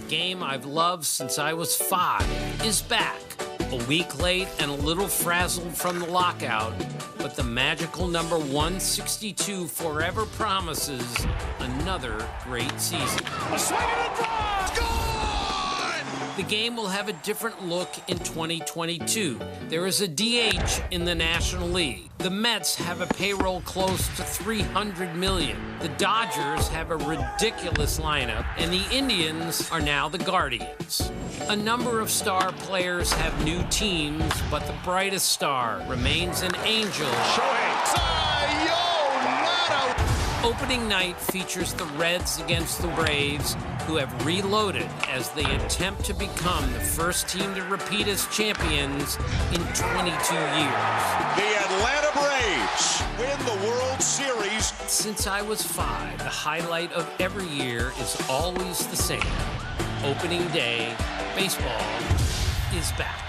game I've loved since I was 5 is back. A week late and a little frazzled from the lockout, but the magical number 162 forever promises another great season. A swing and a drive! Gone! The game will have a different look in 2022. There is a DH in the National League. The Mets have a payroll close to $300 million. The Dodgers have a ridiculous lineup, and the Indians are now the Guardians. A number of star players have new teams, but the brightest star remains an angel. Opening night features the Reds against the Braves, who have reloaded as they attempt to become the first team to repeat as champions in 22 years. The Atlanta Braves win the World Series. Since I was 5, the highlight of every year is always the same. Opening day, baseball is back.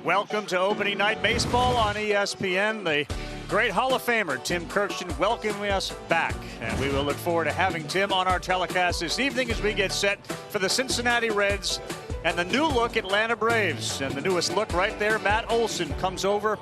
Welcome to opening night baseball on ESPN. The great Hall of Famer Tim Kirkshin welcoming us back, and we will look forward to having Tim on our telecast this evening as we get set for the Cincinnati Reds and the new look Atlanta Braves. And the newest look right there, Matt Olson comes over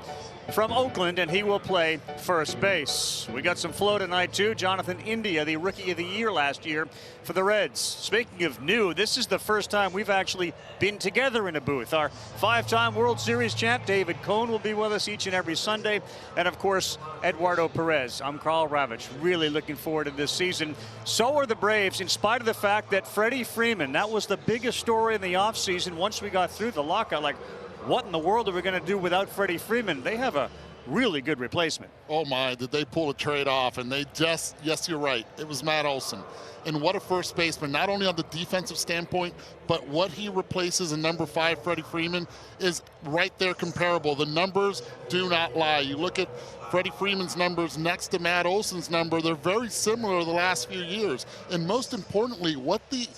from Oakland, and he will play first base. We got some flow tonight too. Jonathan India, the Rookie of the Year last year for the Reds. Speaking of new, this is the first time we've actually been together in a booth. Our 5-time World Series champ David Cohn will be with us each and every Sunday, and of course Eduardo Perez. I'm Carl Ravitch. Really looking forward to this season. So are the Braves, in spite of the fact that Freddie Freeman, that was the biggest story in the offseason once we got through the lockout. Like, what in the world are we going to do without Freddie Freeman? They have a really good replacement. Oh my, did they pull a trade off? And they just, yes, you're right. It was Matt Olson. And what a first baseman, not only on the defensive standpoint, but what he replaces in number 5, Freddie Freeman, is right there comparable. The numbers do not lie. You look at Freddie Freeman's numbers next to Matt Olson's number, they're very similar the last few years. And most importantly, what the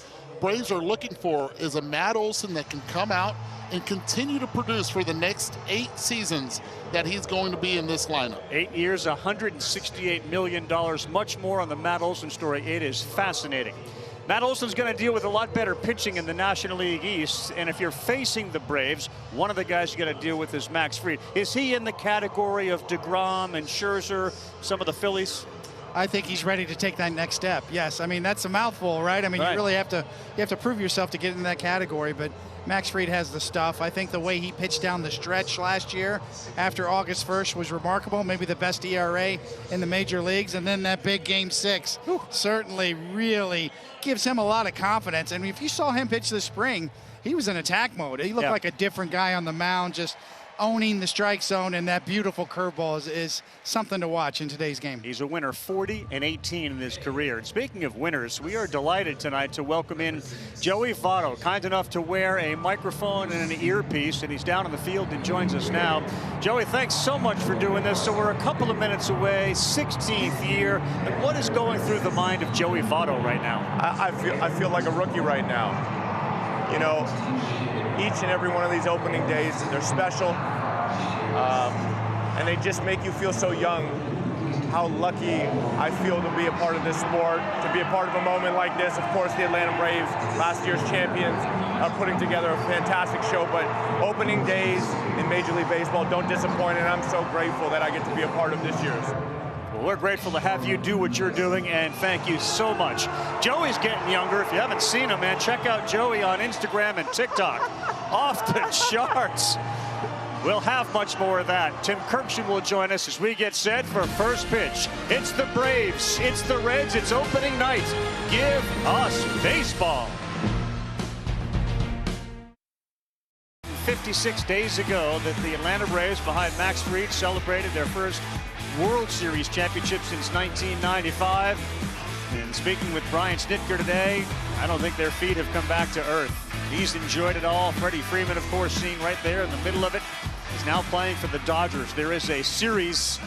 Braves are looking for is a Matt Olson that can come out and continue to produce for the next 8 seasons that he's going to be in this lineup. 8 years, $168 million, much more on the Matt Olson story. It is fascinating. Matt Olson's going to deal with a lot better pitching in the National League East, and if you're facing the Braves, one of the guys you got to deal with is Max Fried. Is he in the category of DeGrom and Scherzer, some of the Phillies? I think he's ready to take that next step. Yes, I mean, that's a mouthful, right? I mean, right. You really have to prove yourself to get in that category, but Max Fried has the stuff. I think the way he pitched down the stretch last year after August 1st was remarkable, maybe the best ERA in the major leagues, and then that big Game 6 certainly really gives him a lot of confidence. And if you saw him pitch this spring, he was in attack mode. He looked like a different guy on the mound, just owning the strike zone, and that beautiful curveball is something to watch in today's game. He's a winner, 40-18 in his career. And speaking of winners, we are delighted tonight to welcome in Joey Votto, kind enough to wear a microphone and an earpiece, and he's down in the field and joins us now. Joey, thanks so much for doing this. So we're a couple of minutes away, 16th year. And what is going through the mind of Joey Votto right now? I feel like a rookie right now. You know, each and every one of these opening days, they're special, and they just make you feel so young. How lucky I feel to be a part of this sport, to be a part of a moment like this. Of course, the Atlanta Braves, last year's champions, are putting together a fantastic show, but opening days in Major League Baseball don't disappoint, and I'm so grateful that I get to be a part of this year's. Well, we're grateful to have you do what you're doing, and thank you so much. Joey's getting younger. If you haven't seen him, man, check out Joey on Instagram and TikTok. Off the charts. We'll have much more of that. Tim Kirkshin will join us as we get set for first pitch. It's the Braves, it's the Reds, it's opening night. Give us baseball. 56 days ago that the Atlanta Braves behind Max Fried celebrated their first World Series championship since 1995. And speaking with Brian Snitker today, I don't think their feet have come back to earth. He's enjoyed it all. Freddie Freeman, of course, seen right there in the middle of it. He's now playing for the Dodgers. There is a series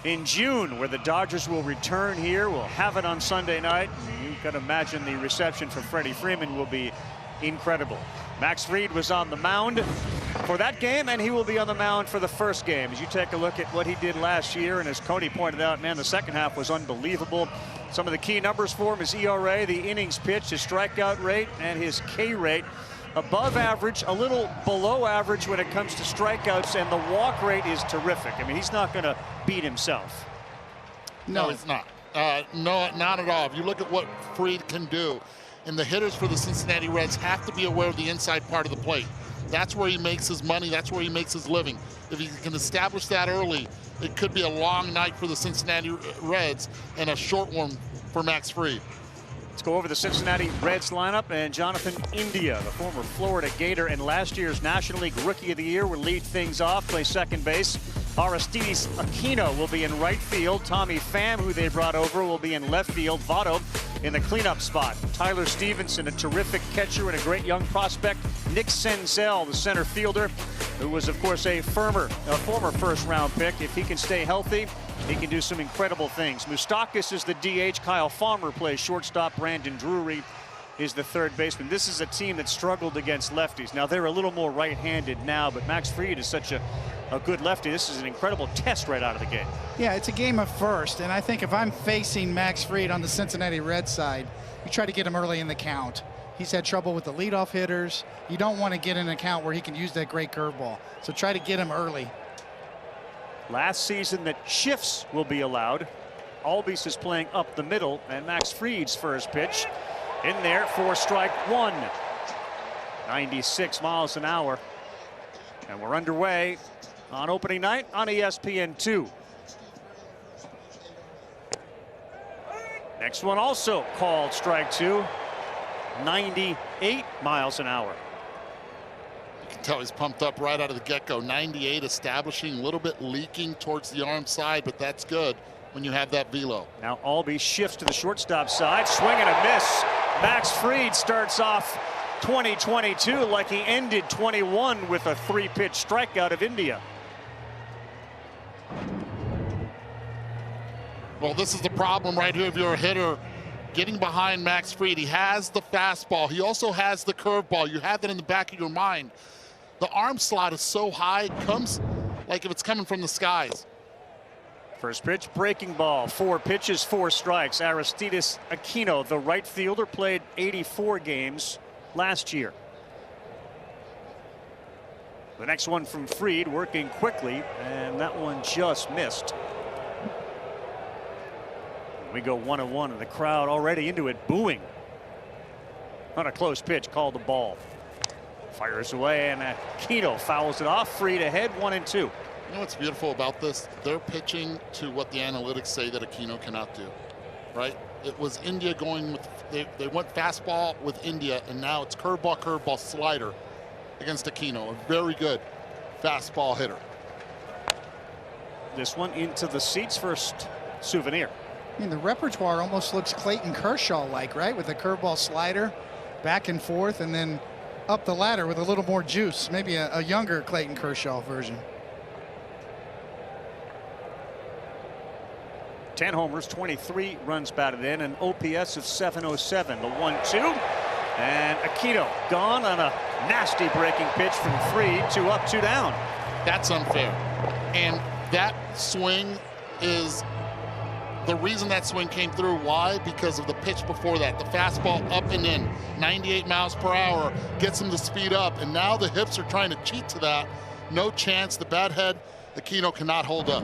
in June where the Dodgers will return here. We'll have it on Sunday night. You can imagine the reception for Freddie Freeman will be incredible. Max Fried was on the mound. for that game, and he will be on the mound for the first game. As you take a look at what he did last year, and as Cody pointed out, man, the second half was unbelievable. Some of the key numbers for him: his ERA, the innings pitched, his strikeout rate, and his K rate. Above average, a little below average when it comes to strikeouts, and the walk rate is terrific. I mean, he's not going to beat himself. No, he's not. No, not at all. If you look at what Fried can do, and the hitters for the Cincinnati Reds have to be aware of the inside part of the plate. That's where he makes his money. That's where he makes his living. If he can establish that early, it could be a long night for the Cincinnati Reds and a short one for Max Fried. Let's go over the Cincinnati Reds lineup, and Jonathan India, the former Florida Gator and last year's National League Rookie of the Year, will lead things off, play second base. Aristides Aquino will be in right field. Tommy Pham, who they brought over, will be in left field. Votto in the cleanup spot. Tyler Stevenson, a terrific catcher and a great young prospect. Nick Senzel, the center fielder, who was, of course, a former first-round pick. If he can stay healthy, he can do some incredible things. Moustakas is the DH. Kyle Farmer plays shortstop. Brandon Drury is the third baseman. This is a team that struggled against lefties. Now, they're a little more right-handed now, but Max Fried is such a good lefty. This is an incredible test right out of the gate. Yeah, it's a game of first, and I think if I'm facing Max Fried on the Cincinnati Reds side, you try to get him early in the count. He's had trouble with the leadoff hitters. You don't want to get in a count where he can use that great curveball. So try to get him early. Last season that shifts will be allowed. Albies is playing up the middle, and Max Fried's first pitch in there for strike one. 96 miles an hour. And we're underway on opening night on ESPN2. Next one also called strike two. 98 miles an hour. You can tell he's pumped up right out of the get-go. 98, establishing, a little bit leaking towards the arm side, but that's good when you have that velo. Now Albie shifts to the shortstop side. Swing and a miss. Max Fried starts off 2022 like he ended 21 with a 3-pitch strikeout of India. Well, this is the problem right here if you're a hitter. Getting behind Max Fried. He has the fastball. He also has the curveball. You have that in the back of your mind. The arm slot is so high, it comes like if it's coming from the skies. First pitch, breaking ball. 4 pitches, 4 strikes. Aristides Aquino, the right fielder, played 84 games last year. The next one from Fried, working quickly, and that one just missed. We go 1-1, and the crowd already into it, booing. On a close pitch, called the ball. Fires away, and Aquino fouls it off. Fried ahead, 1-2. You know what's beautiful about this? They're pitching to what the analytics say that Aquino cannot do, right? It was India going with, they went fastball with India, and now it's curveball, curveball, slider against Aquino. A very good fastball hitter. This one into the seats first. Souvenir. I mean, the repertoire almost looks Clayton Kershaw-like, right? With the curveball slider, back and forth, and then up the ladder with a little more juice. Maybe a younger Clayton Kershaw version. 10 homers, 23 runs batted in, an OPS of 707. The 1-2, and Aquino gone on a nasty breaking pitch from Fried. 2 up, 2 down. That's unfair. And that swing is the reason that swing came through. Why? Because of the pitch before that. The fastball up and in, 98 miles per hour, gets him to speed up. And now the hips are trying to cheat to that. No chance. The bat head, Aquino cannot hold up.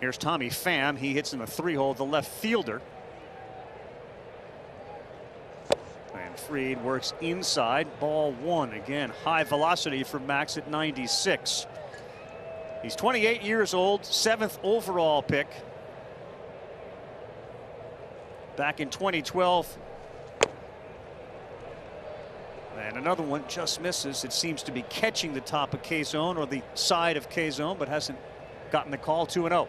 Here's Tommy Pham. He hits in the 3-hole, the left fielder. And Fried works inside. Ball 1. Again, high velocity from Max at 96. He's 28 years old, 7th overall pick. Back in 2012. And another one just misses. It seems to be catching the top of K-zone or the side of K-zone, but hasn't gotten the call. 2-0.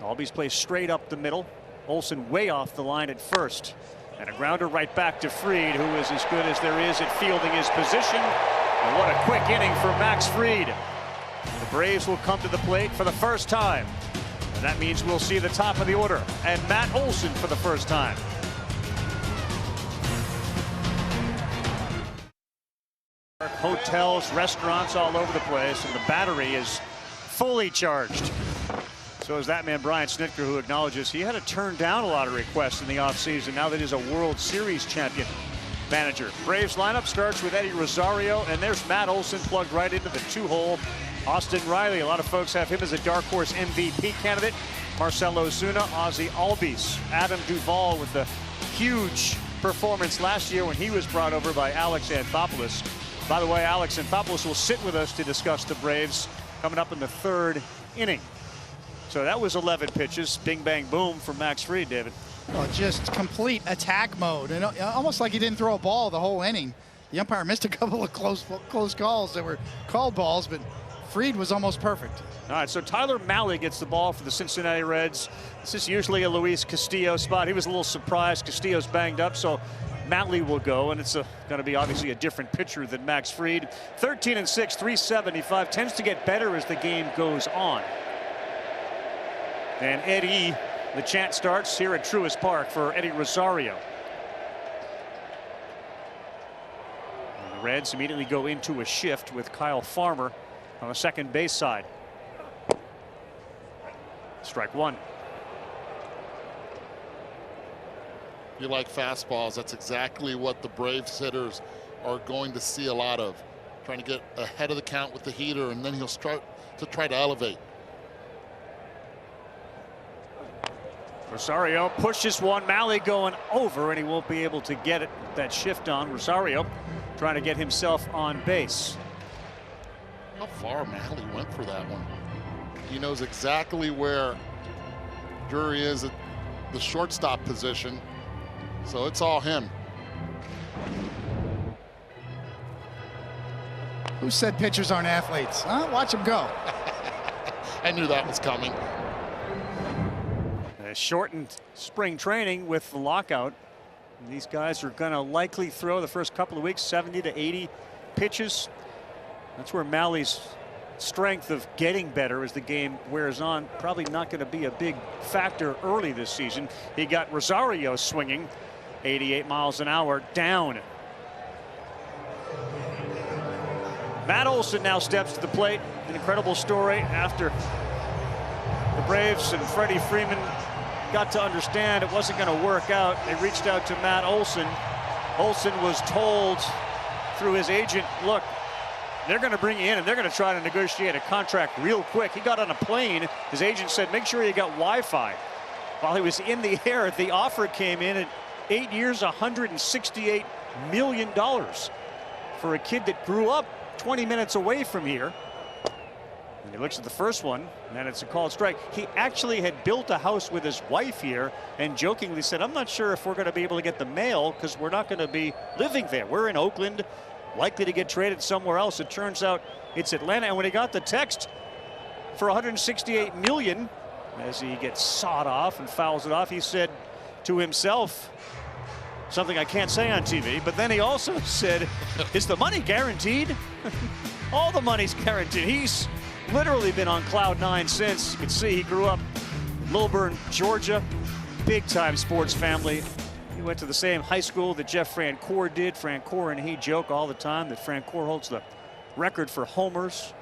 Albies plays straight up the middle. Olsen way off the line at first. And a grounder right back to Fried, who is as good as there is at fielding his position. And what a quick inning for Max Fried. The Braves will come to the plate for the first time. And that means we'll see the top of the order and Matt Olsen for the first time. hotels, restaurants all over the place, and the battery is fully charged. So is that man Brian Snitker, who acknowledges he had to turn down a lot of requests in the offseason now that he's a World Series champion manager. Braves lineup starts with Eddie Rosario, and there's Matt Olson plugged right into the 2-hole. Austin Riley, a lot of folks have him as a dark horse MVP candidate. Marcelo Ozuna, Ozzie Albies, Adam Duvall with the huge performance last year when he was brought over by Alex Anthopoulos. By the way, Alex Anthopoulos will sit with us to discuss the Braves coming up in the 3rd inning. So that was 11 pitches. Bing, bang, boom from Max Fried, David. Well, just complete attack mode, and almost like he didn't throw a ball the whole inning. The umpire missed a couple of close calls that were called balls, but Fried was almost perfect. All right, so Tyler Mahle gets the ball for the Cincinnati Reds. This is usually a Luis Castillo spot. He was a little surprised. Castillo's banged up, so Mahle will go, and it's going to be obviously a different pitcher than Max Fried. 13-6, 375. Tends to get better as the game goes on. And Eddie, the chant starts here at Truist Park for Eddie Rosario. And the Reds immediately go into a shift with Kyle Farmer on the second base side. Strike one. You like fastballs. That's exactly what the Braves hitters are going to see a lot of. Trying to get ahead of the count with the heater, and then he'll start to try to elevate. Rosario pushes one. Mahle going over, and he won't be able to get it. That shift on. Rosario trying to get himself on base. How far Mahle went for that one. He knows exactly where Drury is at the shortstop position, so it's all him. Who said pitchers aren't athletes? Huh? Watch them go. I knew that was coming. A shortened spring training with the lockout. These guys are going to likely throw the first couple of weeks 70 to 80 pitches. That's where Mahle's strength of getting better as the game wears on probably not going to be a big factor early this season. He got Rosario swinging 88 miles an hour down. Matt Olson now steps to the plate. An incredible story after the Braves and Freddie Freeman got to understand it wasn't going to work out. They reached out to Matt Olson. Olson was told through his agent, look, they're going to bring you in and they're going to try to negotiate a contract real quick. He got on a plane. His agent said, make sure you got Wi-Fi. While he was in the air, the offer came in at 8 years, $168 million for a kid that grew up 20 minutes away from here. And he looks at the first one, and it's a called strike. He actually had built a house with his wife here and jokingly said, I'm not sure if we're going to be able to get the mail because we're not going to be living there. We're in Oakland, likely to get traded somewhere else. It turns out it's Atlanta. And when he got the text for $168 million, as he gets sawed off and fouls it off, he said to himself something I can't say on TV, but then he also said, is the money guaranteed? All the money's guaranteed. He's literally been on cloud nine since. You can see he grew up in Lilburn, Georgia. Big time sports family. He went to the same high school that Jeff Francoeur did. Francoeur and he joke all the time that Francoeur holds the record for homers,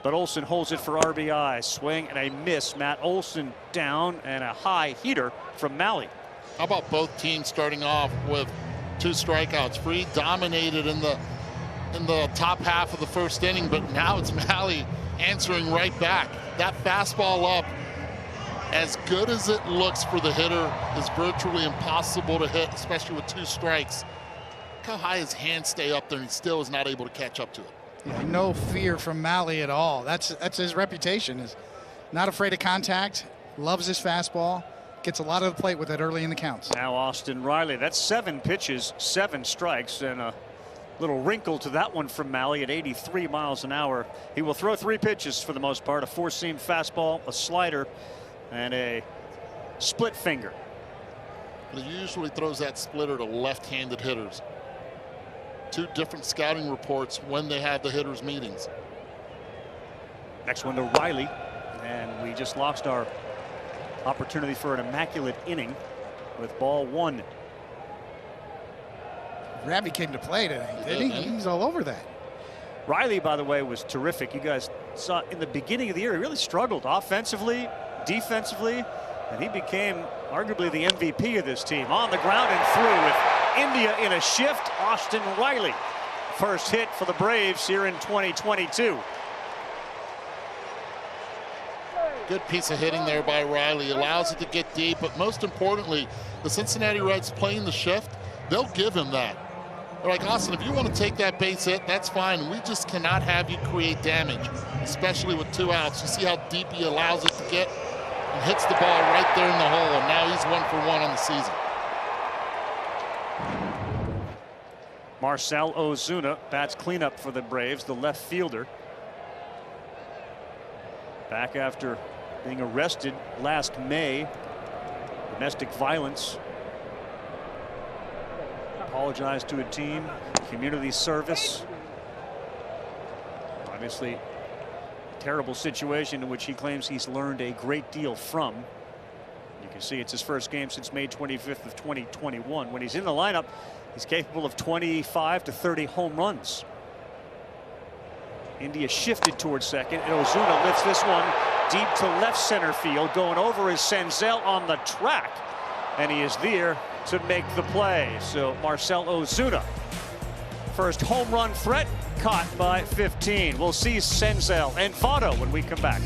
but Olson holds it for RBI. Swing and a miss. Matt Olson down, and a high heater from Mahle. How about both teams starting off with 2 strikeouts? Fried dominated in the top half of the first inning, but now it's Mahle answering right back. That fastball up, as good as it looks for the hitter, is virtually impossible to hit, especially with 2 strikes. Look how high his hands stay up there, and he still is not able to catch up to it. Yeah, no fear from Mahle at all. That's his reputation. Is not afraid of contact, loves his fastball, gets a lot of the plate with it early in the counts. Now Austin Riley. That's 7 pitches, 7 strikes, and a little wrinkle to that one from Mahle at 83 miles an hour. He will throw 3 pitches for the most part: a 4-seam fastball, a slider, and a split finger. He usually throws that splitter to left-handed hitters. 2 different scouting reports when they have the hitters meetings. Next one to Riley, and we just lost our opportunity for an immaculate inning with ball 1. Ravi came to play today, didn't he? He's all over that. Riley, by the way, was terrific. You guys saw in the beginning of the year, he really struggled offensively, defensively, and he became arguably the MVP of this team. On the ground and through with India in a shift. Austin Riley, first hit for the Braves here in 2022. Good piece of hitting there by Riley. Allows it to get deep, but most importantly, the Cincinnati Reds playing the shift, they'll give him that. They're like, Austin, if you want to take that base hit, that's fine. We just cannot have you create damage, especially with 2 outs. You see how deep he allows it to get and hits the ball right there in the hole, and now he's 1 for 1 on the season. Marcell Ozuna bats cleanup for the Braves, the left fielder. Back after being arrested last May, domestic violence. Apologized to a team, community service. Obviously, a terrible situation in which he claims he's learned a great deal from. You can see it's his first game since May 25th of 2021. When he's in the lineup, he's capable of 25 to 30 home runs. India shifted towards second, and Ozuna lifts this one deep to left center field. Going over is Senzel on the track, and he is there to make the play. So Marcell Ozuna, first home run threat, caught by 15. We'll see Senzel and Votto when we come back.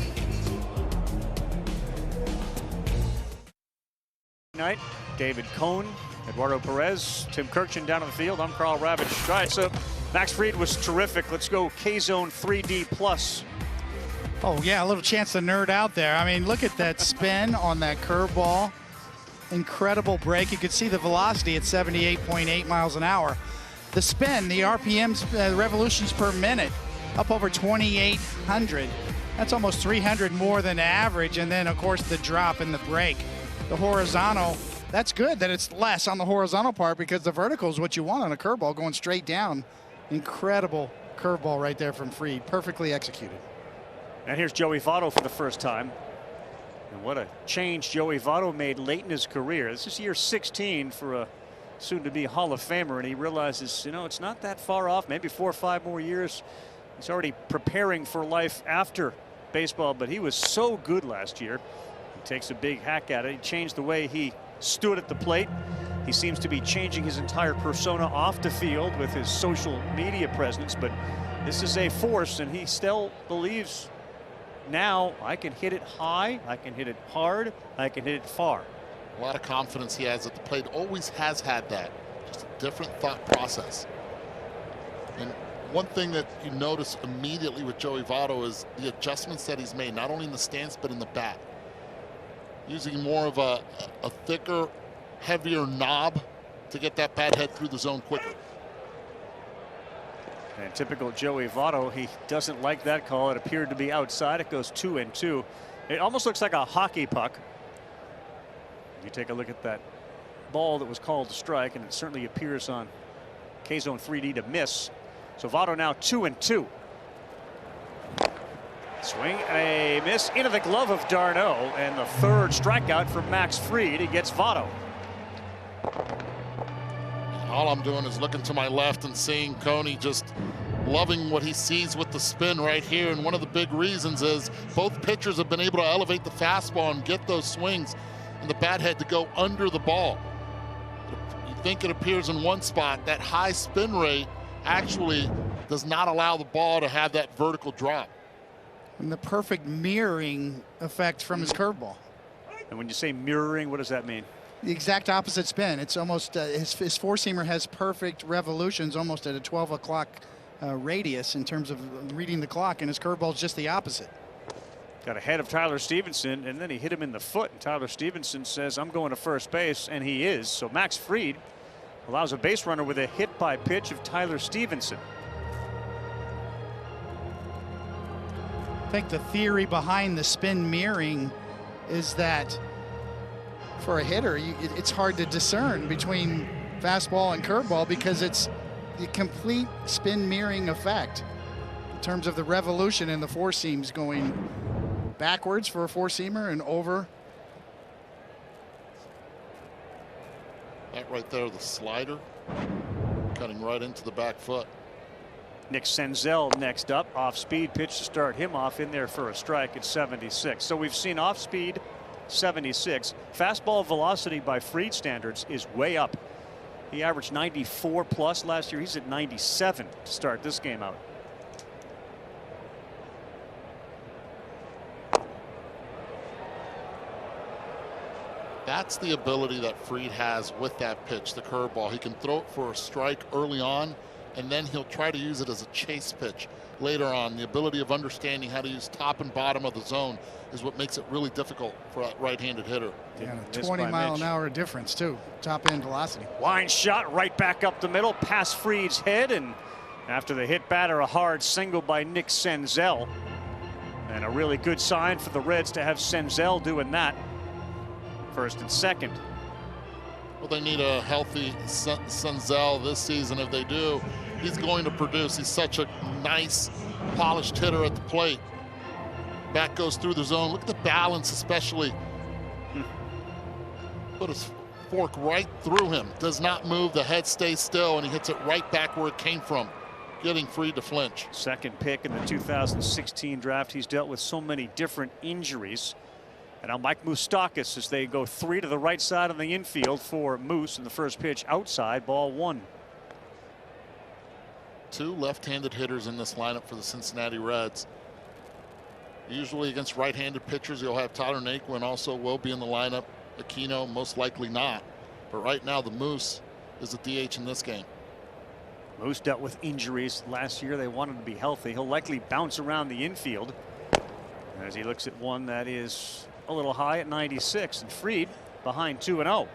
Night, David Cohn, Eduardo Perez, Tim Kirkchin down on the field. I'm Carl Ravitch. All right, so Max Fried was terrific. Let's go K-Zone 3D Plus. Oh, yeah, a little chance to nerd out there. I mean, look at that spin on that curveball. Incredible break. You could see the velocity at 78.8 miles an hour. The spin, the RPMs, revolutions per minute, up over 2,800. That's almost 300 more than average. And then, of course, the drop in the break. The horizontal, that's good that it's less on the horizontal part because the vertical is what you want on a curveball going straight down. Incredible curveball right there from Fried. Perfectly executed. And here's Joey Votto for the first time. And what a change Joey Votto made late in his career. This is year 16 for a soon-to-be Hall of Famer, and he realizes, you know, it's not that far off. Maybe 4 or 5 more years. He's already preparing for life after baseball, but he was so good last year. He takes a big hack at it. He changed the way he stood at the plate. He seems to be changing his entire persona off the field with his social media presence, but this is a force, and he still believes now I can hit it high, I can hit it hard, I can hit it far. A lot of confidence he has at the plate. Always has had that. Just a different thought process. And one thing that you notice immediately with Joey Votto is the adjustments that he's made, not only in the stance but in the bat. Using more of a thicker, heavier knob to get that bat head through the zone quicker. And typical Joey Votto, he doesn't like that call. It appeared to be outside. It goes 2-2. It almost looks like a hockey puck. You take a look at that ball that was called a strike, and it certainly appears on K-Zone 3D to miss. So Votto now 2-2. Swing and a miss into the glove of d'Arnaud, and the third strikeout for Max Fried. He gets Votto. All I'm doing is looking to my left and seeing Coney just loving what he sees with the spin right here. And one of the big reasons is both pitchers have been able to elevate the fastball and get those swings and the bat head to go under the ball. You think it appears in one spot. That high spin rate actually does not allow the ball to have that vertical drop. And the perfect mirroring effect from his curveball. And when you say mirroring, what does that mean? The exact opposite spin. It's almost his four-seamer has perfect revolutions almost at a 12 o'clock radius in terms of reading the clock, and his curveball is just the opposite. Got ahead of Tyler Stevenson, and then he hit him in the foot, and Tyler Stevenson says, I'm going to first base, and he is. So Max Fried allows a base runner with a hit by pitch of Tyler Stevenson. I think the theory behind the spin mirroring is that for a hitter, it's hard to discern between fastball and curveball because it's the complete spin mirroring effect in terms of the revolution and the four seams going backwards for a four-seamer and over. That right there, the slider, cutting right into the back foot. Nick Senzel next up. Off speed pitch to start him off, in there for a strike at 76. So we've seen off speed 76. Fastball velocity by Fried standards is way up. He averaged 94 plus last year. He's at 97 to start this game out. That's the ability that Fried has with that pitch, the curveball. He can throw it for a strike early on, and then he'll try to use it as a chase pitch later on. The ability of understanding how to use top and bottom of the zone is what makes it really difficult for that right-handed hitter. Yeah, a 20-mile-an-hour difference, too. Top-end velocity. Line shot right back up the middle, past Fried's head, and after the hit batter, a hard single by Nick Senzel. And a really good sign for the Reds to have Senzel doing that. First and second. Well, they need a healthy Senzel this season. If they do, he's going to produce. He's such a nice, polished hitter at the plate. Bat goes through the zone. Look at the balance, especially. Put his fork right through him. Does not move. The head stays still, and he hits it right back where it came from, getting Fried to flinch. Second pick in the 2016 draft. He's dealt with so many different injuries. And now Mike Moustakas, as they go 3 to the right side of the infield for Moose, in the first pitch outside, ball 1. 2 left-handed hitters in this lineup for the Cincinnati Reds. Usually against right-handed pitchers, you'll have Tyler Naquin also will be in the lineup. Aquino most likely not. But right now the Moose is a DH in this game. Moose dealt with injuries last year. They wanted to be healthy. He'll likely bounce around the infield as he looks at one that is a little high at 96, and Fried behind 2-0.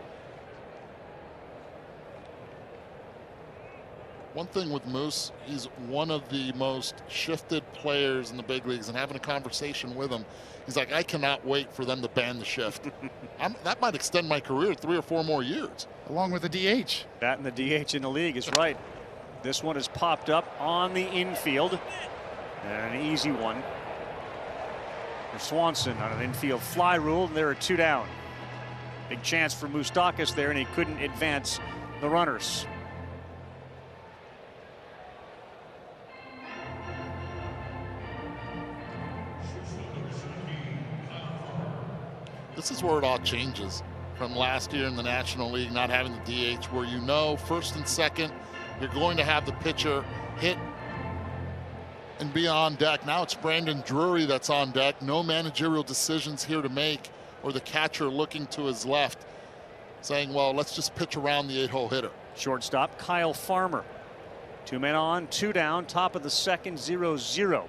One thing with Moose, he's one of the most shifted players in the big leagues, and having a conversation with him, he's like, I cannot wait for them to ban the shift. That might extend my career 3 or 4 more years. Along with the DH. That and the DH in the league is right. This one has popped up on the infield, and an easy one for Swanson on an infield fly rule, and there are 2 down. Big chance for Moustakas there, and he couldn't advance the runners. This is where it all changes from last year in the National League, not having the DH, where you know first and second you're going to have the pitcher hit and be on deck. Now it's Brandon Drury that's on deck. No managerial decisions here to make, or the catcher looking to his left saying, well, let's just pitch around the 8-hole hitter. Shortstop Kyle Farmer. 2 men on, 2 down, top of the second, 0-0.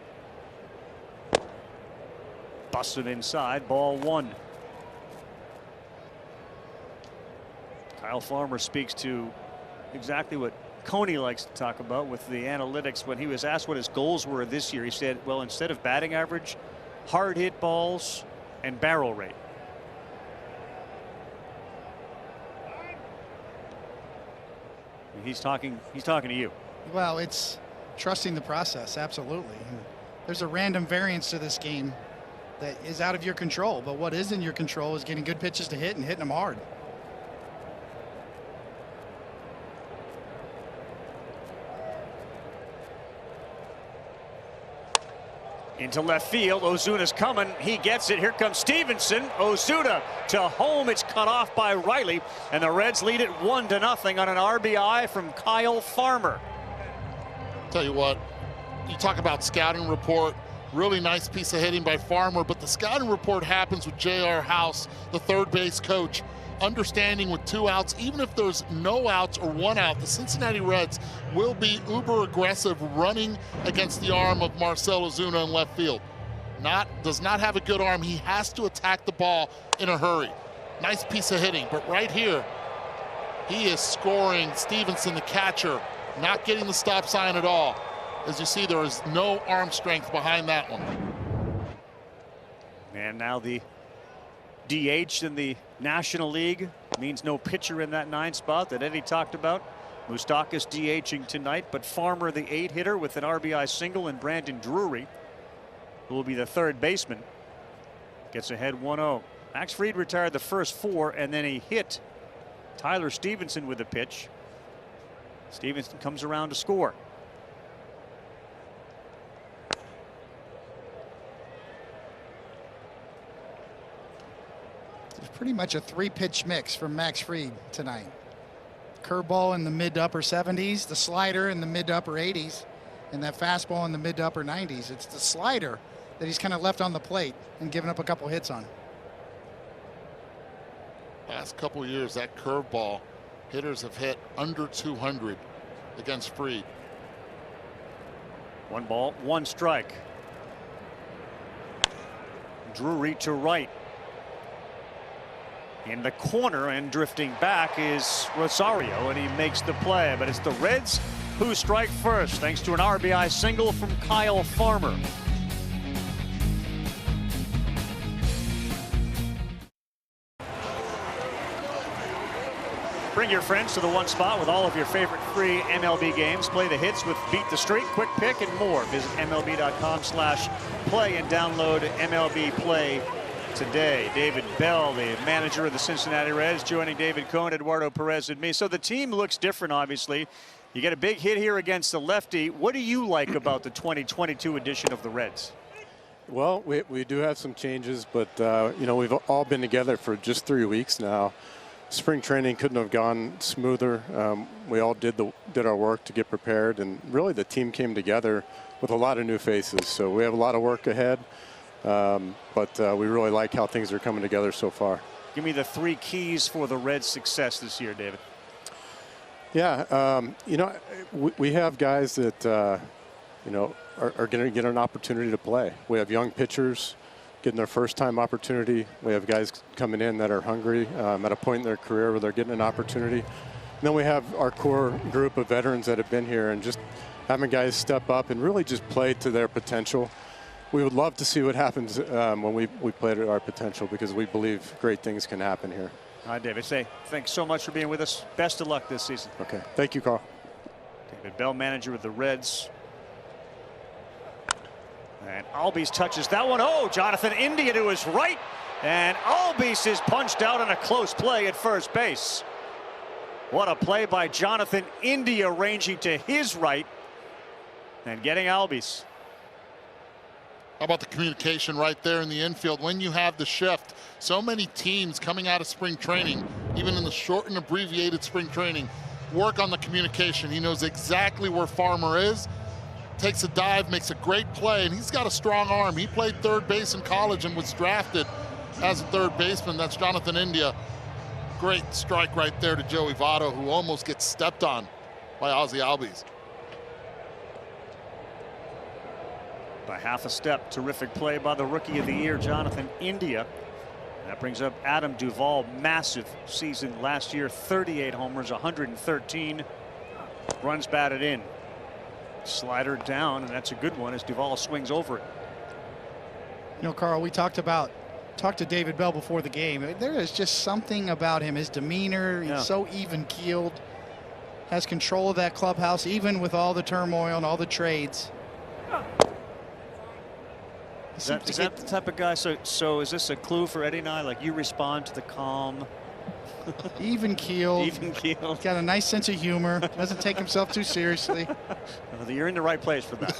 Busted inside, ball 1. Kyle Farmer speaks to exactly what Coney likes to talk about with the analytics. When he was asked what his goals were this year, he said, well, instead of batting average, hard hit balls and barrel rate. He's talking to you. Well, it's trusting the process, absolutely. And there's a random variance to this game that is out of your control, but what is in your control is getting good pitches to hit and hitting them hard. Into left field, Ozuna's coming. He gets it. Here comes Stevenson. Ozuna to home. It's cut off by Riley, and the Reds lead it 1-0 on an RBI from Kyle Farmer. Tell you what, you talk about scouting report. Really nice piece of hitting by Farmer, but the scouting report happens with J.R. House, the third base coach, understanding with 2 outs, even if there's no outs or 1 out, the Cincinnati Reds will be uber aggressive running against the arm of Marcell Ozuna in left field. Does not have a good arm. He has to attack the ball in a hurry. Nice piece of hitting, but right here, he is scoring. Stevenson, the catcher, not getting the stop sign at all. As you see, there is no arm strength behind that one. And now the DH in the National League means no pitcher in that 9 spot that Eddie talked about. Moustakas DHing tonight, but Farmer, the 8-hitter, with an RBI single, and Brandon Drury, who will be the third baseman, gets ahead 1-0. Max Fried retired the first 4, and then he hit Tyler Stevenson with a pitch. Stevenson comes around to score. It's pretty much a 3-pitch mix from Max Fried tonight. Curveball in the mid to upper 70s, the slider in the mid to upper 80s, and that fastball in the mid to upper 90s. It's the slider that he's kind of left on the plate and given up a couple hits on. Last couple years, that curveball, hitters have hit under 200 against Fried. 1 ball, 1 strike. Drury to right. In the corner and drifting back is Rosario, and he makes the play. But it's the Reds who strike first, thanks to an RBI single from Kyle Farmer. Bring your friends to the one spot with all of your favorite free MLB games. Play the hits with Beat the Streak, Quick Pick, and more. Visit MLB.com/play and download MLB Play today. David Bell, the manager of the Cincinnati Reds, joining David Cohn, Eduardo Perez, and me. So the team looks different, obviously. You get a big hit here against the lefty. What do you like about the 2022 edition of the Reds? Well, we do have some changes, but you know, we've all been together for just 3 weeks now. Spring training couldn't have gone smoother. We all did our work to get prepared, and really the team came together with a lot of new faces. So we have a lot of work ahead, but we really like how things are coming together so far. Give me the 3 keys for the Reds' success this year, David. Yeah, you know, we have guys that you know are going to get an opportunity to play. We have young pitchers getting their first-time opportunity. We have guys coming in that are hungry at a point in their career where they're getting an opportunity. And then we have our core group of veterans that have been here, and just having guys step up and really just play to their potential. We would love to see what happens when we play to our potential, because we believe great things can happen here. All right, David, thanks so much for being with us. Best of luck this season. Okay, thank you, Carl. David Bell, manager of the Reds. And Albies touches that one. Oh, Jonathan India to his right. And Albies is punched out on a close play at first base. What a play by Jonathan India, ranging to his right and getting Albies. How about the communication right there in the infield when you have the shift? So many teams coming out of spring training, even in the short and abbreviated spring training, work on the communication. He knows exactly where Farmer is. Takes a dive, makes a great play, and he's got a strong arm. He played third base in college and was drafted as a third baseman. That's Jonathan India. Great strike right there to Joey Votto, who almost gets stepped on by Ozzie Albies. By half a step. Terrific play by the Rookie of the Year, Jonathan India. That brings up Adam Duvall. Massive season last year, 38 homers, 113 runs batted in. Slider down, and that's a good one as Duvall swings over it. You know, Carl, we talked to David Bell before the game. There is just something about him, his demeanor. He's so even keeled, has control of that clubhouse, even with all the turmoil and all the trades. Is that the type of guy? So is this a clue for Eddie and I? Like, you respond to the calm. Even keeled. Even keeled. Got a nice sense of humor. Doesn't take himself too seriously. Well, you're in the right place for that.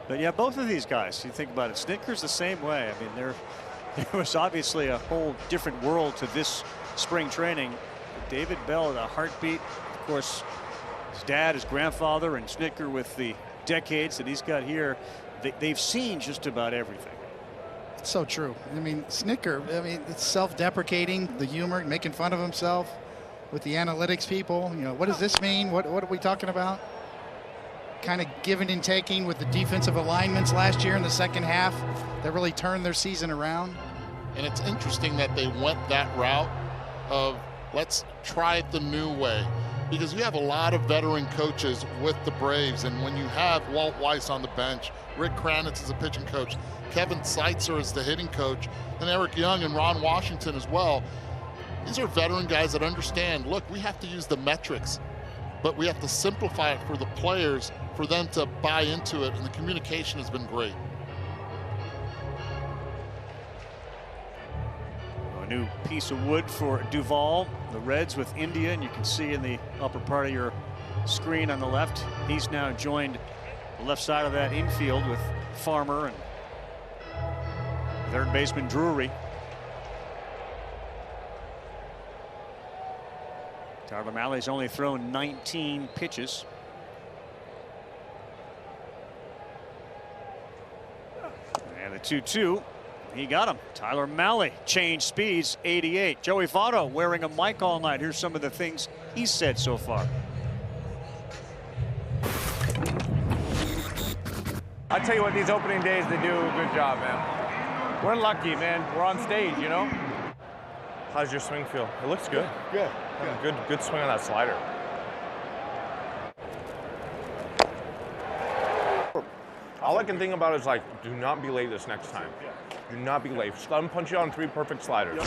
But yeah, both of these guys, you think about it, Snitker's the same way. I mean, there was obviously a whole different world to this spring training. David Bell, the heartbeat, of course, his dad, his grandfather, and Snitker with the decades that he's got here, they've seen just about everything. So true. I mean, Snitker, it's self-deprecating, the humor, making fun of himself with the analytics people. You know, what does this mean? What are we talking about? Kind of giving and taking with the defensive alignments last year in the second half that really turned their season around. And it's interesting that they went that route of let's try it the new way, because you have a lot of veteran coaches with the Braves, and when you have Walt Weiss on the bench, Rick Kranitz is a pitching coach, Kevin Seitzer is the hitting coach, and Eric Young and Ron Washington as well. These are veteran guys that understand, look, we have to use the metrics, but we have to simplify it for the players, for them to buy into it, and the communication has been great. A new piece of wood for Duvall. The Reds with India, and you can see in the upper part of your screen on the left, he's now joined the left side of that infield with Farmer and third baseman Drury. Tyler Mahle's only thrown 19 pitches. And the 2-2, he got him. Tyler Mahle, change speeds, 88. Joey Votto wearing a mic all night. Here's some of the things he's said so far. I tell you what, these opening days, they do a good job, man. We're lucky, man. We're on stage, you know? How's your swing feel? It looks good. Good. Good swing on that slider. All I can think about is, like, do not be late this next time. Do not be late. Just let him punch you on 3 perfect sliders.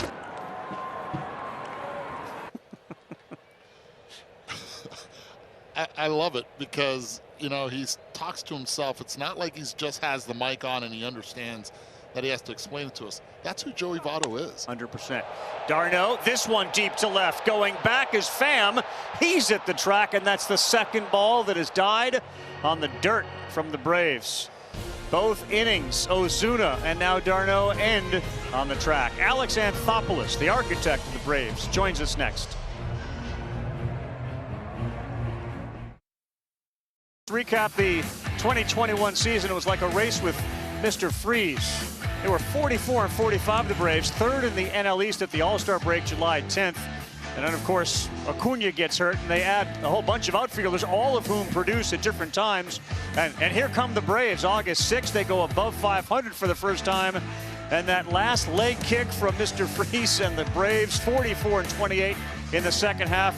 I love it because, you know, he talks to himself. It's not like he just has the mic on and he understands that he has to explain it to us. That's who Joey Votto is. 100%. D'Arnaud, this one deep to left. Going back is Pham. He's at the track, and that's the second ball that has died on the dirt from the Braves. Both innings, Ozuna and now D'Arnaud end on the track. Alex Anthopoulos, the architect of the Braves, joins us next. Recap the 2021 season. It was like a race with Mr. Freeze. They were 44 and 45, the Braves, third in the NL East at the All-Star break July 10th. And then, of course, Acuna gets hurt, and they add a whole bunch of outfielders, all of whom produce at different times. And here come the Braves. August 6th, they go above 500 for the first time. And that last leg kick from Mr. Freeze and the Braves, 44 and 28 in the second half.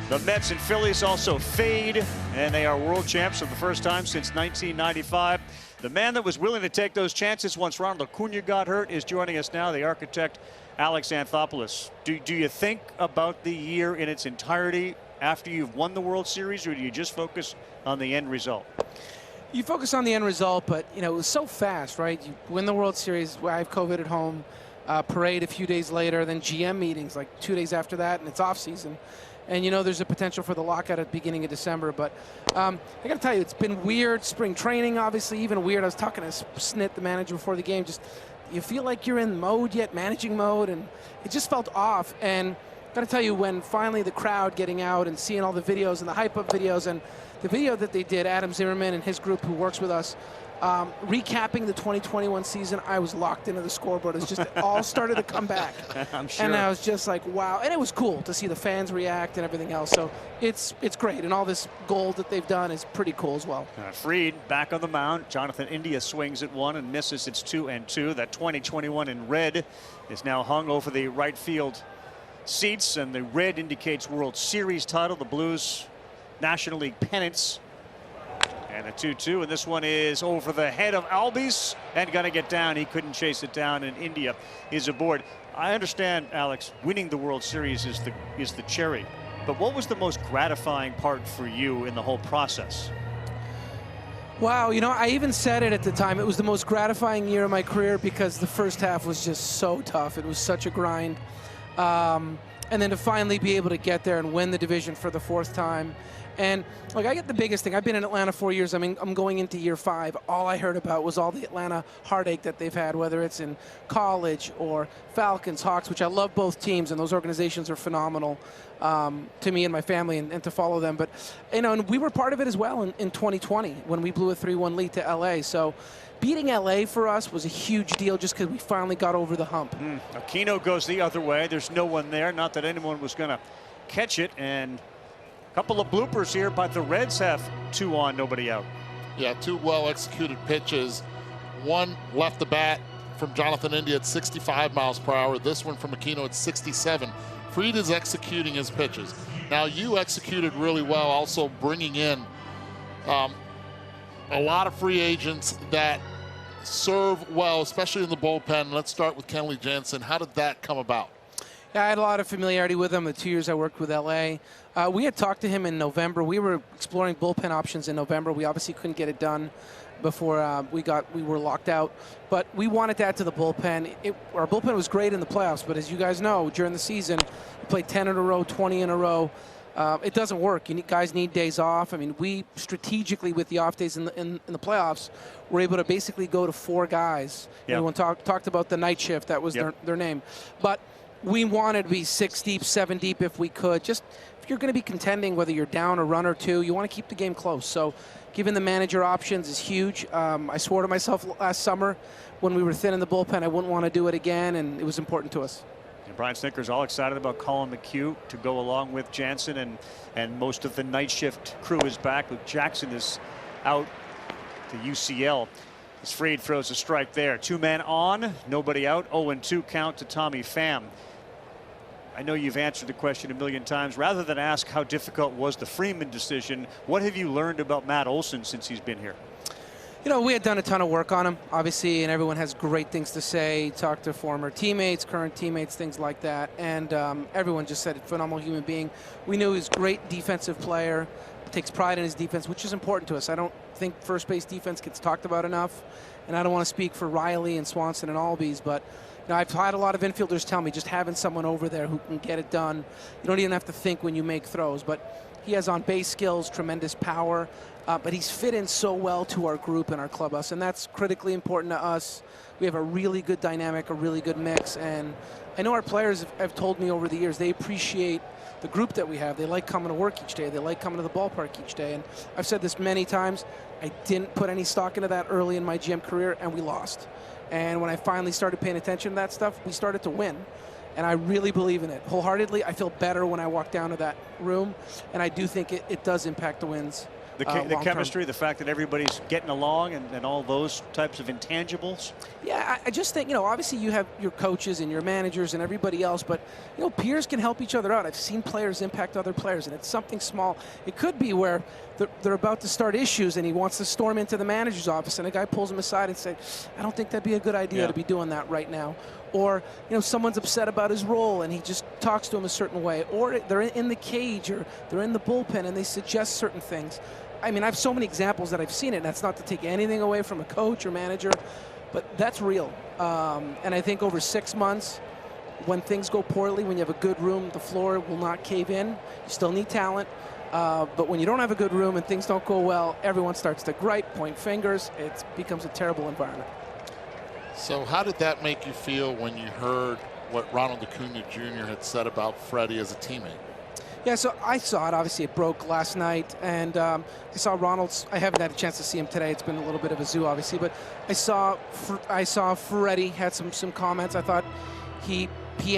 The Mets and Phillies also fade, and they are world champs for the first time since 1995. The man that was willing to take those chances once Ronald Acuna got hurt is joining us now, the architect, Alex Anthopoulos. Do you think about the year in its entirety after you've won the World Series, or do you just focus on the end result? You focus on the end result, but, you know, it was so fast, right? You win the World Series, I have COVID at home, parade a few days later, then GM meetings like 2 days after that, and it's off season. And, you know, there's a potential for the lockout at the beginning of December. But I got to tell you, it's been weird. Spring training, obviously, even weird. I was talking to Snit, the manager, before the game. Just you feel like you're in mode yet, managing mode. And it just felt off. And got to tell you, when finally the crowd getting out and seeing all the videos and the hype-up videos and the video that they did, Adam Zimmerman and his group who works with us, recapping the 2021 season, I was locked into the scoreboard. It's just it all started to come back. I'm sure. And I was just like, wow. And it was cool to see the fans react and everything else. So it's great. And all this gold that they've done is pretty cool as well. Fried back on the mound. Jonathan India swings at one and misses. It's 2-2. That 2021 in red is now hung over the right field seats, and the red indicates World Series title. The blues, National League pennants. And a 2-2, and this one is over the head of Albies and going to get down. He couldn't chase it down, and India is aboard. I understand, Alex, winning the World Series is the cherry. But what was the most gratifying part for you in the whole process? Wow, you know, I even said it at the time. It was the most gratifying year of my career because the first half was just so tough. It was such a grind. And then to finally be able to get there and win the division for the 4th time. And like, I get the biggest thing. I've been in Atlanta 4 years. I mean, I'm going into year 5. All I heard about was all the Atlanta heartache that they've had, whether it's in college or Falcons, Hawks, which I love both teams, and those organizations are phenomenal to me and my family, and to follow them. But, you know, and we were part of it as well in 2020 when we blew a 3-1 lead to LA. So beating LA for us was a huge deal just because we finally got over the hump. Aquino goes the other way. There's no one there. Not that anyone was going to catch it. And couple of bloopers here, but the Reds have 2 on, nobody out. Yeah, 2 well-executed pitches. One left the bat from Jonathan India at 65 miles per hour. This one from Aquino at 67. Fried is executing his pitches. Now, you executed really well, also bringing in a lot of free agents that serve well, especially in the bullpen. Let's start with Kenley Jansen. How did that come about? Yeah, I had a lot of familiarity with him the 2 years I worked with LA. We had talked to him in November. We were exploring bullpen options in November. We obviously couldn't get it done before we were locked out. But we wanted to add to the bullpen. Our bullpen was great in the playoffs, but as you guys know, during the season, we played 10 in a row, 20 in a row. it doesn't work. Guys need days off. I mean, we strategically, with the off days in the playoffs, were able to basically go to 4 guys. Yeah. Everyone talked about the night shift. That was their name. But we wanted to be 6 deep, 7 deep if we could. Just if you're going to be contending, whether you're down a run or 2, you want to keep the game close. So giving the manager options is huge. I swore to myself last summer when we were thin in the bullpen I wouldn't want to do it again, and it was important to us. And Brian Snitker's all excited about Colin McHugh to go along with Jansen, and most of the night shift crew is back. Luke Jackson is out to UCL. As Fried throws a strike there. 2 men on, nobody out. 0-2 count to Tommy Pham. I know you've answered the question a million times. Rather than ask how difficult was the Freeman decision, what have you learned about Matt Olson since he's been here? You know, we had done a ton of work on him, obviously, and everyone has great things to say. Talk to former teammates, current teammates, things like that. And everyone just said, phenomenal human being. We knew he was a great defensive player, takes pride in his defense, which is important to us. I don't think first base defense gets talked about enough. And I don't want to speak for Riley and Swanson and Albies, but you know, I've had a lot of infielders tell me just having someone over there who can get it done. You don't even have to think when you make throws, but he has on-base skills, tremendous power, but he's fit in so well to our group and our clubhouse, and that's critically important to us. We have a really good dynamic, a really good mix, and I know our players have told me over the years they appreciate the group that we have. They like coming to work each day. They like coming to the ballpark each day, and I've said this many times. I didn't put any stock into that early in my GM career, and we lost. And when I finally started paying attention to that stuff, we started to win. And I really believe in it wholeheartedly. I feel better when I walk down to that room, and I do think it does impact the wins. The chemistry, the fact that everybody's getting along, and all those types of intangibles. Yeah, I just think, you know, obviously you have your coaches and your managers and everybody else, but, you know, peers can help each other out. I've seen players impact other players, and it's something small. It could be where they're about to start issues, and he wants to storm into the manager's office, and a guy pulls him aside and says, I don't think that'd be a good idea to be doing that right now. Or, you know, someone's upset about his role, and he just talks to him a certain way. Or they're in the cage, or they're in the bullpen, and they suggest certain things. I mean, I have so many examples that I've seen it. And that's not to take anything away from a coach or manager, but that's real. And I think over 6 months, when things go poorly, when you have a good room, the floor will not cave in. You still need talent. But when you don't have a good room and things don't go well, everyone starts to gripe, point fingers. It becomes a terrible environment. So how did that make you feel when you heard what Ronald Acuna Jr. had said about Freddie as a teammate? Yeah, so I saw it. Obviously, it broke last night, and I saw Ronald's. I haven't had a chance to see him today. It's been a little bit of a zoo, obviously, but I saw Freddie had some comments. I thought he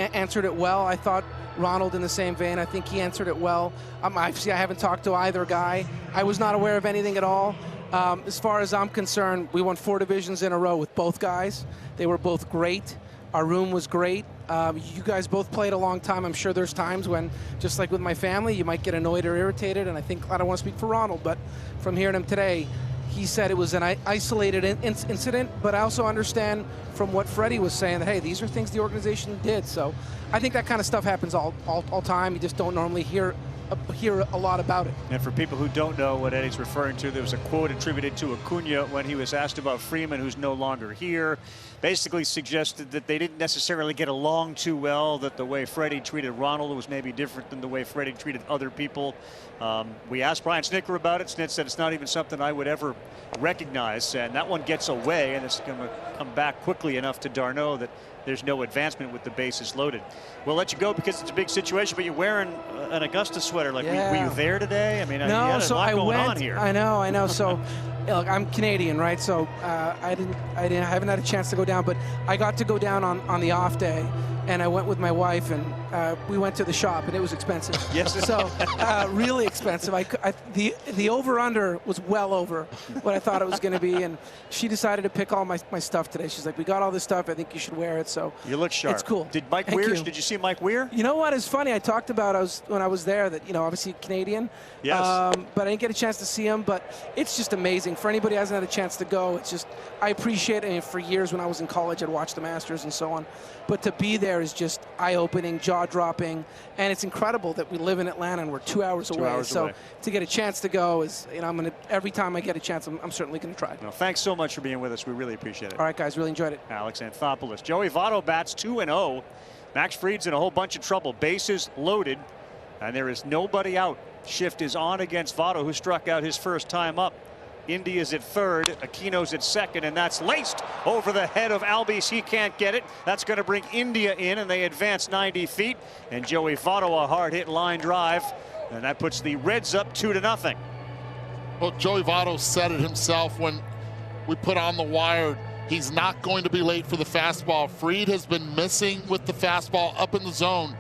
answered it well. I thought Ronald, in the same vein, I think he answered it well. Obviously, I haven't talked to either guy. I was not aware of anything at all. As far as I'm concerned, we won 4 divisions in a row with both guys. They were both great. Our room was great. You guys both played a long time. I'm sure there's times when, just like with my family, you might get annoyed or irritated. And I don't want to speak for Ronald, but from hearing him today, he said it was an isolated incident. But I also understand from what Freddie was saying that, hey, these are things the organization did. So I think that kind of stuff happens all time. You just don't normally hear a lot about it. And for people who don't know what Eddie's referring to, there was a quote attributed to Acuna when he was asked about Freeman, who's no longer here. Basically suggested that they didn't necessarily get along too well, that the way Freddie treated Ronald was maybe different than the way Freddie treated other people. We asked Brian Snitker about it. Snit said it's not even something I would ever recognize, and that one gets away, and it's going to come back quickly enough to Darno that there's no advancement with the bases loaded. We'll let you go because it's a big situation, but you're wearing an Augusta sweater. Like, were you there today? I mean, no, you had a lot going went, on here. I know. So, look, I'm Canadian, right? So I haven't had a chance to go down, but I got to go down on the off day, and I went with my wife, and we went to the shop, and it was expensive. Yes. So really expensive. The over/under was well over what I thought it was going to be, and she decided to pick all my stuff today. She's like, we got all this stuff. I think you should wear it. So you look sharp. It's cool. Did you see Mike Weir? You know what is funny? I talked about when I was there that, you know, obviously Canadian. Yes. But I didn't get a chance to see him. But it's just amazing. For anybody who hasn't had a chance to go, it's just, I appreciate it. And for years when I was in college, I'd watch the Masters and so on. But to be there is just eye-opening, jaw-dropping, and it's incredible that we live in Atlanta and we're 2 hours away. So to get a chance to go is, you know, every time I get a chance, I'm certainly going to try. Well, thanks so much for being with us. We really appreciate it. All right, guys, really enjoyed it. Alex Anthopoulos. Joey Votto bats 2-0. Max Fried's in a whole bunch of trouble. Bases loaded. And there is nobody out. Shift is on against Votto, who struck out his first time up. India's at third, Aquino's at second, and that's laced over the head of Albies. He can't get it. That's going to bring India in, and they advance 90 feet. And Joey Votto, a hard hit line drive, and that puts the Reds up 2-0. Well, Joey Votto said it himself when we put on the wire. He's not going to be late for the fastball. Fried has been missing with the fastball up in the zone.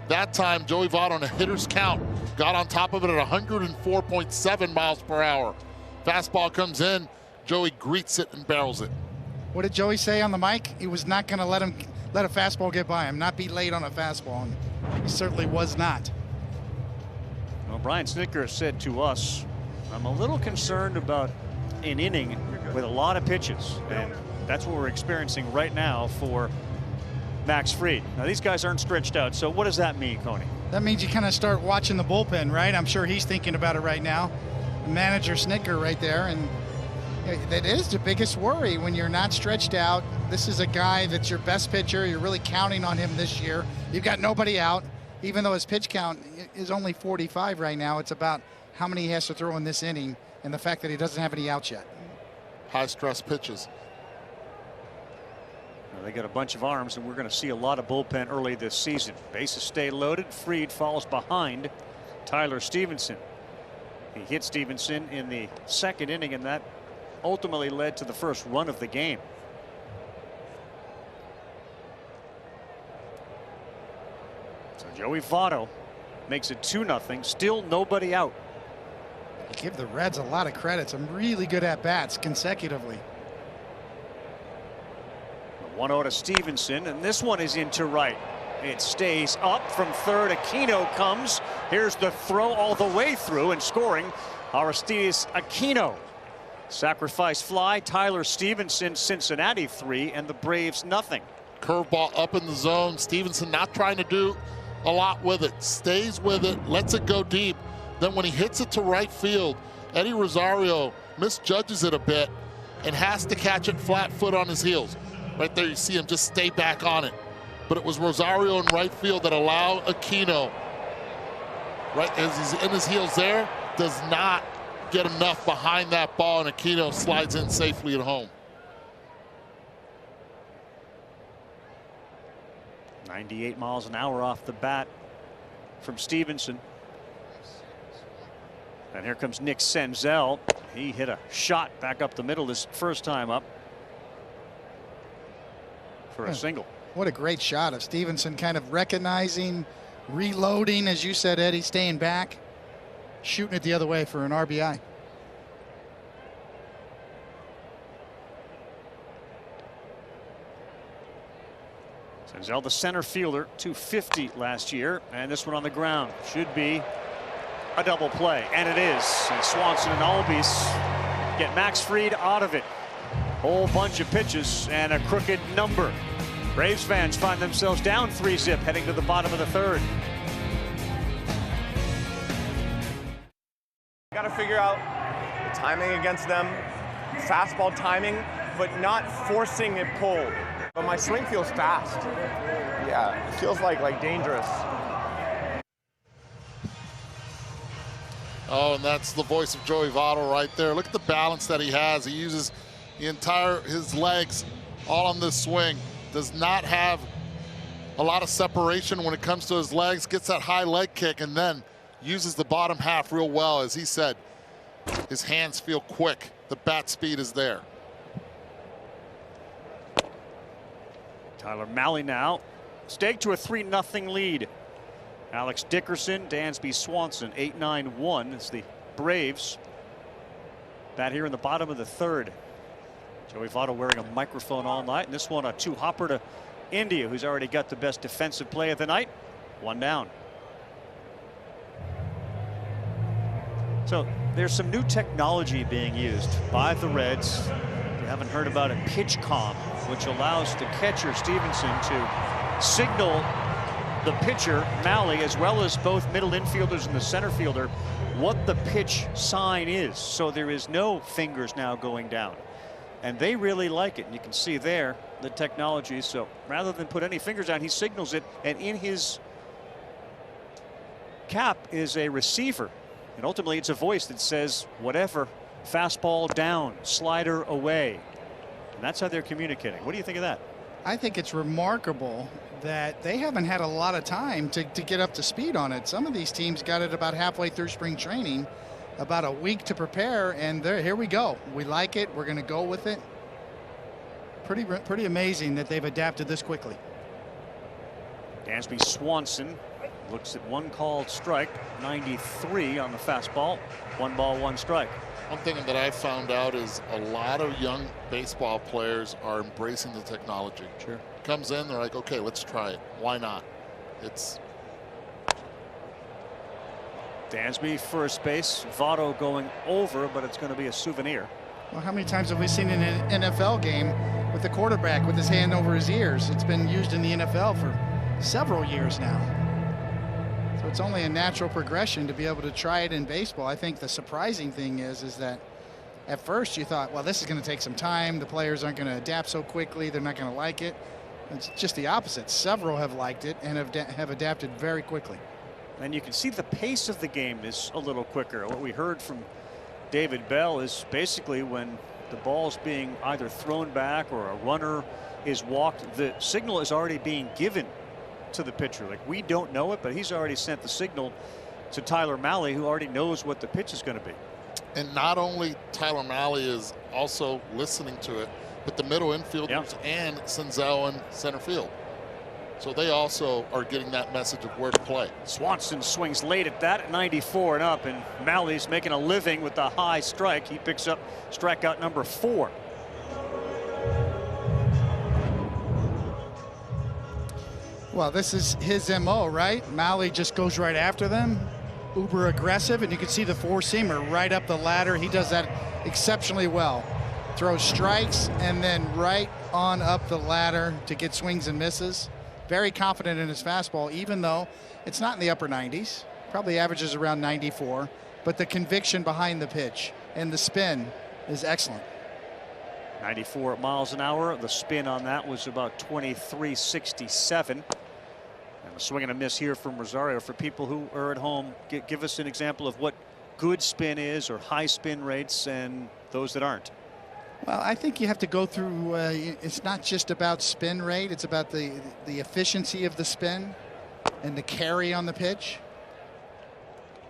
That time, Joey Votto on a hitter's count got on top of it at 104.7 miles per hour. Fastball comes in, Joey greets it and barrels it. What did Joey say on the mic? He was not going to let a fastball get by him, not be late on a fastball, and he certainly was not. Well, Brian Snitker said to us, I'm a little concerned about an inning with a lot of pitches, and that's what we're experiencing right now for Max Fried. Now, these guys aren't stretched out, so what does that mean, Coney? That means you kind of start watching the bullpen, right? I'm sure he's thinking about it right now. Manager Snitker right there, and that is the biggest worry when you're not stretched out. This is a guy that's your best pitcher. You're really counting on him this year. You've got nobody out, even though his pitch count is only 45 right now. It's about how many he has to throw in this inning and the fact that he doesn't have any outs yet. High stress pitches. Well, they got a bunch of arms, and we're going to see a lot of bullpen early this season. Bases stay loaded. Fried falls behind Tyler Stevenson. He hit Stevenson in the second inning, and that ultimately led to the first run of the game. So Joey Votto makes it 2-0. Still nobody out. You give the Reds a lot of credit. Some really good at-bats consecutively. 1-0 to Stevenson, and this one is into right. It stays up from third. Aquino comes. Here's the throw all the way through, and scoring Aristides Aquino. Sacrifice fly. Tyler Stevenson, Cincinnati 3, and the Braves nothing. Curveball up in the zone. Stevenson not trying to do a lot with it. Stays with it, lets it go deep. Then when he hits it to right field, Eddie Rosario misjudges it a bit and has to catch it flat foot on his heels. Right there, you see him just stay back on it. But it was Rosario in right field that allowed Aquino, right as he's in his heels there, does not get enough behind that ball, and Aquino slides in safely at home. 98 miles an hour off the bat from Stevenson. And here comes Nick Senzel. He hit a shot back up the middle this first time up for a single. What a great shot of Stevenson, kind of recognizing, reloading, as you said, Eddie, staying back, shooting it the other way for an RBI. Senzel, the center fielder, 250 last year, and this one on the ground should be a double play, and it is. And Swanson and Albies get Max Fried out of it. Whole bunch of pitches and a crooked number. Braves fans find themselves down 3-0 heading to the bottom of the third. Got to figure out the timing against them, fastball timing, but not forcing it pulled. But my swing feels fast. Yeah, it feels like dangerous. Oh, and that's the voice of Joey Votto right there. Look at the balance that he has. He uses his legs all on this swing. Does not have a lot of separation when it comes to his legs. Gets that high leg kick and then uses the bottom half real well. As he said, his hands feel quick. The bat speed is there. Tyler Mahle now staked to a 3-0 lead. Alex Dickerson, Dansby Swanson, 8-9-1 as the Braves bat here in the bottom of the third. Joey Votto wearing a microphone all night, and this one a 2-hopper to India, who's already got the best defensive play of the night. One down. So there's some new technology being used by the Reds. If you haven't heard about it, PitchCom, which allows the catcher Stevenson to signal the pitcher Mahle, as well as both middle infielders and the center fielder, what the pitch sign is. So there is no fingers now going down, and they really like it. And you can see there the technology. So rather than put any fingers down, he signals it, and in his Cap is a receiver, and ultimately it's a voice that says whatever, fastball down, slider away. And that's how they're communicating. What do you think of that? I think it's remarkable that they haven't had a lot of time to get up to speed on it. Some of these teams got it about halfway through spring training, about a week to prepare, and here we go. We like it. We're going to go with it. Pretty amazing that they've adapted this quickly. Dansby Swanson looks at one called strike, 93 on the fastball. 1 ball, 1 strike. One thing that I found out is a lot of young baseball players are embracing the technology. Sure. Comes in, they're like, okay, let's try it. Why not? It's Dansby first base, Votto going over, but it's going to be a souvenir. Well, how many times have we seen in an NFL game with the quarterback with his hand over his ears? It's been used in the NFL for several years now. So it's only a natural progression to be able to try it in baseball. I think the surprising thing is that at first you thought, well, this is going to take some time. The players aren't going to adapt so quickly. They're not going to like it. It's just the opposite. Several have liked it and have adapted very quickly. And you can see the pace of the game is a little quicker. What we heard from David Bell is basically when the ball's being either thrown back or a runner is walked, the signal is already being given to the pitcher. Like, we don't know it, but he's already sent the signal to Tyler Mahle, who already knows what the pitch is going to be. And not only Tyler Mahle is also listening to it, but the middle infielders and Senzel in center field. So they also are getting that message of where to play. Swanson swings late at that at 94 and up, and Mahle's making a living with the high strike. He picks up strikeout number 4. Well, this is his MO, right? Mahle just goes right after them, uber aggressive, and you can see the four-seamer right up the ladder. He does that exceptionally well. Throws strikes and then right on up the ladder to get swings and misses. Very confident in his fastball, even though it's not in the upper 90s. Probably averages around 94, but the conviction behind the pitch and the spin is excellent. 94 miles an hour. The spin on that was about 23.67. And a swing and a miss here from Rosario. For people who are at home, give us an example of what good spin is, or high spin rates, and those that aren't. Well, I think you have to go through, it's not just about spin rate, it's about the efficiency of the spin and the carry on the pitch.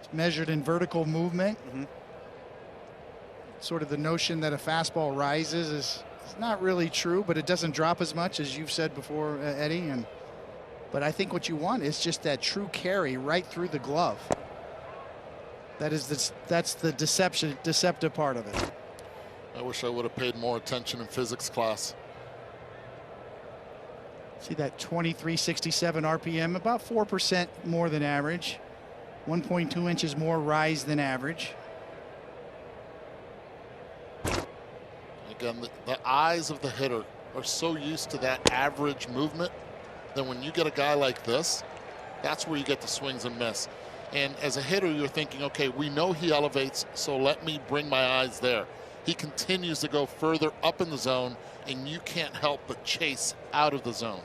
It's measured in vertical movement. Sort of the notion that a fastball rises is not really true, but it doesn't drop as much as you've said before, Eddie. But I think what you want is just that true carry right through the glove. That's the deceptive part of it. I wish I would have paid more attention in physics class. See that 2367 RPM, about 4% more than average, 1.2 inches more rise than average. Again, the eyes of the hitter are so used to that average movement that when you get a guy like this, that's where you get the swings and miss. And as a hitter, you're thinking, okay, we know he elevates, so let me bring my eyes there. He continues to go further up in the zone, and you can't help but chase out of the zone.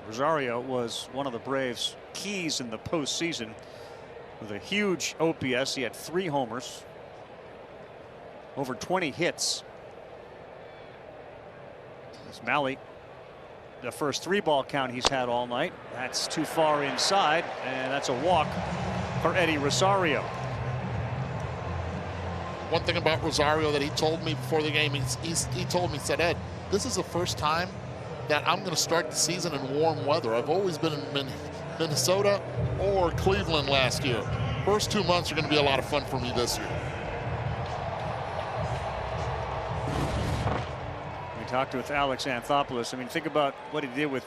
Rosario was one of the Braves' keys in the postseason with a huge OPS. He had 3 homers, over 20 hits. As Mahle, the first 3-ball count he's had all night. That's too far inside, and that's a walk for Eddie Rosario. One thing about Rosario that he told me before the game, he told me, he said, Ed, this is the first time that I'm going to start the season in warm weather. I've always been in Minnesota or Cleveland last year. First 2 months are going to be a lot of fun for me this year. We talked with Alex Anthopoulos. I mean, think about what he did with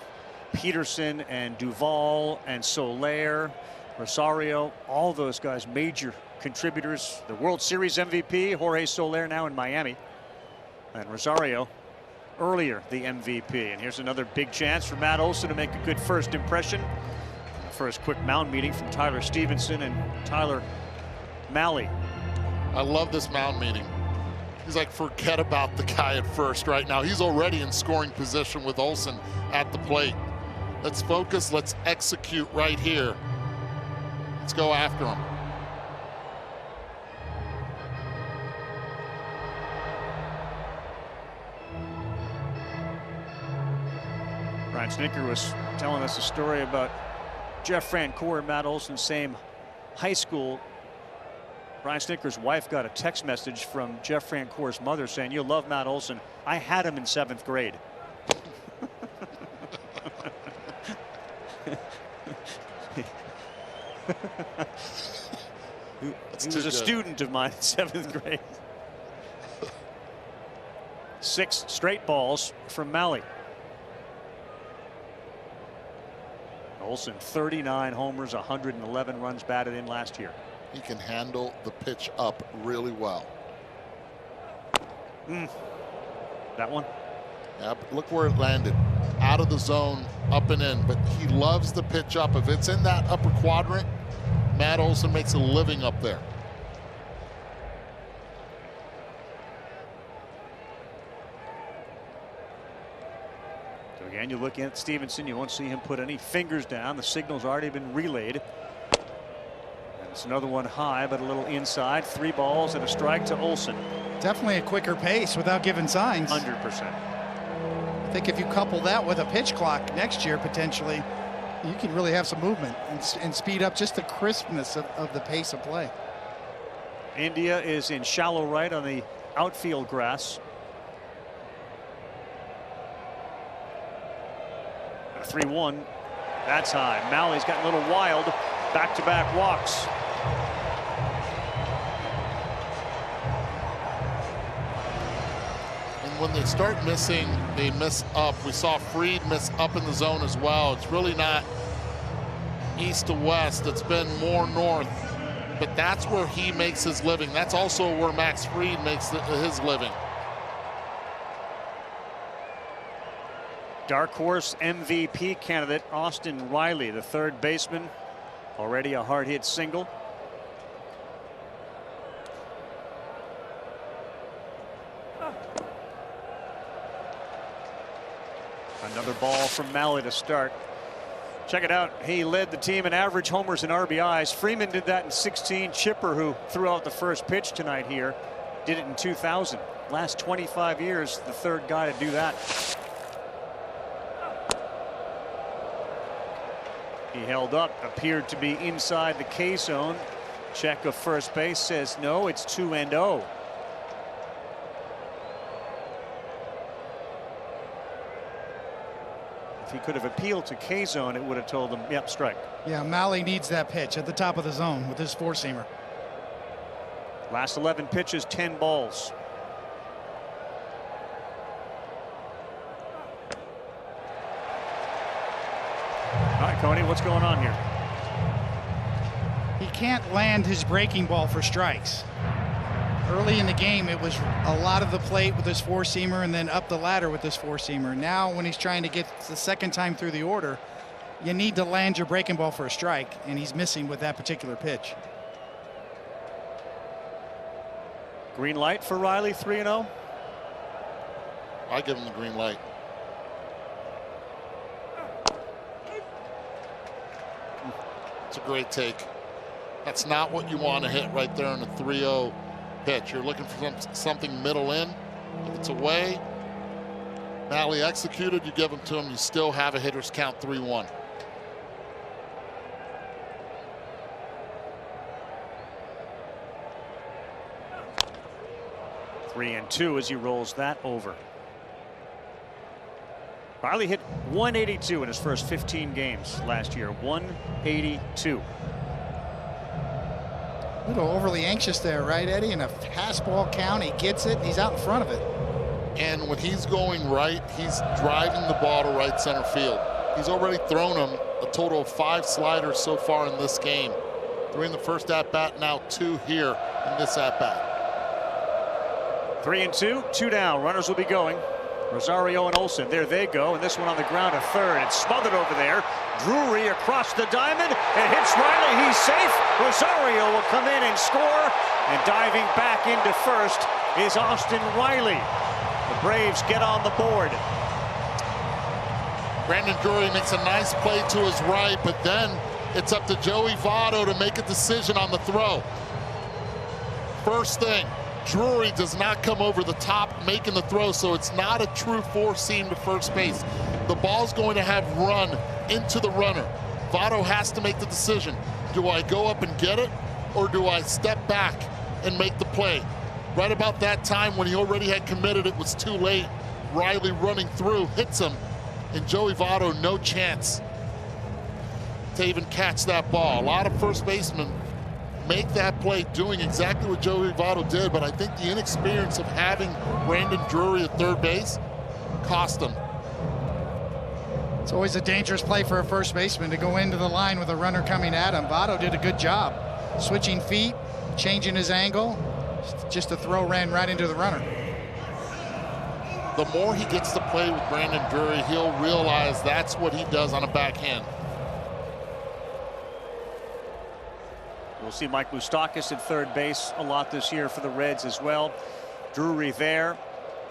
Peterson and Duvall and Soler, Rosario, all those guys, major contributors. The World Series MVP, Jorge Soler, now in Miami. And Rosario, earlier the MVP. And here's another big chance for Matt Olson to make a good first impression. First quick mound meeting from Tyler Stevenson and Tyler Mahle. I love this mound meeting. He's like, forget about the guy at first right now. He's already in scoring position with Olson at the plate. Let's focus. Let's execute right here. Let's go after him. Brian Snitker was telling us a story about Jeff Francoeur and Matt Olson, same high school. Brian Snitker's wife got a text message from Jeff Francoeur's mother saying, "You love Matt Olson. I had him in 7th grade." He was a student of mine in 7th grade. 6 straight balls from Mahle. Olson, 39 homers, 111 runs batted in last year. He can handle the pitch up really well. That one? Yeah, but look where it landed. Out of the zone, up and in. But he loves the pitch up. If it's in that upper quadrant, Matt Olson makes a living up there. So again, you look at Stevenson, you won't see him put any fingers down. The signal's already been relayed. And it's another one high, but a little inside. 3 balls and a strike to Olson. Definitely a quicker pace without giving signs. 100%. I think if you couple that with a pitch clock next year, potentially, you can really have some movement and speed up just the crispness of the pace of play. India is in shallow right on the outfield grass. A 3-1. That's high. Mally's gotten a little wild. Back-to-back walks. And when they start missing, they miss up. We saw Fried miss up in the zone as well. It's really not east to west. It's been more north. But that's where he makes his living. That's also where Max Fried makes his living. Dark horse MVP candidate Austin Riley, the third baseman, already a hard hit single. Another ball from Mahle to start. Check it out. He led the team in average homers and RBIs. Freeman did that in 16. Chipper, who threw out the first pitch tonight here, did it in 2000. Last 25 years, the third guy to do that. He held up, appeared to be inside the K zone. Check of first base says no, it's 2-0. If he could have appealed to K zone, it would have told him, yep, strike. Yeah, Mahle needs that pitch at the top of the zone with his four-seamer. Last 11 pitches, 10 balls. All right, Coney, what's going on here? He can't land his breaking ball for strikes. Early in the game, it was a lot of the plate with his four-seamer and then up the ladder with his four-seamer. Now, when he's trying to get the second time through the order, you need to land your breaking ball for a strike, and he's missing with that particular pitch. Green light for Riley, 3-0. I give him the green light. It's a great take. That's not what you want to hit right there on the 3-0 pitch. You're looking for something middle in. If it's away, Mahle executed, you give him to him, you still have a hitter's count 3-1. Three and two as he rolls that over. Riley hit 182 in his first 15 games last year. 182. A little overly anxious there, right, Eddie? In a fastball count, he gets it, and he's out in front of it. And when he's going right, he's driving the ball to right center field. He's already thrown him a total of 5 sliders so far in this game. 3 in the first at-bat, now 2 here in this at-bat. 3 and 2, 2 down. Runners will be going. Rosario and Olson, there they go, and this one on the ground to third. It's smothered over there. Drury across the diamond. It hits Riley. He's safe. Rosario will come in and score. And diving back into first is Austin Riley. The Braves get on the board. Brandon Drury makes a nice play to his right, but then it's up to Joey Votto to make a decision on the throw. First thing, Drury does not come over the top making the throw, so it's not a true four-seam to first base. The ball's going to have run into the runner. Votto has to make the decision. Do I go up and get it, or do I step back and make the play? Right about that time when he already had committed, it was too late. Riley running through, hits him, and Joey Votto no chance to even catch that ball. A lot of first basemen make that play doing exactly what Joey Votto did, but I think the inexperience of having Brandon Drury at third base cost him. It's always a dangerous play for a first baseman to go into the line with a runner coming at him. Votto did a good job switching feet, changing his angle. Just the throw ran right into the runner. The more he gets to play with Brandon Drury, he'll realize that's what he does on a backhand. We'll see Mike Moustakas at third base a lot this year for the Reds as well. Drury there.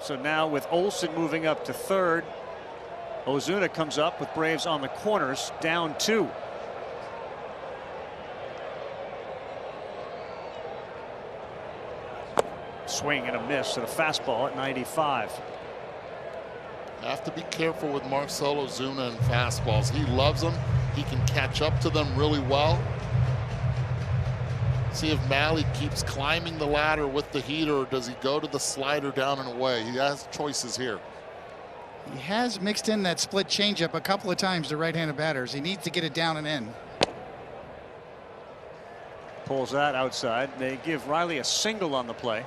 So now with Olsen moving up to third, Ozuna comes up with Braves on the corners, down 2. Swing and a miss at a fastball at 95. Have to be careful with Marcell Ozuna and fastballs. He loves them. He can catch up to them really well. See if Malley keeps climbing the ladder with the heater, or does he go to the slider down and away? He has choices here. He has mixed in that split changeup a couple of times to right-handed batters. He needs to get it down and in. Pulls that outside. They give Riley a single on the play.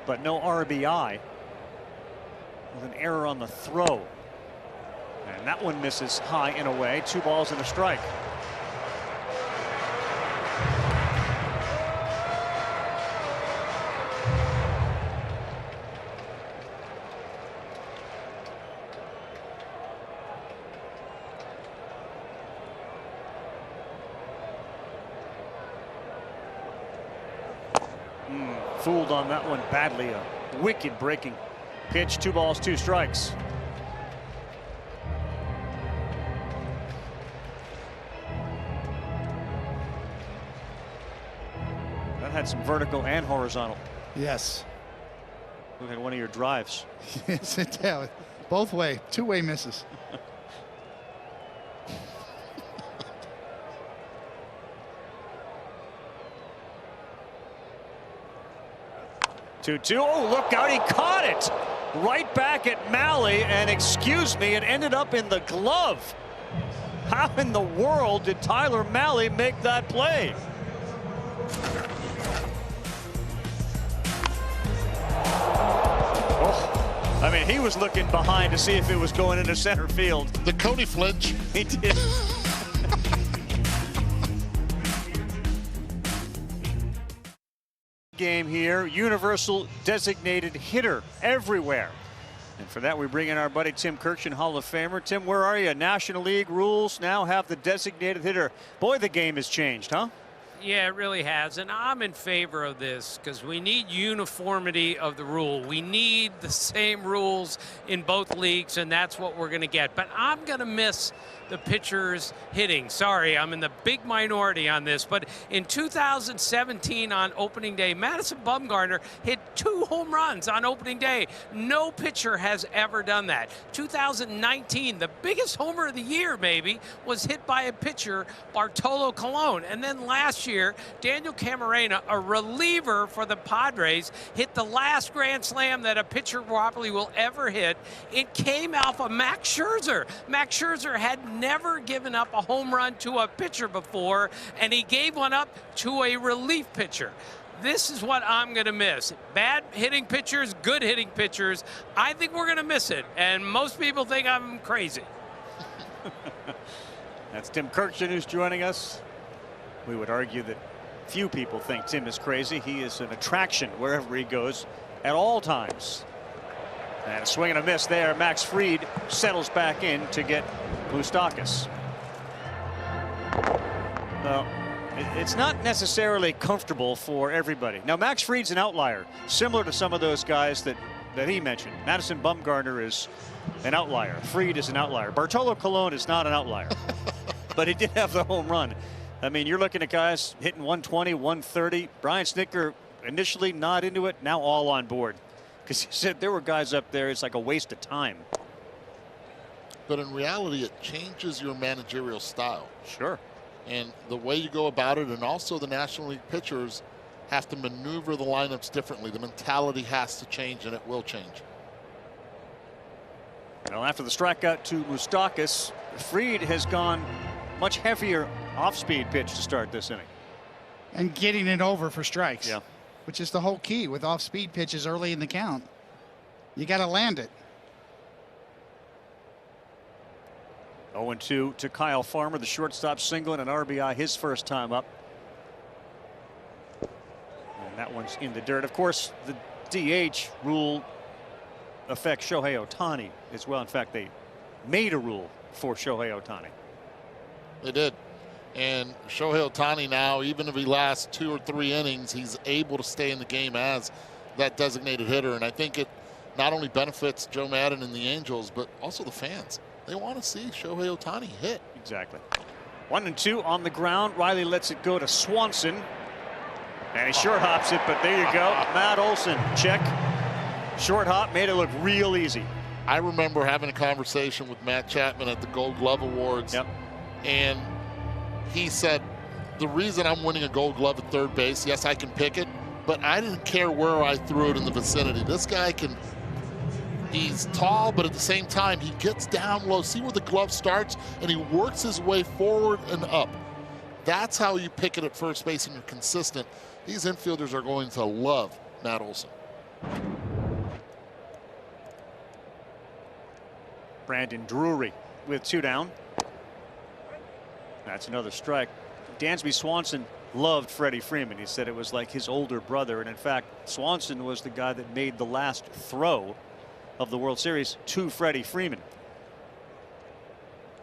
But no RBI with an error on the throw. And that one misses high and away. 2 balls and a strike. Fooled on that one badly. A wicked breaking pitch. 2 balls, 2 strikes. That had some vertical and horizontal. Yes. Look at one of your drives. Yes, it did. Both way, 2-way misses. 2-2. Oh, look out, he caught it right back at Malley, and excuse me, it ended up in the glove. How in the world did Tyler Malley make that play? Oh, I mean, he was looking behind to see if it was going into center field. The Cody flinch. He did. Game here, universal designated hitter everywhere. And for that, we bring in our buddy Tim Kirkshin, Hall of Famer. Tim, where are you? National League rules now have the designated hitter. Boy, the game has changed, huh? Yeah, it really has. And I'm in favor of this because we need uniformity of the rule. We need the same rules in both leagues, and that's what we're going to get. But I'm going to miss the pitchers hitting. Sorry, I'm in the big minority on this. But in 2017 on opening day, Madison Bumgarner hit 2 home runs on opening day. No pitcher has ever done that. 2019, the biggest homer of the year maybe, was hit by a pitcher, Bartolo Colon. And then last year, Daniel Camarena, a reliever for the Padres, hit the last grand slam that a pitcher probably will ever hit. It came off of Max Scherzer. Max Scherzer had never given up a home run to a pitcher before, and he gave one up to a relief pitcher. This is what I'm going to miss. Bad hitting pitchers, good hitting pitchers. I think we're going to miss it, and most people think I'm crazy. That's Tim Kirkshin who's joining us. We would argue that few people think Tim is crazy. He is an attraction wherever he goes at all times. And a swing and a miss there. Max Fried settles back in to get Moustakas. Well, it's not necessarily comfortable for everybody. Now, Max Fried's an outlier, similar to some of those guys that he mentioned. Madison Bumgarner is an outlier. Fried is an outlier. Bartolo Colon is not an outlier, but he did have the home run. I mean, you're looking at guys hitting 120, 130. Brian Snitker initially not into it, now all on board. Because he said there were guys up there, it's like a waste of time. But in reality, it changes your managerial style. Sure. And the way you go about it, and also the National League pitchers have to maneuver the lineups differently. The mentality has to change, and it will change. Well, after the strikeout to Moustakas, Fried has gone much heavier off-speed pitch to start this inning. And getting it over for strikes. Yeah. Which is the whole key with off-speed pitches early in the count. You got to land it. 0-2 to Kyle Farmer, the shortstop single and an RBI his first time up. And that one's in the dirt. Of course, the DH rule affects Shohei Ohtani as well. In fact, they made a rule for Shohei Ohtani. They did. And Shohei Ohtani now, even if he lasts 2 or 3 innings, he's able to stay in the game as that designated hitter. And I think it not only benefits Joe Madden and the Angels, but also the fans. They want to see Shohei Ohtani hit. Exactly. 1-2 on the ground. Riley lets it go to Swanson. And he short hops it, but there you go. Matt Olson, check. Short hop, made it look real easy. I remember having a conversation with Matt Chapman at the Gold Glove Awards. Yep. And he said, the reason I'm winning a Gold Glove at third base, yes, I can pick it, but I didn't care where I threw it in the vicinity. This guy can. He's tall, but at the same time, he gets down low. See where the glove starts, and he works his way forward and up. That's how you pick it at first base, and you're consistent. These infielders are going to love Matt Olson. Brandon Drury with 2 down. That's another strike. Dansby Swanson loved Freddie Freeman. He said it was like his older brother, and in fact, Swanson was the guy that made the last throw of the World Series to Freddie Freeman.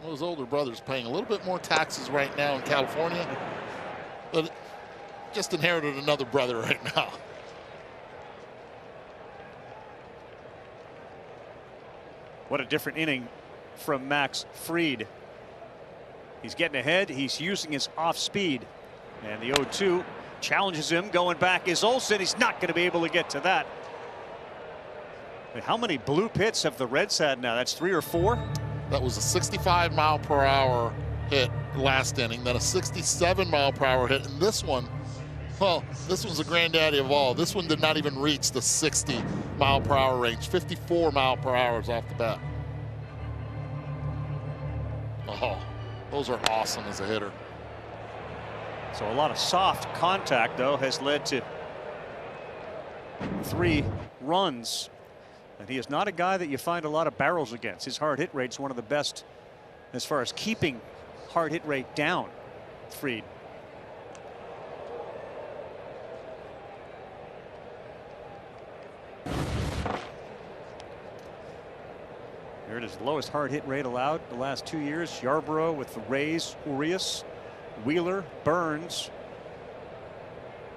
Well, his older brother's paying a little bit more taxes right now in California, but just inherited another brother right now. What a different inning from Max Fried. He's getting ahead. He's using his off speed, and the 0-2 challenges him. Going back is Olson. He's not going to be able to get to that. How many blue hits have the Reds had now? That's 3 or 4. That was a 65-mile-per-hour hit last inning, then a 67-mile-per-hour hit, and this one, well, this one's the granddaddy of all. This one did not even reach the 60-mile-per-hour range. 54-mile-per-hour is off the bat. Oh, those are awesome as a hitter. So a lot of soft contact, though, has led to 3 runs. And he is not a guy that you find a lot of barrels against. His hard hit rate is one of the best as far as keeping hard hit rate down. Fried. Here it is, the lowest hard hit rate allowed the last 2 years. Yarborough with the Rays, Urias, Wheeler, Burns,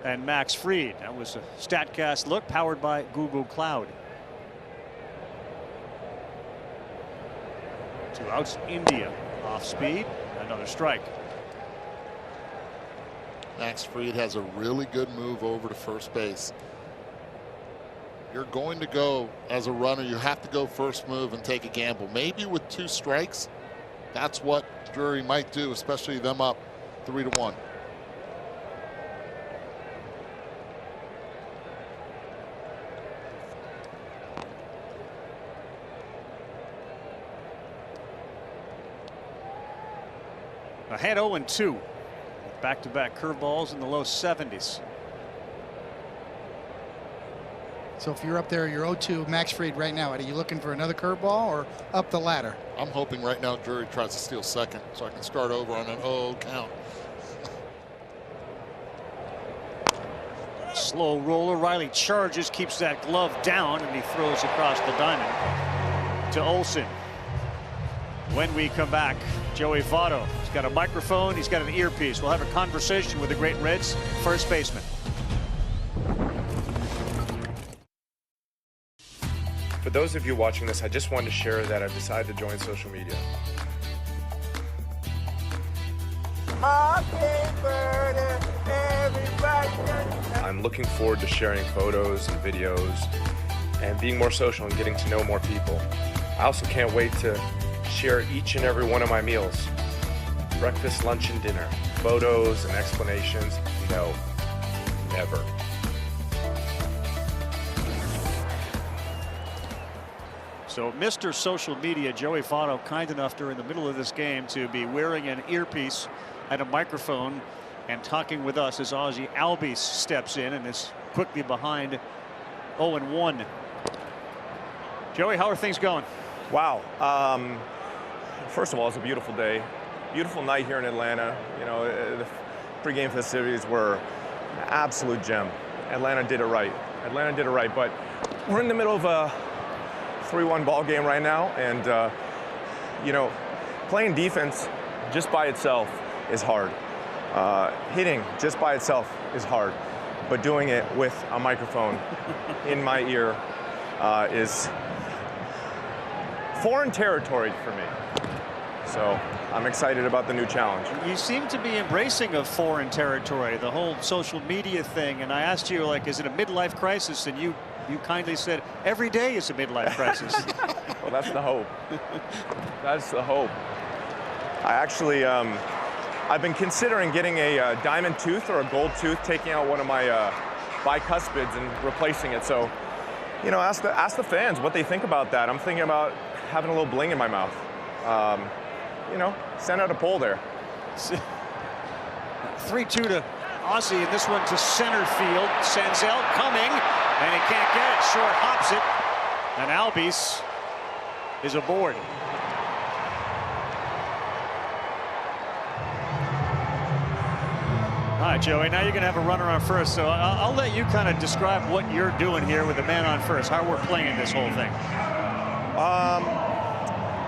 and Max Fried. That was a StatCast look powered by Google Cloud. 2 outs. India off speed. Another strike. Max Fried has a really good move over to first base. You're going to go as a runner. You have to go first move and take a gamble. Maybe with 2 strikes, that's what Drury might do, especially them up 3-1. Ahead 0-2. Back-to-back curveballs in the low 70s. So if you're up there, you're 0-2 Max Fried right now. Are you looking for another curveball or up the ladder? I'm hoping right now Drury tries to steal second so I can start over on an 0 count. Slow roller. Riley charges, keeps that glove down, and he throws across the diamond to Olson. When we come back, Joey Votto. He's got a microphone. He's got an earpiece. We'll have a conversation with the great Reds first baseman. For those of you watching this, I just wanted to share that I've decided to join social media. I'm looking forward to sharing photos and videos and being more social and getting to know more people. I also can't wait to share each and every one of my meals. Breakfast, lunch, and dinner. Photos and explanations. No, never. So Mr. Social Media, Joey Votto, kind enough during the middle of this game to be wearing an earpiece and a microphone and talking with us as Ozzie Albies steps in and is quickly behind 0-1. Joey, how are things going? Wow. First of all, it's a beautiful day. Beautiful night here in Atlanta. You know, the pregame festivities were an absolute gem. Atlanta did it right. Atlanta did it right, but we're in the middle of a 3-1 ball game right now, and you know, playing defense just by itself is hard. Hitting just by itself is hard, but doing it with a microphone in my ear is foreign territory for me. So I'm excited about the new challenge. You seem to be embracing of foreign territory, the whole social media thing, and I asked you, like, is it a midlife crisis? And you kindly said every day is a midlife crisis. Well, that's the hope. That's the hope. I actually, I've been considering getting a diamond tooth or a gold tooth, taking out one of my bicuspids and replacing it. So, you know, ask the fans what they think about that. I'm thinking about having a little bling in my mouth. You know, send out a poll there. 3-2 to Ozzie, and this one to center field. Senzel coming, and he can't get it. Short hops it, and Albies is aboard. All right, Joey, now you're going to have a runner on first, so I'll let you kind of describe what you're doing here with the man on first, how we're playing this whole thing.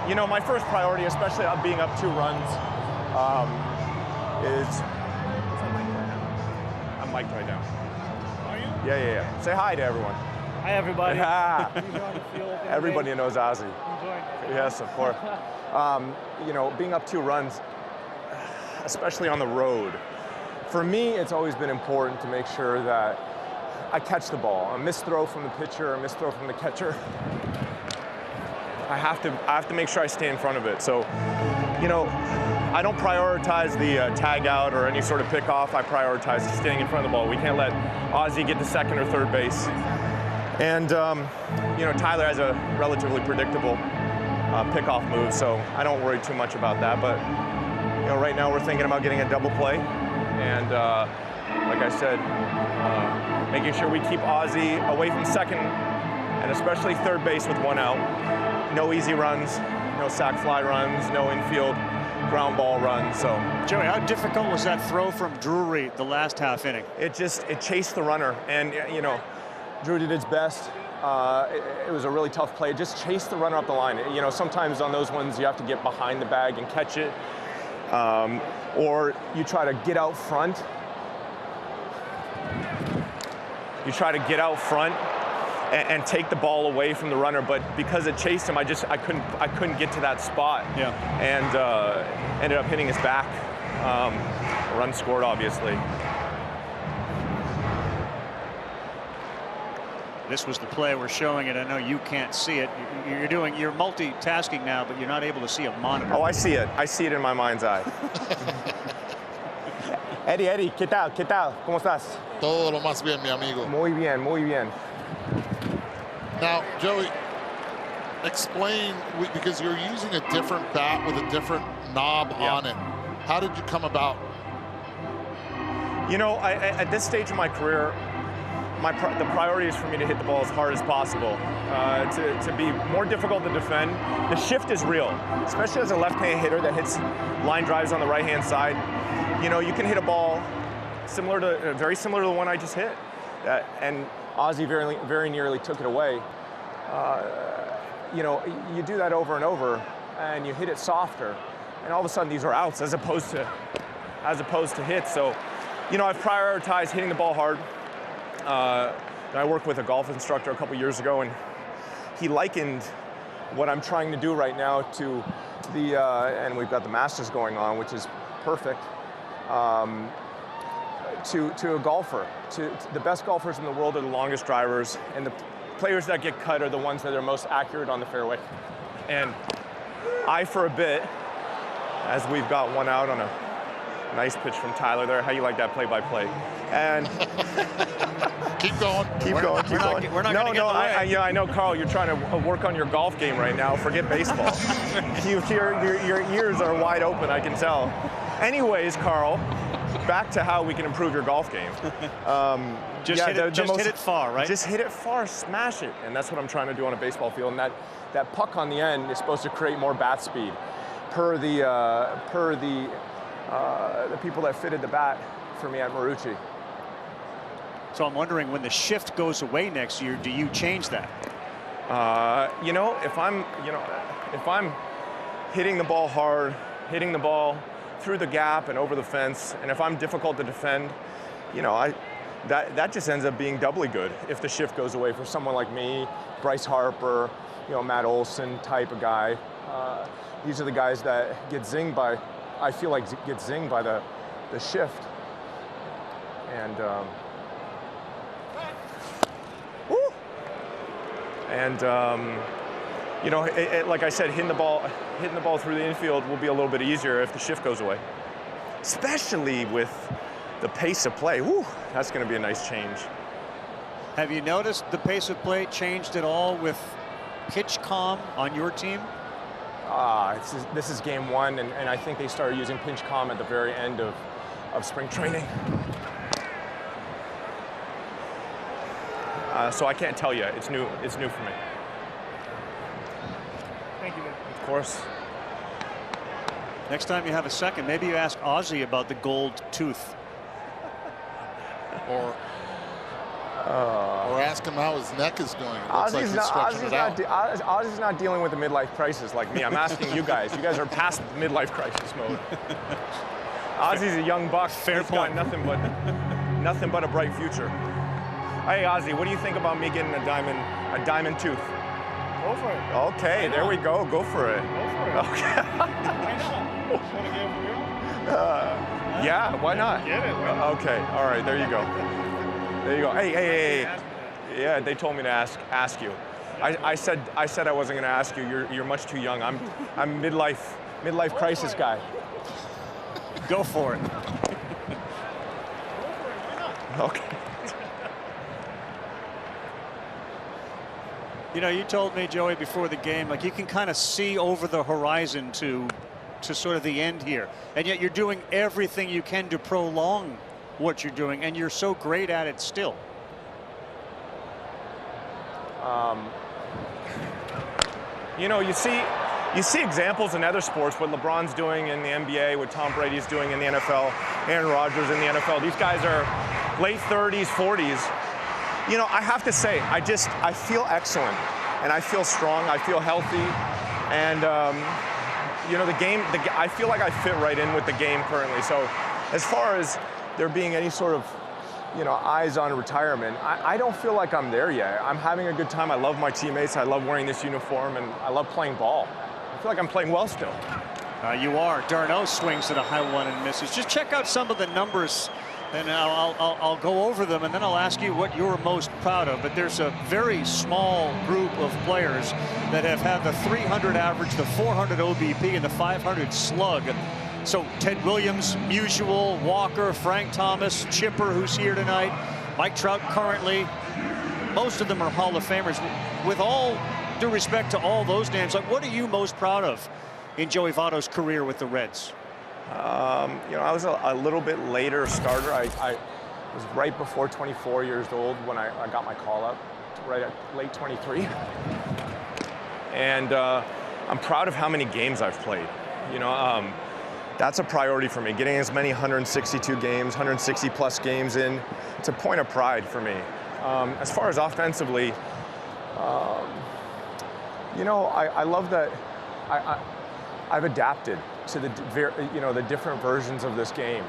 You know, my first priority, especially being up 2 runs, is... I'm mic'd right now. Are you? Yeah. Say hi to everyone. Hi, everybody. Everybody knows Ozzie. Yes, of course. You know, being up 2 runs, especially on the road, for me, it's always been important to make sure that I catch the ball. A missed throw from the pitcher, a missed throw from the catcher. I have to make sure I stay in front of it. So, you know, I don't prioritize the tag out or any sort of pickoff. I prioritize staying in front of the ball. We can't let Ozzie get to second or third base. And, you know, Tyler has a relatively predictable pickoff move, so I don't worry too much about that. But, you know, right now we're thinking about getting a double play. And, like I said, making sure we keep Ozzie away from second and especially third base with 1 out. No easy runs, no sac fly runs, no infield ground ball runs. So, Joey, how difficult was that throw from Drury the last half inning? It chased the runner, and you know, Drew did his best. It was a really tough play. It just chased the runner up the line. You know, sometimes on those ones you have to get behind the bag and catch it, or you try to get out front. You try to get out front and take the ball away from the runner, but because it chased him, I couldn't get to that spot. Yeah. And ended up hitting his back. A run scored, obviously. This was the play. We're showing it. I know you can't see it. You're multitasking now, but you're not able to see a monitor. Oh, I see it. I see it in my mind's eye. Eddie, ¿qué tal? ¿Cómo estás? Todo lo más bien, mi amigo. Muy bien. Now, Joey, explain, because you're using a different bat with a different knob on it. How did you come about? You know, at this stage of my career, the priority is for me to hit the ball as hard as possible, to be more difficult to defend. The shift is real, especially as a left-hand hitter that hits line drives on the right-hand side. You know, you can hit a ball very similar to the one I just hit, and Ozzie very nearly took it away. You know, you do that over and over, and you hit it softer, and all of a sudden these are outs as opposed to hits. So, you know, I've prioritized hitting the ball hard. I worked with a golf instructor a couple years ago, and he likened what I'm trying to do right now to the, and we've got the Masters going on, which is perfect, to a golfer. To the best golfers in the world are the longest drivers, and the players that get cut are the ones that are most accurate on the fairway. And I, for a bit, as we've got one out on a nice pitch from Tyler there. How you like that play-by-play? And keep going. Keep going. We're not going to get in the way. I know, Carl, you're trying to work on your golf game right now. Forget baseball. Your ears are wide open, I can tell. Anyways, Carl, back to how we can improve your golf game. Just hit it far, right? Just hit it far, smash it. And that's what I'm trying to do on a baseball field. And that puck on the end is supposed to create more bat speed per the people that fitted the bat for me at Marucci. So I'm wondering, when the shift goes away next year, do you change that? If I'm hitting the ball hard, hitting the ball through the gap and over the fence, and if I'm difficult to defend, that just ends up being doubly good if the shift goes away for someone like me, Bryce Harper, Matt Olson type of guy. These are the guys that get zinged by, I feel like get zinged by the shift. And like I said, hitting the ball through the infield will be a little bit easier if the shift goes away, especially with the pace of play. Woo, that's going to be a nice change. Have you noticed the pace of play changed at all with pitch calm on your team? This is game one, and I think they started using pinch calm at the very end of spring training. So I can't tell you. It's new for me. Thank you, man. Of course. Next time you have a second, maybe you ask Ozzy about the gold tooth. Or ask him how his neck is going. It looks like he's stretching it out. Ozzy's not dealing with the midlife crisis like me. I'm asking you guys. You guys are past the midlife crisis mode. Ozzy's a young buck. Fair point. Got nothing but a bright future. Hey, Ozzy, what do you think about me getting a diamond tooth? Go for it. Okay, there we go. Go for it. Go for it. Okay. Why not? Want to get it for real? Yeah, why not? Get it. Why not? Okay, all right, there you go. There you go. Hey. Yeah, they told me to ask you. I said I wasn't going to ask you. You're much too young. I'm midlife crisis guy. Go for it. Okay. You told me, Joey, before the game, like, you can kind of see over the horizon to sort of the end here, and yet you're doing everything you can to prolong what you're doing, and you're so great at it still. You see examples in other sports, what LeBron's doing in the NBA, what Tom Brady's doing in the NFL, Aaron Rodgers in the NFL. These guys are late 30s, 40s. I have to say, I feel excellent, and I feel strong, I feel healthy, and the game, I feel like I fit right in with the game currently. So as far as there being any sort of, eyes on retirement, I don't feel like I'm there yet. I'm having a good time. I love my teammates. I love wearing this uniform, and I love playing ball. I feel like I'm playing well still. You are. Darno swings at a high one and misses. Just check out some of the numbers, and I'll go over them, and then I'll ask you what you're most proud of. But there's a very small group of players that have had the 300 average, the 400 OBP, and the 500 slug. So Ted Williams, Musial, Walker, Frank Thomas, Chipper, who's here tonight, Mike Trout currently. Most of them are Hall of Famers. With all due respect to all those names, like, what are you most proud of in Joey Votto's career with the Reds? I was a little bit later starter. I was right before 24 years old when I got my call up, right at late 23. And I'm proud of how many games I've played. That's a priority for me, getting as many 162 games, 160 plus games in. It's a point of pride for me. As far as offensively, I love that I've adapted to the the different versions of this game,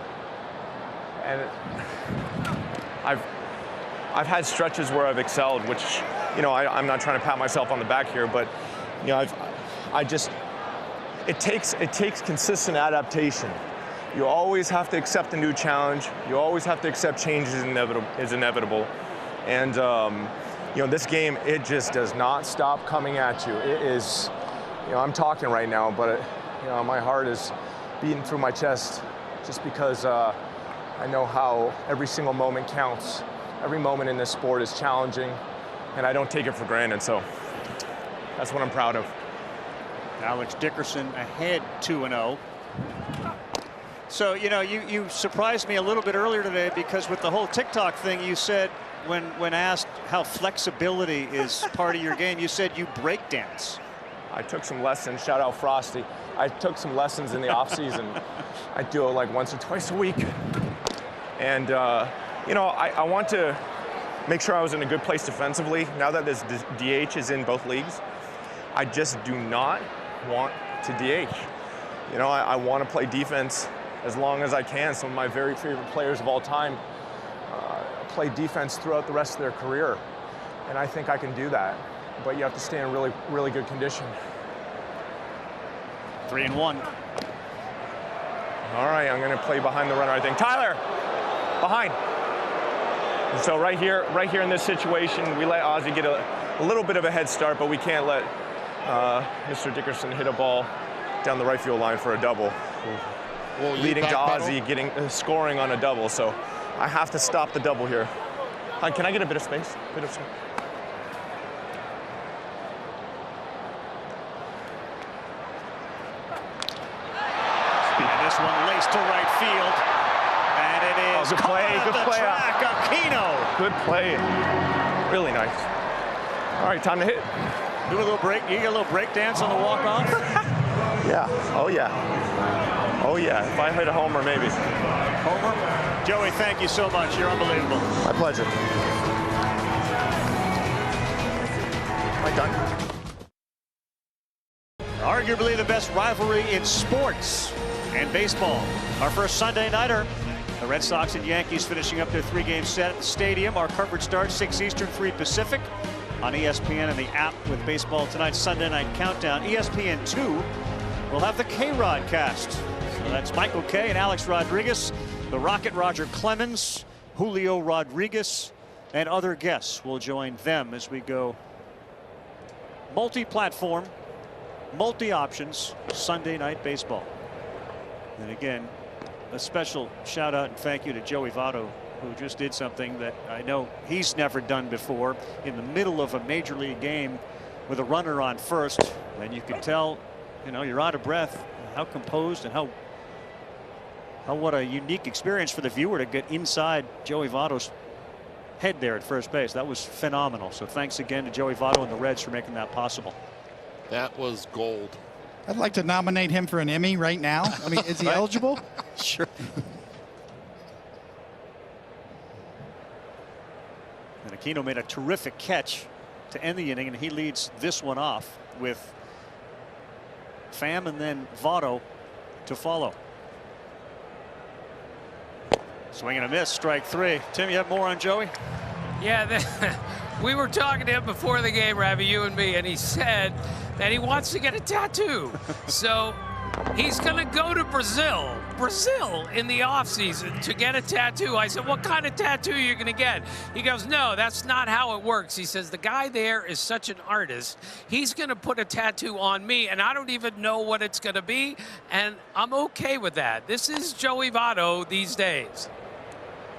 and I've had stretches where I've excelled, which I'm not trying to pat myself on the back here, but it takes consistent adaptation. You always have to accept a new challenge. You always have to accept change is inevitable. And this game, it just does not stop coming at you. It is, I'm talking right now, but my heart is beating through my chest just because I know how every single moment counts. Every moment in this sport is challenging, and I don't take it for granted. So that's what I'm proud of. Alex Dickerson ahead 2-0. So, you surprised me a little bit earlier today because with the whole TikTok thing, you said when asked how flexibility is part of your game, you said you break dance. I took some lessons. Shout out Frosty. I took some lessons in the off season. I do it like once or twice a week. And, I want to make sure I was in a good place defensively. Now that this DH is in both leagues, I just do not want to DH. I want to play defense as long as I can. Some of my very favorite players of all time play defense throughout the rest of their career. And I think I can do that. But you have to stay in really, really good condition. 3-1. All right, I'm going to play behind the runner, I think. Tyler, behind. And so right here in this situation, we let Ozzie get a little bit of a head start, but we can't let Mr. Dickerson hit a ball down the right field line for a double. Leading to Ozzie scoring on a double, so I have to stop the double here. Can I get a bit of space? And this one laced to right field, and it is good play, good play. Track, Aquino. Good play, really nice. All right, time to hit. Do a little break. You get a little break dance on the walk off. Yeah. Oh yeah. Oh yeah. If I hit a homer, maybe. Homer. Joey, thank you so much. You're unbelievable. My pleasure. Am I done? Arguably the best rivalry in sports and baseball. Our first Sunday nighter. The Red Sox and Yankees finishing up their 3-game set at the stadium. Our coverage starts 6 Eastern, 3 Pacific on ESPN and the app with Baseball Tonight's Sunday Night Countdown. ESPN 2 will have the K-Rod cast. So that's Michael Kay and Alex Rodriguez, the Rocket Roger Clemens, Julio Rodriguez, and other guests will join them as we go multi-platform, multi-options Sunday Night Baseball. And again, a special shout out and thank you to Joey Votto, who just did something that I know he's never done before in the middle of a major league game with a runner on first. And you can tell, you're out of breath, how composed and how what a unique experience for the viewer to get inside Joey Votto's head there at first base. That was phenomenal. So thanks again to Joey Votto and the Reds for making that possible. That was gold. I'd like to nominate him for an Emmy right now. I mean, is he eligible? Sure. And Aquino made a terrific catch to end the inning, and he leads this one off with Pham and then Votto to follow. Swing and a miss, strike 3. Tim, you have more on Joey? Yeah, we were talking to him before the game, Ravi, you and me, and he said that he wants to get a tattoo. So he's going to go to Brazil in the offseason to get a tattoo. I said, what kind of tattoo are you going to get? He goes, no, that's not how it works. He says, the guy there is such an artist. He's going to put a tattoo on me, and I don't even know what it's going to be, and I'm okay with that. This is Joey Votto these days.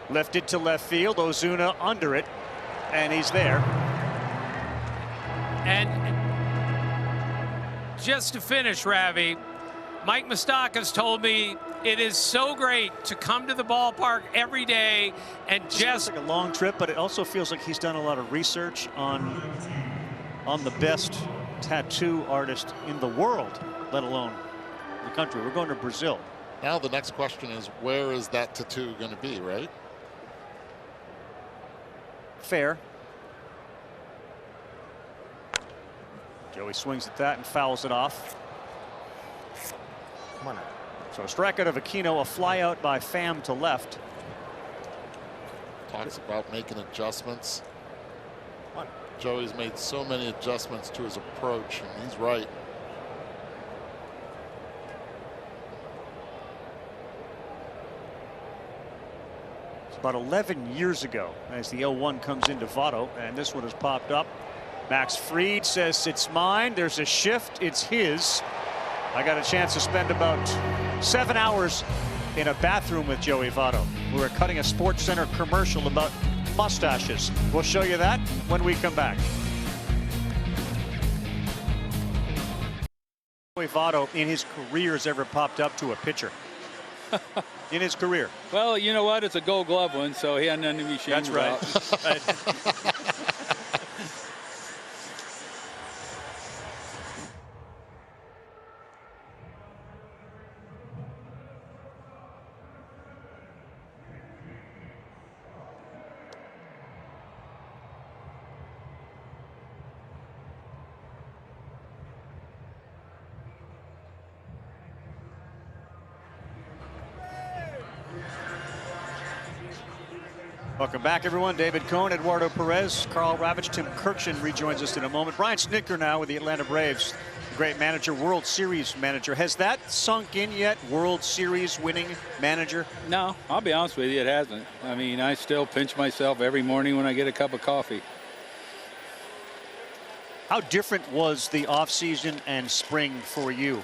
Lifted to left field, Ozuna under it, and he's there. And just to finish, Ravi, Mike Moustakas told me it is so great to come to the ballpark every day and just like a long trip, but it also feels like he's done a lot of research on the best tattoo artist in the world, let alone the country. We're going to Brazil. Now the next question is, where is that tattoo going to be, right? Fair. Joey swings at that and fouls it off. So a strikeout of Aquino, a fly out by Pham to left. Talks about making adjustments. Joey's made so many adjustments to his approach, and he's right. It's about 11 years ago as the 0-1 comes into Votto, and this one has popped up. Max Fried says it's mine. There's a shift. It's his. I got a chance to spend about 7 hours in a bathroom with Joey Votto. We were cutting a Sports Center commercial about mustaches. We'll show you that when we come back. Joey Votto in his career has ever popped up to a pitcher. In his career. Well, you know what? It's a Gold Glove one, so he had nothing to be ashamed about. That's right. Welcome back, everyone. David Cohn, Eduardo Perez, Carl Ravitch, Tim Kirkshin rejoins us in a moment. Brian Snitker now with the Atlanta Braves. Great manager, World Series manager. Has that sunk in yet? World Series winning manager? No, I'll be honest with you, it hasn't. I mean, I still pinch myself every morning when I get a cup of coffee. How different was the offseason and spring for you?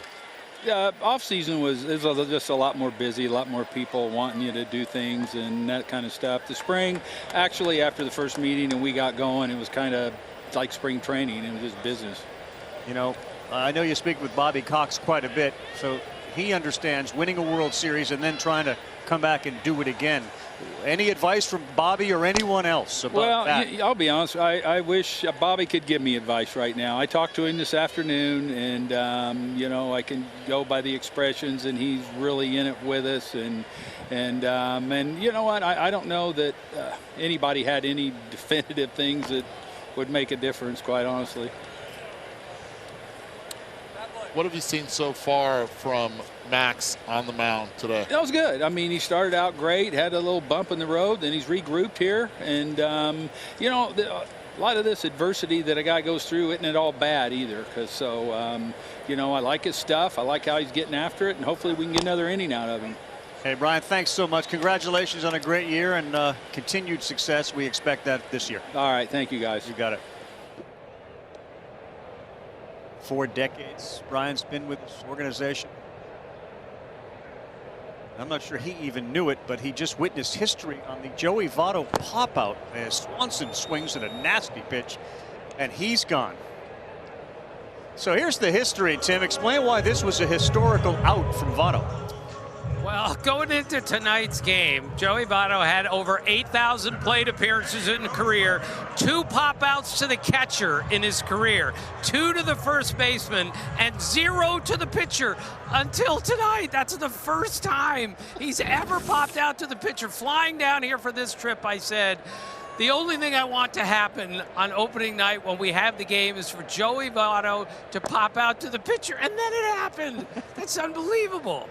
Off season was just a lot more busy, a lot more people wanting you to do things and that kind of stuff. The spring, actually, after the first meeting and we got going, it was kind of like spring training. It was just business. You know, I know you speak with Bobby Cox quite a bit, so he understands winning a World Series and then trying to come back and do it again. Any advice from Bobby or anyone else about that? I'll be honest. I wish Bobby could give me advice right now. I talked to him this afternoon, and you know, I can go by the expressions, and he's really in it with us. And you know what? I don't know that anybody had any definitive things that would make a difference, quite honestly. What have you seen so far from Max on the mound today? That was good. I mean, he started out great, had a little bump in the road, then he's regrouped here. And, you know, a lot of this adversity that a guy goes through isn't at all bad either. Because you know, I like his stuff. I like how he's getting after it, and hopefully we can get another inning out of him. Hey, Brian, thanks so much. Congratulations on a great year and continued success. We expect that this year. All right. Thank you, guys. You got it. 4 decades Brian's been with this organization. I'm not sure he even knew it, but he just witnessed history on the Joey Votto pop out as Swanson swings at a nasty pitch and he's gone. So here's the history, Tim. Explain why this was a historical out from Votto. Well, going into tonight's game, Joey Votto had over 8,000 plate appearances in a career, 2 pop-outs to the catcher in his career, 2 to the first baseman, and 0 to the pitcher until tonight. That's the first time he's ever popped out to the pitcher. Flying down here for this trip, I said, the only thing I want to happen on opening night when we have the game is for Joey Votto to pop out to the pitcher, and then it happened. That's unbelievable.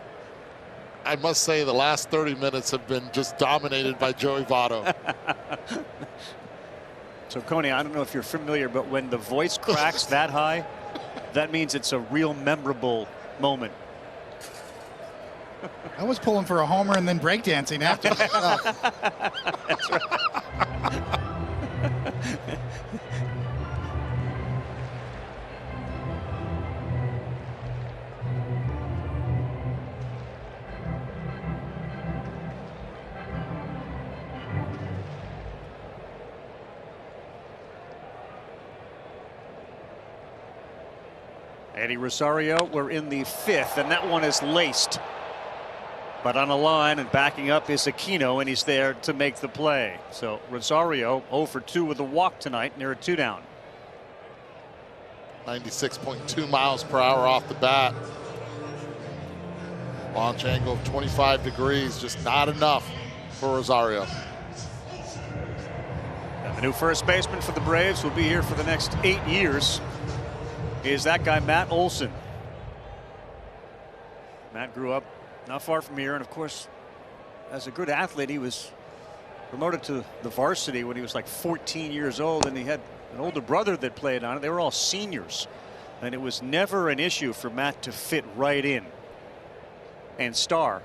I must say the last 30 minutes have been just dominated by Joey Votto. So, Coney, I don't know if you're familiar, but when the voice cracks that high, that means it's a real memorable moment. I was pulling for a homer and then breakdancing after. That's right. Eddie Rosario, we're in the 5th, and that one is laced. But on a line and backing up is Aquino, and he's there to make the play. So Rosario 0 for 2 with a walk tonight, near a 2 down. 96.2 miles per hour off the bat. Launch angle of 25 degrees, just not enough for Rosario. And the new first baseman for the Braves will be here for the next 8 years. Is that guy Matt Olson. Matt grew up not far from here, and of course, as a good athlete, he was promoted to the varsity when he was like 14 years old, and he had an older brother that played on it. They were all seniors, and it was never an issue for Matt to fit right in and star.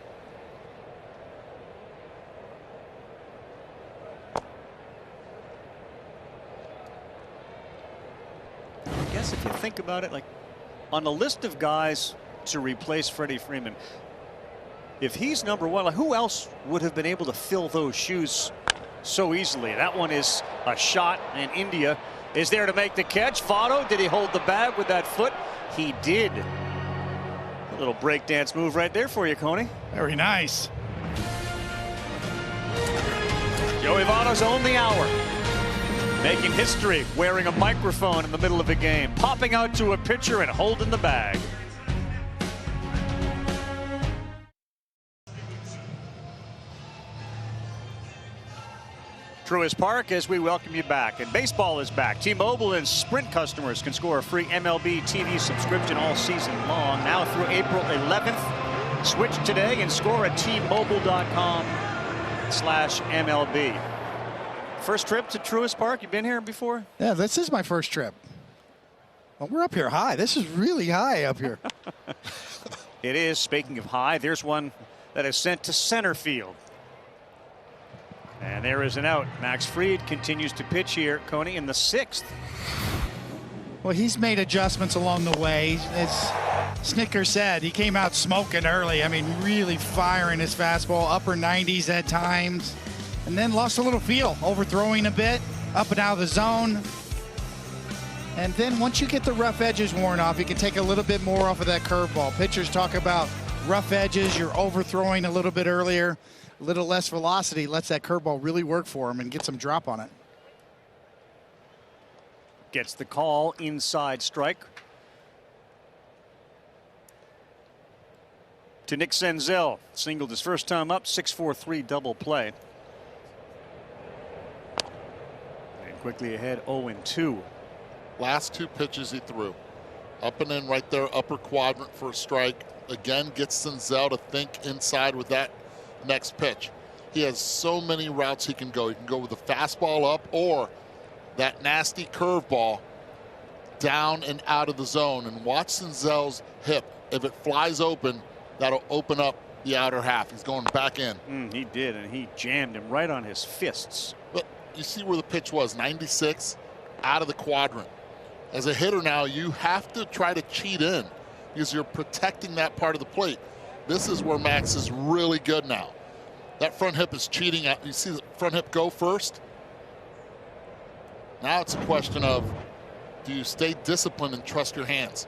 I guess if you think about it, like on the list of guys to replace Freddie Freeman, if he's number one, like who else would have been able to fill those shoes so easily? That one is a shot, and India is there to make the catch. Votto, did he hold the bag with that foot? He did. A little breakdance move right there for you, Coney. Very nice. Joey Votto's owned the hour, making history, wearing a microphone in the middle of a game, popping out to a pitcher and holding the bag. Truist Park as we welcome you back, and baseball is back. T-Mobile and Sprint customers can score a free MLB TV subscription all season long, now through April 11th. Switch today and score at T-Mobile.com/MLB. First trip to Truist Park? You been here before? Yeah, this is my first trip. Well, we're up here high. This is really high up here. It is. Speaking of high, there's one that is sent to center field. And there is an out. Max Fried continues to pitch here, Coney, in the 6th. Well, he's made adjustments along the way. As Snicker said, he came out smoking early. I mean, really firing his fastball, upper 90s at times. And then lost a little feel, overthrowing a bit, up and out of the zone. And then once you get the rough edges worn off, you can take a little bit more off of that curveball. Pitchers talk about rough edges, you're overthrowing a little bit earlier. A little less velocity lets that curveball really work for him and get some drop on it. Gets the call, inside strike. To Nick Senzel, singled his first time up, 6-4-3 double play. And quickly ahead, 0-2. Last 2 pitches he threw. Up and in right there, upper quadrant for a strike. Again, gets Senzel to think inside with that next pitch. He has so many routes he can go. He can go with the fastball up or that nasty curveball down and out of the zone. And watch Senzel's hip. If it flies open, that'll open up the outer half. He's going back in. He did, and he jammed him right on his fists. But you see where the pitch was, 96, out of the quadrant. As a hitter now, you have to try to cheat in because you're protecting that part of the plate. This is where Max is really good now. That front hip is cheating out. You see the front hip go first. Now it's a question of, do you stay disciplined and trust your hands?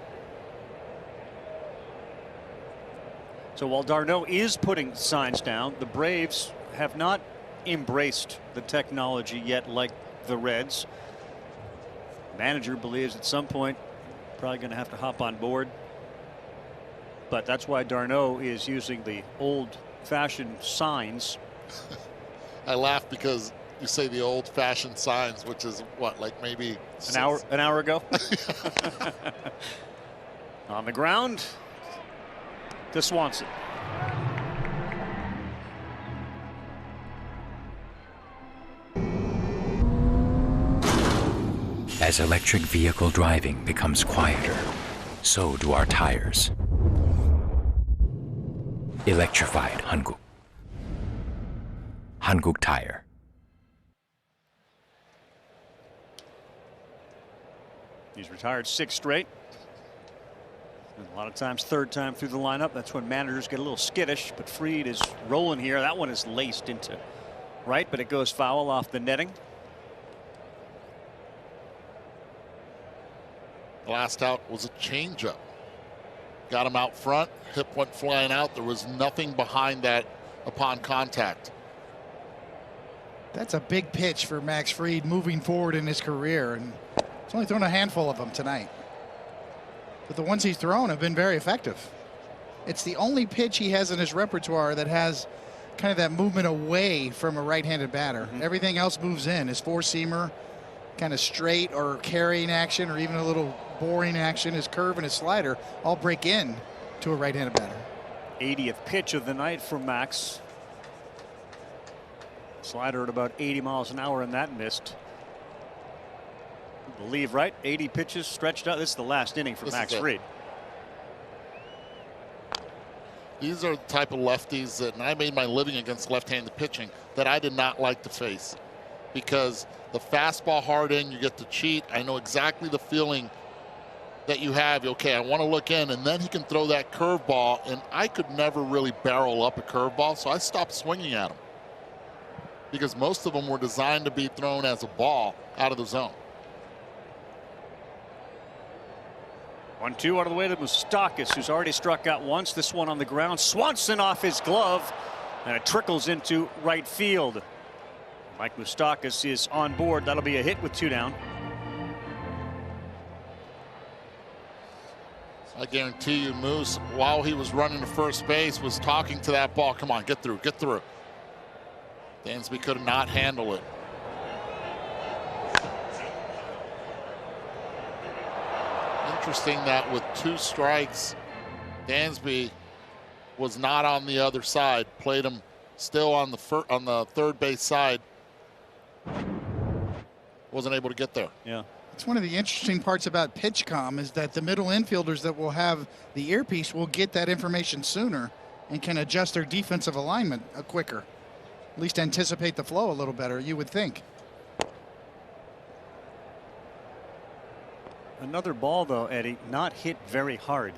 So while d'Arnaud is putting signs down, the Braves have not embraced the technology yet like the Reds. Manager believes at some point probably going to have to hop on board. But that's why d'Arnaud is using the old-fashioned signs. I laugh because you say the old-fashioned signs, which is what, like maybe an hour ago. On the ground to Swanson. As electric vehicle driving becomes quieter, so do our tires. Electrified Hanguk. Hanguk Tire. He's retired 6 straight. And a lot of times third time through the lineup. That's when managers get a little skittish. But Fried is rolling here. That one is laced into right, but it goes foul off the netting. The last out was a changeup. Got him out front. Hip went flying out. There was nothing behind that upon contact. That's a big pitch for Max Fried moving forward in his career, and he's only thrown a handful of them tonight. But the ones he's thrown have been very effective. It's the only pitch he has in his repertoire that has kind of that movement away from a right-handed batter. Everything else moves in. His four-seamer, kind of straight or carrying action, or even a little boring action, his curve and his slider all break in to a right-handed batter. 80th pitch of the night for Max. Slider at about 80 miles an hour, and that missed. I believe, right? 80 pitches stretched out. This is the last inning for Max Fried. These are the type of lefties that, and I made my living against left-handed pitching, that I did not like to face. Because the fastball hard in, you get to cheat. I know exactly the feeling that you have. Okay, I want to look in, and then he can throw that curveball, and I could never really barrel up a curveball, so I stopped swinging at him. Because most of them were designed to be thrown as a ball out of the zone. 1-2 out of the way to Moustakas, who's already struck out once. This one on the ground. Swanson off his glove, and it trickles into right field. Mike Moustakas is on board. That'll be a hit with 2 down. I guarantee you, Moose, while he was running to first base, was talking to that ball. Come on, get through, get through. Dansby could not handle it. Interesting that with 2 strikes, Dansby was not on the other side. Played him still on the third base side. Wasn't able to get there. Yeah. It's one of the interesting parts about PitchCom is that the middle infielders that will have the earpiece will get that information sooner and can adjust their defensive alignment quicker. At least anticipate the flow a little better, you would think. Another ball, though, Eddie, not hit very hard.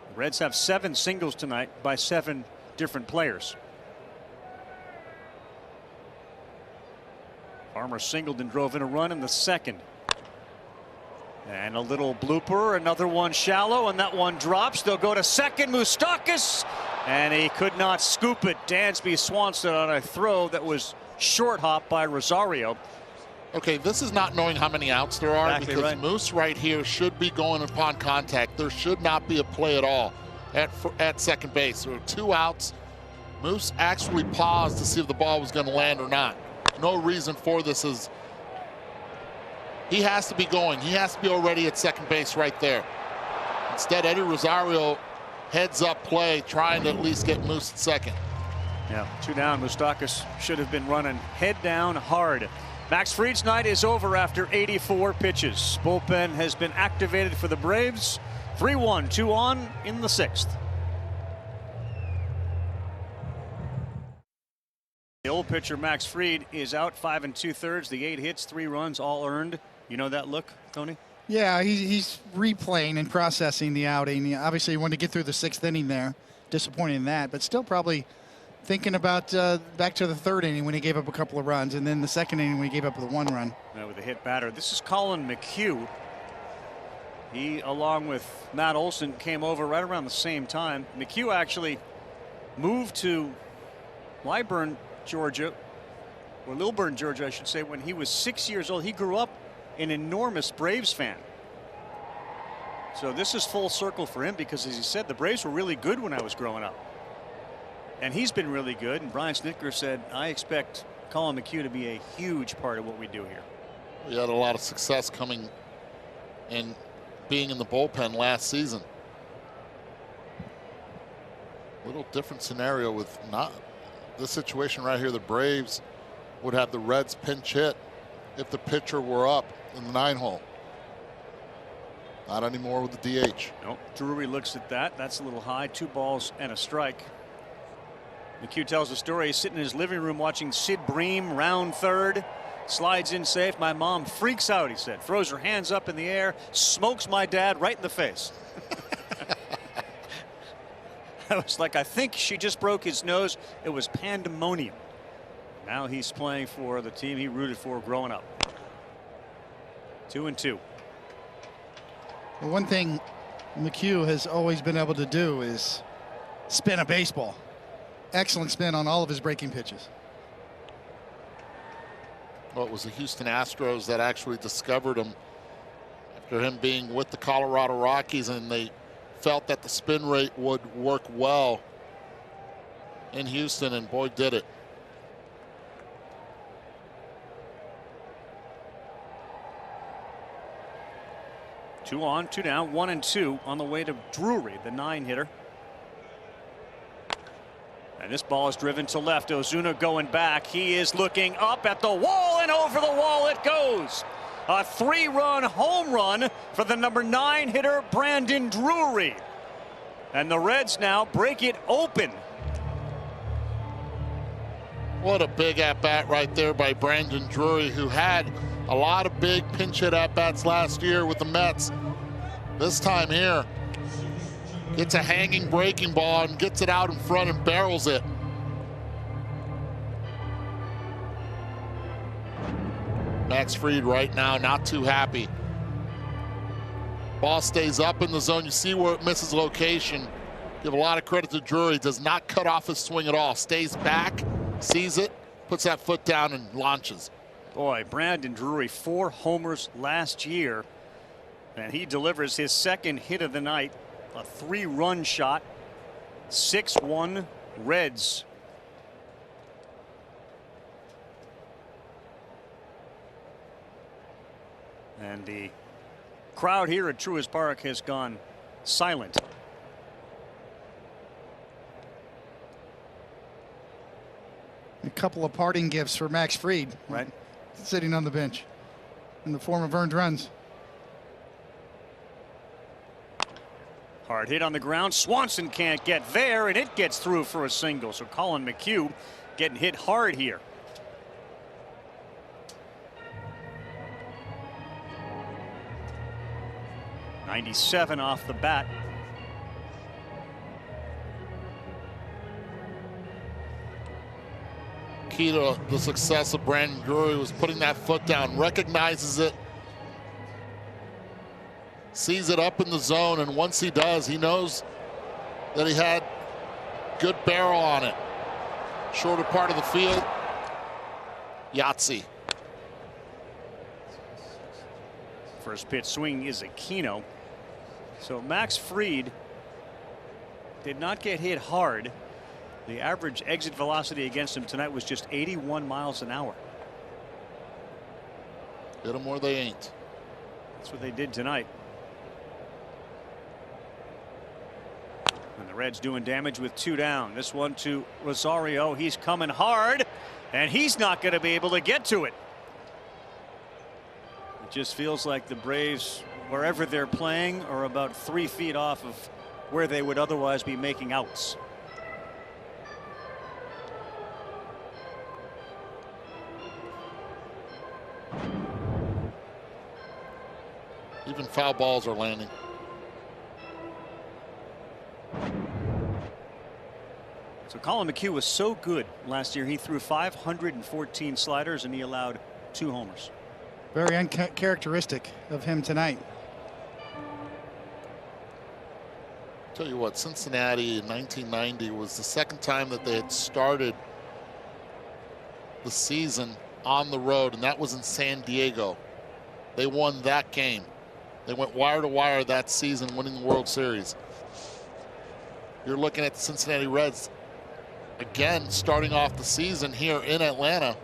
The Reds have 7 singles tonight by 7 different players. Farmer singled and drove in a run in the second. And a little blooper, another one shallow, and that one drops. They'll go to second. Moustakas, and he could not scoop it. Dansby Swanson on a throw that was short hop by Rosario. Okay, this is not knowing how many outs there are, Exactly because right. Moose right here should be going upon contact. There should not be a play at all at second base. There were 2 outs. Moose actually paused to see if the ball was going to land or not. No reason for this. Is he has to be going. He has to be already at second base right there. Instead, Eddie Rosario heads up play, trying to at least get Moose at second. Yeah, 2 down. Moustakas should have been running head down hard. Max Fried's night is over after 84 pitches. Bullpen has been activated for the Braves. 3-1, 2 on in the 6th. The old pitcher Max Fried is out 5 2/3. The 8 hits, 3 runs, all earned. You know that look, Tony? Yeah, he's replaying and processing the outing. Obviously, he wanted to get through the 6th inning there. Disappointed in that, but still probably thinking about back to the 3rd inning when he gave up a couple of runs, and then the 2nd inning when he gave up the 1 run. With a hit batter. This is Colin McHugh. He, along with Matt Olson, came over right around the same time. McHugh actually moved to Lilburn, Georgia, or Lilburn, Georgia, I should say, when he was 6 years old. He grew up an enormous Braves fan. So this is full circle for him, because, as he said, the Braves were really good when I was growing up. And he's been really good. And Brian Snitker said, I expect Colin McHugh to be a huge part of what we do here. We had a lot of success coming and being in the bullpen last season. Little different scenario with not this situation right here. The Braves would have the Reds pinch hit if the pitcher were up in the 9-hole. Not anymore with the DH. Nope. Drury looks at that. That's a little high. 2 balls and a strike. McHugh tells the story. He's sitting in his living room watching Sid Bream round third. Slides in safe. My mom freaks out, he said. Throws her hands up in the air. Smokes my dad right in the face. I was like, I think she just broke his nose. It was pandemonium. Now he's playing for the team he rooted for growing up. 2-2. Well, one thing McHugh has always been able to do is spin a baseball. Excellent spin on all of his breaking pitches. Well, it was the Houston Astros that actually discovered him after him being with the Colorado Rockies, and they felt that the spin rate would work well in Houston, and boy, did it. 2 on, 2 down, 1 and 2 on the way to Drury, the 9-hitter. And this ball is driven to left. Ozuna going back. He is looking up at the wall, and over the wall it goes. A 3-run home run for the number 9 hitter, Brandon Drury. And the Reds now break it open. What a big at-bat right there by Brandon Drury, who had a lot of big pinch hit at-bats last year with the Mets. This time here, gets a hanging breaking ball and gets it out in front and barrels it. Max Fried right now not too happy. Ball stays up in the zone. You see where it misses location. Give a lot of credit to Drury. Does not cut off his swing at all. Stays back, sees it, puts that foot down and launches. Boy, Brandon Drury, 4 homers last year. And he delivers his second hit of the night. A 3-run shot. 6-1 Reds. And the crowd here at Truist Park has gone silent. A couple of parting gifts for Max Fried. Right. Sitting on the bench in the form of earned runs. Hard hit on the ground. Swanson can't get there, and it gets through for a single. So Colin McHugh getting hit hard here. .97 off the bat. Key to the success of Brandon Drury was putting that foot down, recognizes it, sees it up in the zone, and once he does, he knows that he had good barrel on it. Shorter part of the field, Yahtzee. First pitch swing is Aquino. So Max Fried did not get hit hard. The average exit velocity against him tonight was just 81 miles an hour. Hit them where they ain't. That's what they did tonight. And the Reds doing damage with 2 down. This one to Rosario. He's coming hard, and he's not going to be able to get to it. It just feels like the Braves, wherever they're playing, are about 3 feet off of where they would otherwise be making outs. Even foul balls are landing. So Colin McHugh was so good last year. He threw 514 sliders and he allowed 2 homers. Very uncharacteristic of him tonight. Tell you what, Cincinnati in 1990 was the second time that they had started the season on the road, and that was in San Diego. They won that game. They went wire to wire that season, winning the World Series. You're looking at the Cincinnati Reds again starting off the season here in Atlanta.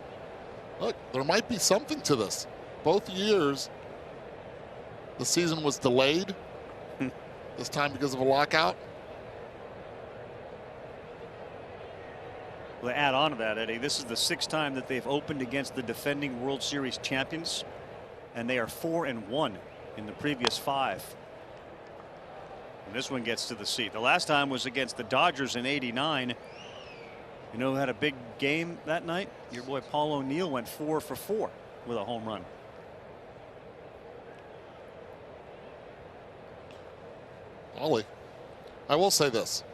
Look, there might be something to this. Both years the season was delayed, this time because of a lockout. Well, to add on to that, Eddie, this is the 6th time that they've opened against the defending World Series champions, and they are 4-1 in the previous 5. And this one gets to the seat. The last time was against the Dodgers in '89. You know who had a big game that night? Your boy Paul O'Neill went 4 for 4 with a home run. Ollie, I will say this.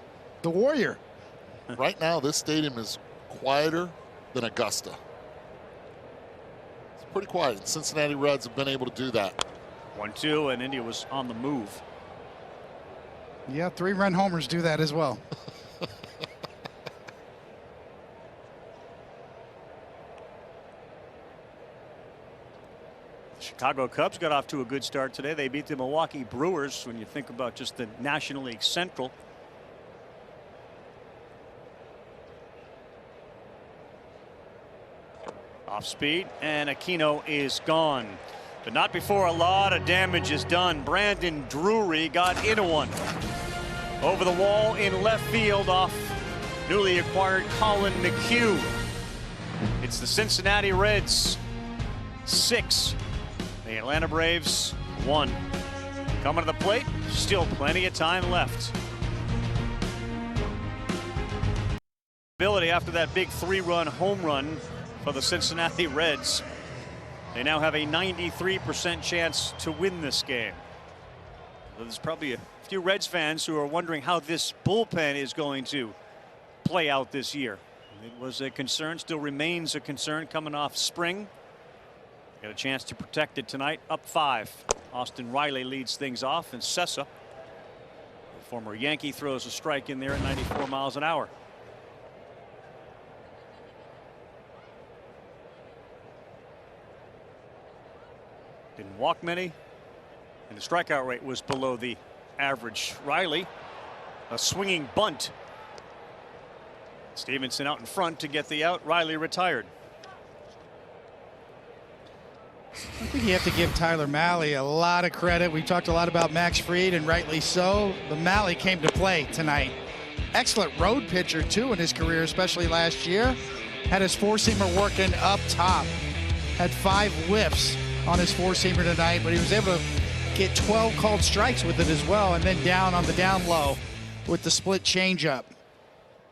The Warrior. Right now, this stadium is quieter than Augusta. It's pretty quiet. The Cincinnati Reds have been able to do that. 1-2, and India was on the move. Yeah, 3-run homers do that as well. Chicago Cubs got off to a good start today. They beat the Milwaukee Brewers. When you think about just the National League Central, off speed, and Aquino is gone. But not before a lot of damage is done. Brandon Drury got into one. Over the wall in left field off newly acquired Colin McHugh. It's the Cincinnati Reds 6, the Atlanta Braves 1. Coming to the plate, still plenty of time left. Ability after that big 3-run home run for the Cincinnati Reds. They now have a 93% chance to win this game. There's probably a few Reds fans who are wondering how this bullpen is going to play out this year. It was a concern, still remains a concern coming off spring. Got a chance to protect it tonight, up 5. Austin Riley leads things off, and Sessa, the former Yankee, throws a strike in there at 94 miles an hour. Didn't walk many, and the strikeout rate was below the average. Riley, a swinging bunt. Stevenson out in front to get the out. Riley retired. I think you have to give Tyler Mahle a lot of credit. We talked a lot about Max Fried, and rightly so. But Mahle came to play tonight. Excellent road pitcher, too, in his career, especially last year. Had his four-seamer working up top. Had 5 whiffs on his four-seamer tonight, but he was able to get 12 called strikes with it as well, and then down on the down low with the split changeup.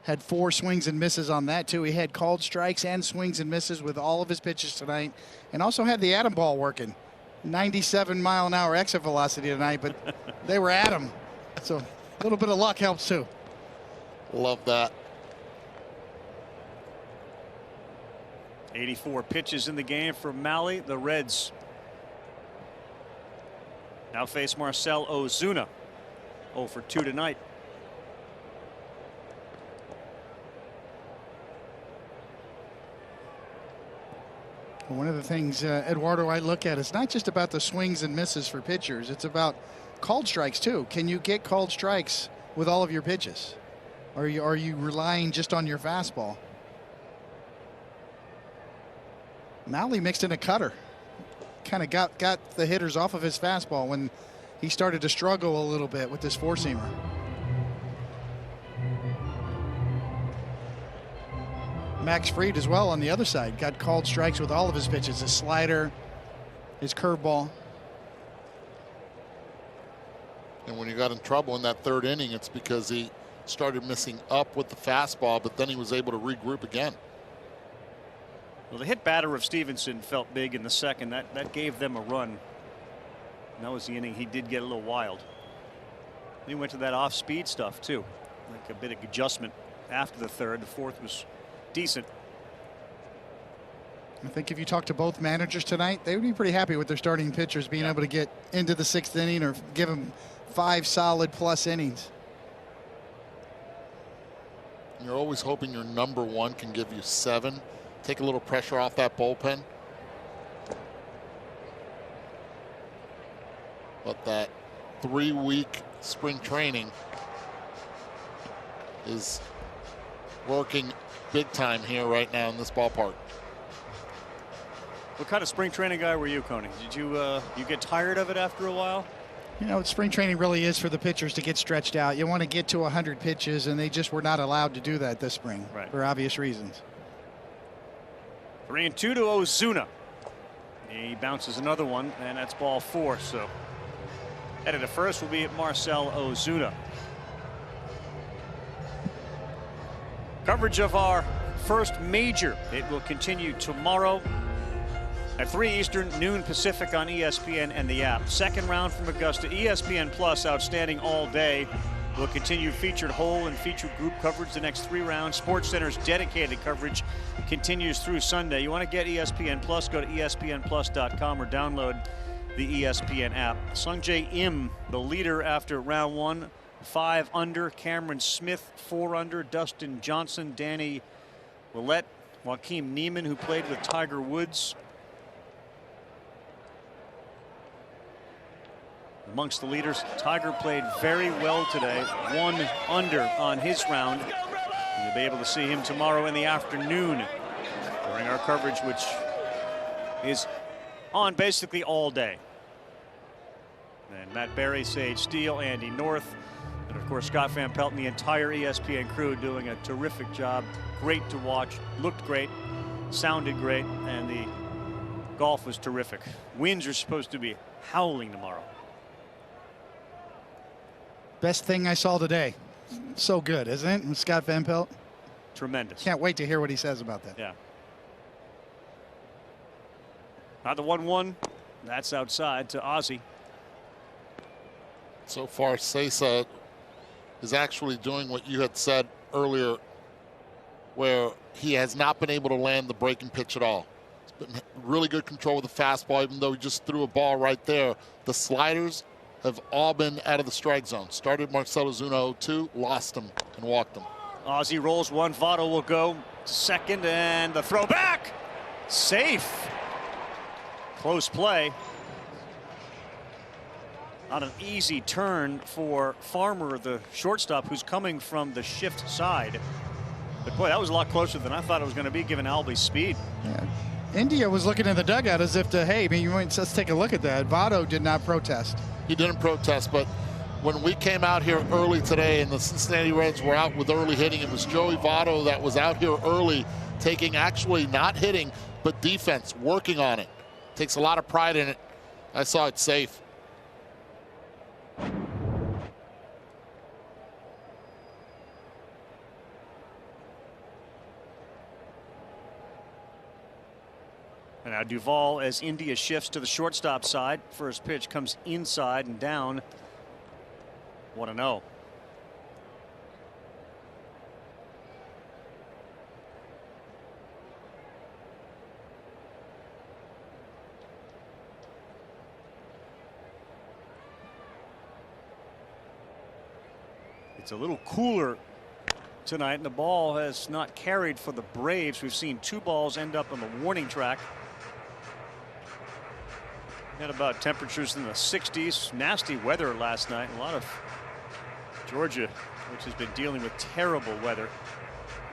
Had 4 swings and misses on that, too. He had called strikes and swings and misses with all of his pitches tonight, and also had the atom ball working. 97-mile-an-hour exit velocity tonight, but they were at him. So a little bit of luck helps, too. Love that. 84 pitches in the game for Mahle. The Reds now face Marcell Ozuna. 0 for 2 tonight. One of the things, Eduardo, I look at, it's not just about the swings and misses for pitchers. It's about called strikes, too. Can you get called strikes with all of your pitches? Are you relying just on your fastball? Mahle mixed in a cutter. Kind of got the hitters off of his fastball when he started to struggle a little bit with this four-seamer. Max Fried as well on the other side. Got called strikes with all of his pitches. His slider, his curveball. And when he got in trouble in that 3rd inning, it's because he started missing up with the fastball, but then he was able to regroup again. Well, the hit batter of Stevenson felt big in the second. That gave them a run. And that was the inning he did get a little wild. He went to that off-speed stuff, too. Like a bit of adjustment after the 3rd. The 4th was decent. I think if you talk to both managers tonight, they would be pretty happy with their starting pitchers being able to get into the 6th inning or give them 5 solid plus innings. You're always hoping your number 1 can give you 7. Take a little pressure off that bullpen. But that 3-week spring training is working big time here right now in this ballpark. What kind of spring training guy were you, Coney? Did you get tired of it after a while? You know, spring training really is for the pitchers to get stretched out. You want to get to 100 pitches, and they just were not allowed to do that this spring, right, for obvious reasons. 3-2 to Ozuna. He bounces another one, and that's ball 4. So headed to first will be Marcell Ozuna. Coverage of our first major. It will continue tomorrow at 3 Eastern, noon Pacific on ESPN and the app. Second round from Augusta. ESPN Plus, outstanding all day. Will continue featured whole and featured group coverage the next 3 rounds. SportsCenter's dedicated coverage continues through Sunday. You want to get ESPN Plus, go to espnplus.com or download the ESPN app. Sungjae Im, the leader after round 1. 5 under. Cameron Smith 4 under. Dustin Johnson, Danny Willett, Joaquin Neiman, who played with Tiger Woods, amongst the leaders. Tiger played very well today. 1 under on his round. You'll be able to see him tomorrow in the afternoon during our coverage, which is on basically all day. And Matt Berry, Sage Steele, Andy North, and of course Scott Van Pelt and the entire ESPN crew doing a terrific job. Great to watch, looked great, sounded great, and the golf was terrific. Winds are supposed to be howling tomorrow. Best thing I saw today. So good, isn't it? Scott Van Pelt. Tremendous. Can't wait to hear what he says about that. Yeah. Not the 1-1. That's outside to Ozzie. So far, Sesa is actually doing what you had said earlier, where he has not been able to land the breaking pitch at all. He's been really good control with the fastball, even though he just threw a ball right there. The sliders have all been out of the strike zone. Started Marcell Ozuna 0-2, lost him and walked him. Ozzie rolls one. Votto will go to second, and the throw back. Safe. Close play. Not an easy turn for Farmer, the shortstop, who's coming from the shift side. But boy, that was a lot closer than I thought it was going to be, given Albies' speed. Yeah. India was looking in the dugout as if to, hey, let's take a look at that. Votto did not protest. He didn't protest, but when we came out here early today and the Cincinnati Reds were out with early hitting, it was Joey Votto that was out here early, taking actually not hitting, but defense, working on it. Takes a lot of pride in it. I saw it safe. And now Duvall, as India shifts to the shortstop side. First pitch comes inside and down. 1-0. It's a little cooler tonight, and the ball has not carried for the Braves. We've seen two balls end up on the warning track. Had about temperatures in the 60s. Nasty weather last night. A lot of Georgia, which has been dealing with terrible weather.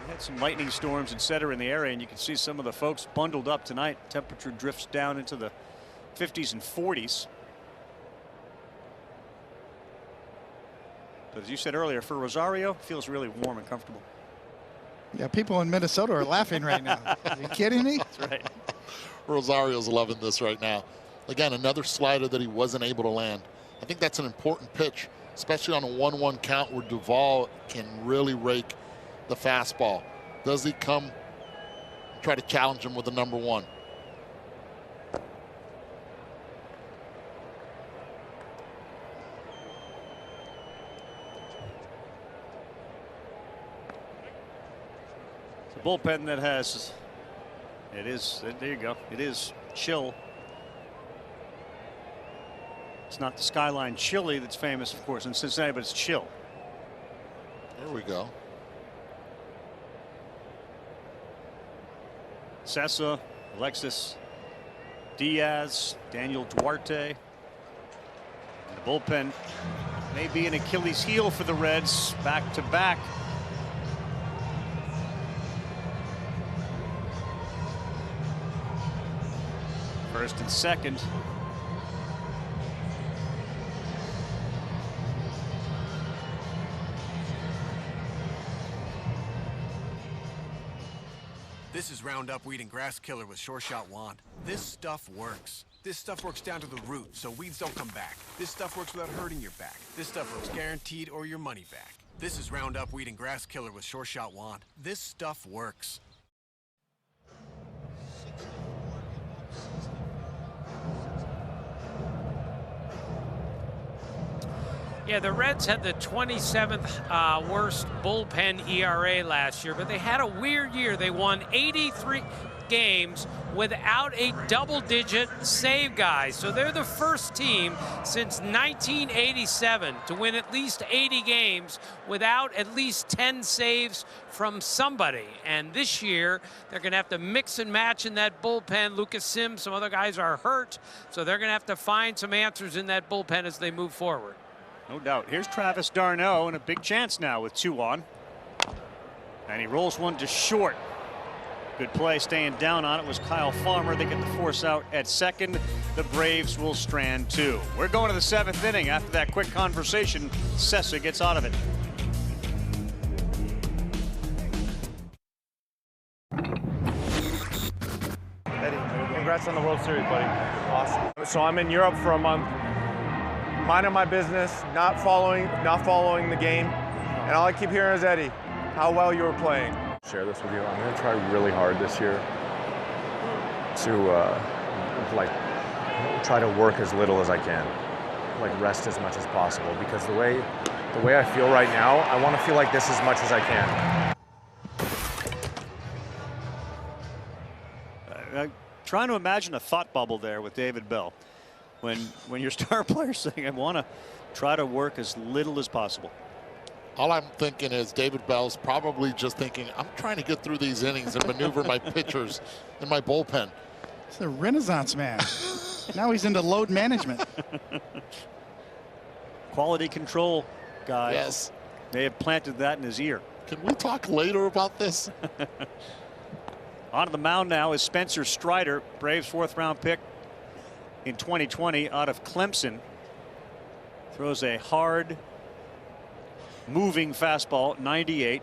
We had some lightning storms, etc. in the area, and you can see some of the folks bundled up tonight. Temperature drifts down into the 50s and 40s. But as you said earlier, for Rosario, it feels really warm and comfortable. Yeah, people in Minnesota are laughing right now. Are you kidding me? That's right. Rosario's loving this right now. Again, another slider that he wasn't able to land. I think that's an important pitch, especially on a 1-1 count where Duvall can really rake the fastball. Does he come and try to challenge him with the number one? The bullpen that has, there you go, it is chill. It's not the Skyline chili that's famous, of course, in Cincinnati, but it's chill. There we go. Sessa, Alexis Diaz, Daniel Duarte. And the bullpen may be an Achilles heel for the Reds, back to back. First and second. This is Roundup Weed and Grass Killer with Sure Shot Wand. This stuff works. This stuff works down to the root, so weeds don't come back. This stuff works without hurting your back. This stuff works guaranteed or your money back. This is Roundup Weed and Grass Killer with Sure Shot Wand. This stuff works. Yeah, the Reds had the 27th worst bullpen ERA last year, but they had a weird year. They won 83 games without a double-digit save guy. So they're the first team since 1987 to win at least 80 games without at least 10 saves from somebody. And this year, they're going to have to mix and match in that bullpen. Lucas Sims, some other guys are hurt, so they're going to have to find some answers in that bullpen as they move forward. No doubt. Here's Travis d'Arnaud, and a big chance now with 2 on. And he rolls one to short. Good play, staying down on it was Kyle Farmer. They get the force out at second. The Braves will strand 2. We're going to the 7th inning. After that quick conversation, Sessa gets out of it. Eddie, congrats on the World Series, buddy. Awesome. So I'm in Europe for a month, minding my business, not following the game, and all I keep hearing is, Eddie, how well you were playing. Share this with you. I'm going to try really hard this year to try to work as little as I can, rest as much as possible, because the way I feel right now, I want to feel like this as much as I can. I'm trying to imagine a thought bubble there with David Bell when your star player's saying, I want to try to work as little as possible. All I'm thinking is David Bell's probably just thinking, I'm trying to get through these innings and maneuver my pitchers in my bullpen. He's a renaissance man. Now he's into load management. Quality control guy. Yes. They have planted that in his ear. Can we talk later about this? On the mound now is Spencer Strider, Braves 4th-round pick in 2020 out of Clemson. Throws a hard, moving fastball, 98.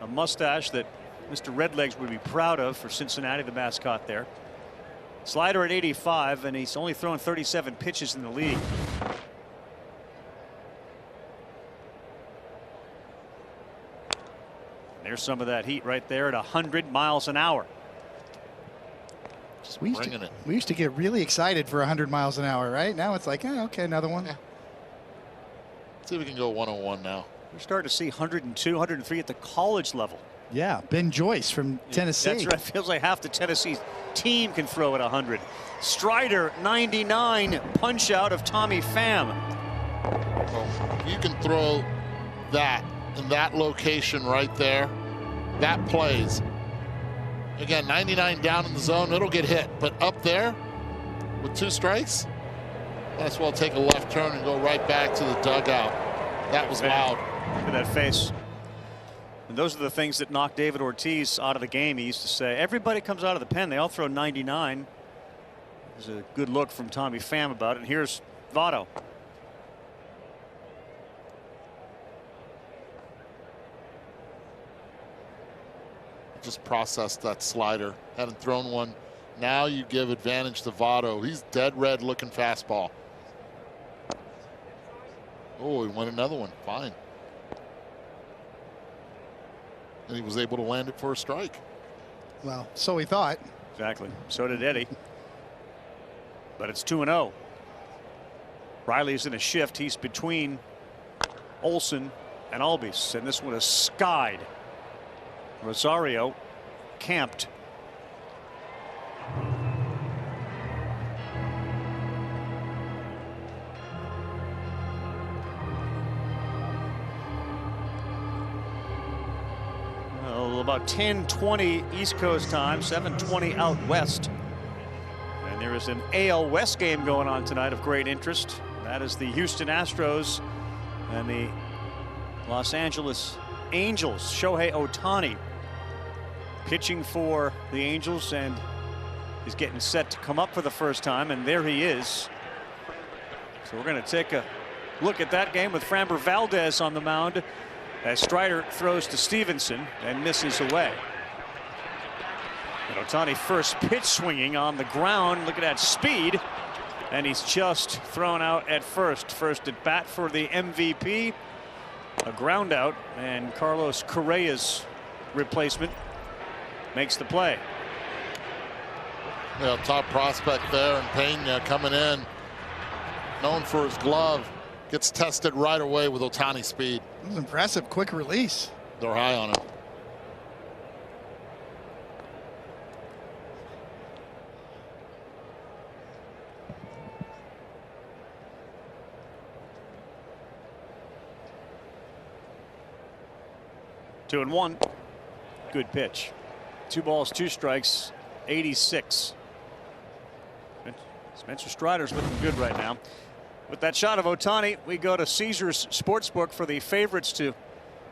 A mustache that Mr. Redlegs would be proud of for Cincinnati, the mascot there. Slider at 85, and he's only thrown 37 pitches in the league. There's some of that heat right there at 100 miles an hour. We used to get really excited for 100 miles an hour, right? Now it's like, okay, another one. Yeah. See if we can go 101 now. We're starting to see 102, 103 at the college level. Yeah, Ben Joyce from Tennessee. That's right. Feels like half the Tennessee team can throw at 100. Strider, 99, punch out of Tommy Pham. Well, you can throw that in that location right there. That plays. Again, 99 down in the zone, it'll get hit. But up there with 2 strikes, might as well take a left turn and go right back to the dugout. That was loud. Look at that face. And those are the things that knocked David Ortiz out of the game. He used to say, everybody comes out of the pen. They all throw 99. There's a good look from Tommy Pham about it. And here's Votto. Just processed that slider. Hadn't thrown one. Now you give advantage to Votto. He's dead red looking fastball. Oh, he went another one. Fine. And he was able to land it for a strike. Well, so he thought. Exactly. So did Eddie. But it's 2-0. Riley's in a shift. He's between Olson and Albies. And this one is skied. Rosario camped. Well, about 10:20 East Coast time, 7:20 out west. And there is an AL West game going on tonight of great interest. That is the Houston Astros and the Los Angeles Angels. Shohei Ohtani pitching for the Angels, and he's getting set to come up for the first time, and there he is. So we're going to take a look at that game with Framber Valdez on the mound as Strider throws to Stevenson and misses away. And Ohtani first pitch swinging on the ground. Look at that speed, and he's just thrown out at first. First at bat for the MVP. A ground out, and Carlos Correa's replacement makes the play. Yeah, top prospect there, and Pena coming in, known for his glove, gets tested right away with Ohtani speed. It was impressive, quick release. They're high on him. Two and one. Good pitch. 2 balls, 2 strikes, 86. Spencer Strider's looking good right now. With that shot of Ohtani, we go to Caesars Sportsbook for the favorites to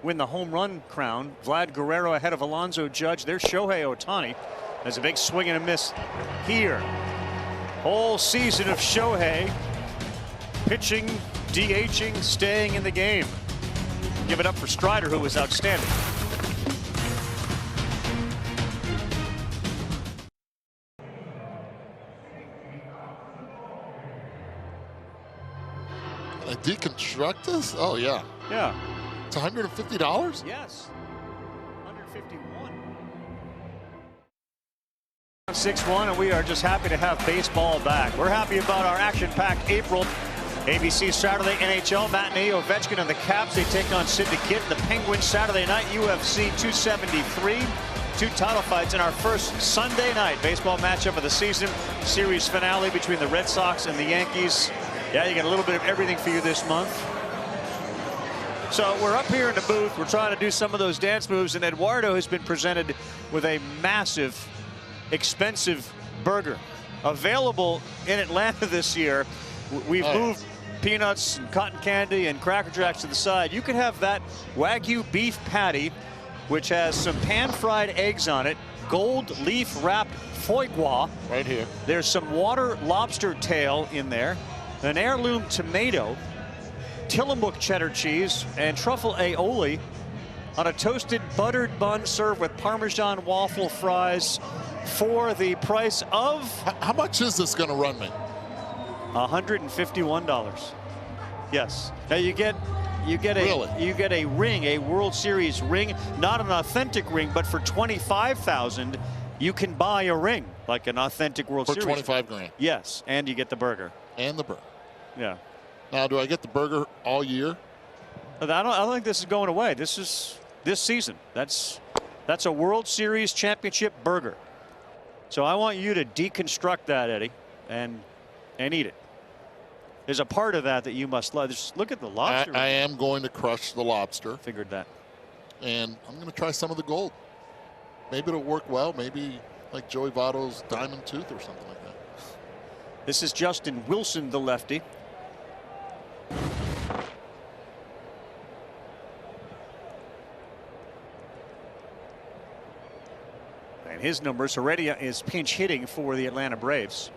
win the home run crown. Vlad Guerrero ahead of Alonso Judge. There's Shohei Ohtani. There's a big swing and a miss here. Whole season of Shohei pitching, DHing, staying in the game. Give it up for Strider, who was outstanding. Can I deconstruct this? Oh, yeah. Yeah. It's $150? Yes. 151. 6-1, and we are just happy to have baseball back. We're happy about our action-packed April. ABC Saturday NHL matinee, Ovechkin and the Caps. They take on Sidney Kitt and the Penguins. Saturday night, UFC 273. 2 title fights in our first Sunday night baseball matchup of the season. Series finale between the Red Sox and the Yankees. Yeah, you get a little bit of everything for you this month. So we're up here in the booth. We're trying to do some of those dance moves, and Eduardo has been presented with a massive, expensive burger. Available in Atlanta this year. We've moved peanuts and cotton candy and Cracker Jacks to the side. You can have that Wagyu beef patty, which has some pan-fried eggs on it, gold leaf-wrapped foie gras. Right here. There's some water lobster tail in there, an heirloom tomato, Tillamook cheddar cheese, and truffle aioli on a toasted buttered bun served with Parmesan waffle fries for the price of... How much is this going to run me? $151. Yes. Now you get a ring, a World Series ring, not an authentic ring, but for $25,000 you can buy a ring, like an authentic World Series. For 25 grand. Yes, and you get the burger. And the burger. Yeah. Now, do I get the burger all year? I don't think this is going away. This is this season. That's a World Series championship burger. So I want you to deconstruct that, Eddie, and eat it. There's a part of that you must love. Just look at the lobster. I am going to crush the lobster. Figured that. And I'm going to try some of the gold. Maybe it'll work well. Maybe like Joey Votto's diamond tooth or something like that. This is Justin Wilson, the lefty. And his numbers, Heredia is pinch hitting for the Atlanta Braves.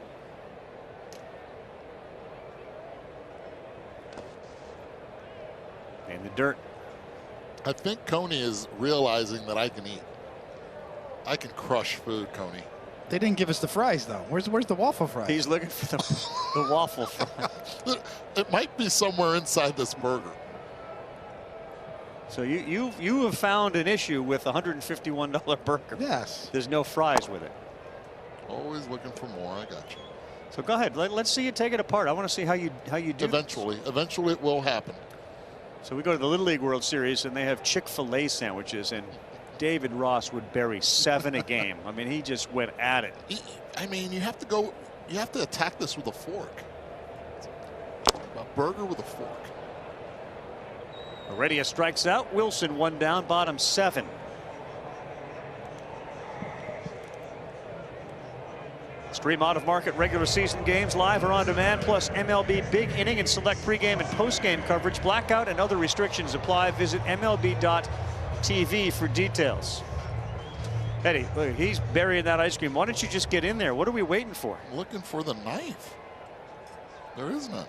In the dirt. I think Coney is realizing that I can eat. I can crush food, Coney. They didn't give us the fries, though. Where's the waffle fries? He's looking for the waffle fries. It might be somewhere inside this burger. So you have found an issue with a $151 burger. Yes. There's no fries with it. Always looking for more. I got you. So go ahead. Let's see you take it apart. I want to see how you do. Eventually it will happen. So we go to the Little League World Series, and they have Chick-fil-A sandwiches, and David Ross would bury 7 a game. I mean, he just went at it. I mean, you have to attack this with a fork. A burger with a fork. Heredia strikes out. Wilson 1 down, bottom 7. Stream out-of-market regular season games live or on demand, plus MLB big inning and select pregame and postgame coverage. Blackout and other restrictions apply. Visit MLB.tv for details. Eddie, look, he's burying that ice cream. Why don't you just get in there? What are we waiting for? Looking for the knife. There is none.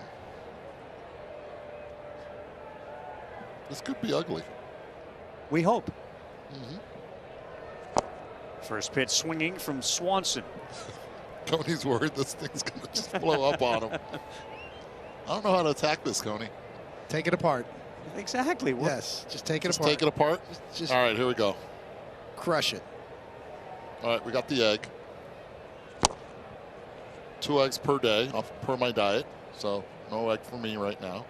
This could be ugly. We hope. First pitch swinging from Swanson. Coney's worried this thing's going to just blow up on him. I don't know how to attack this, Coney. Take it apart. Exactly. Yes, just take it just apart. Take it apart? Just all right, here we go. Crush it. All right, we got the egg. 2 eggs per day, per my diet. So no egg for me right now.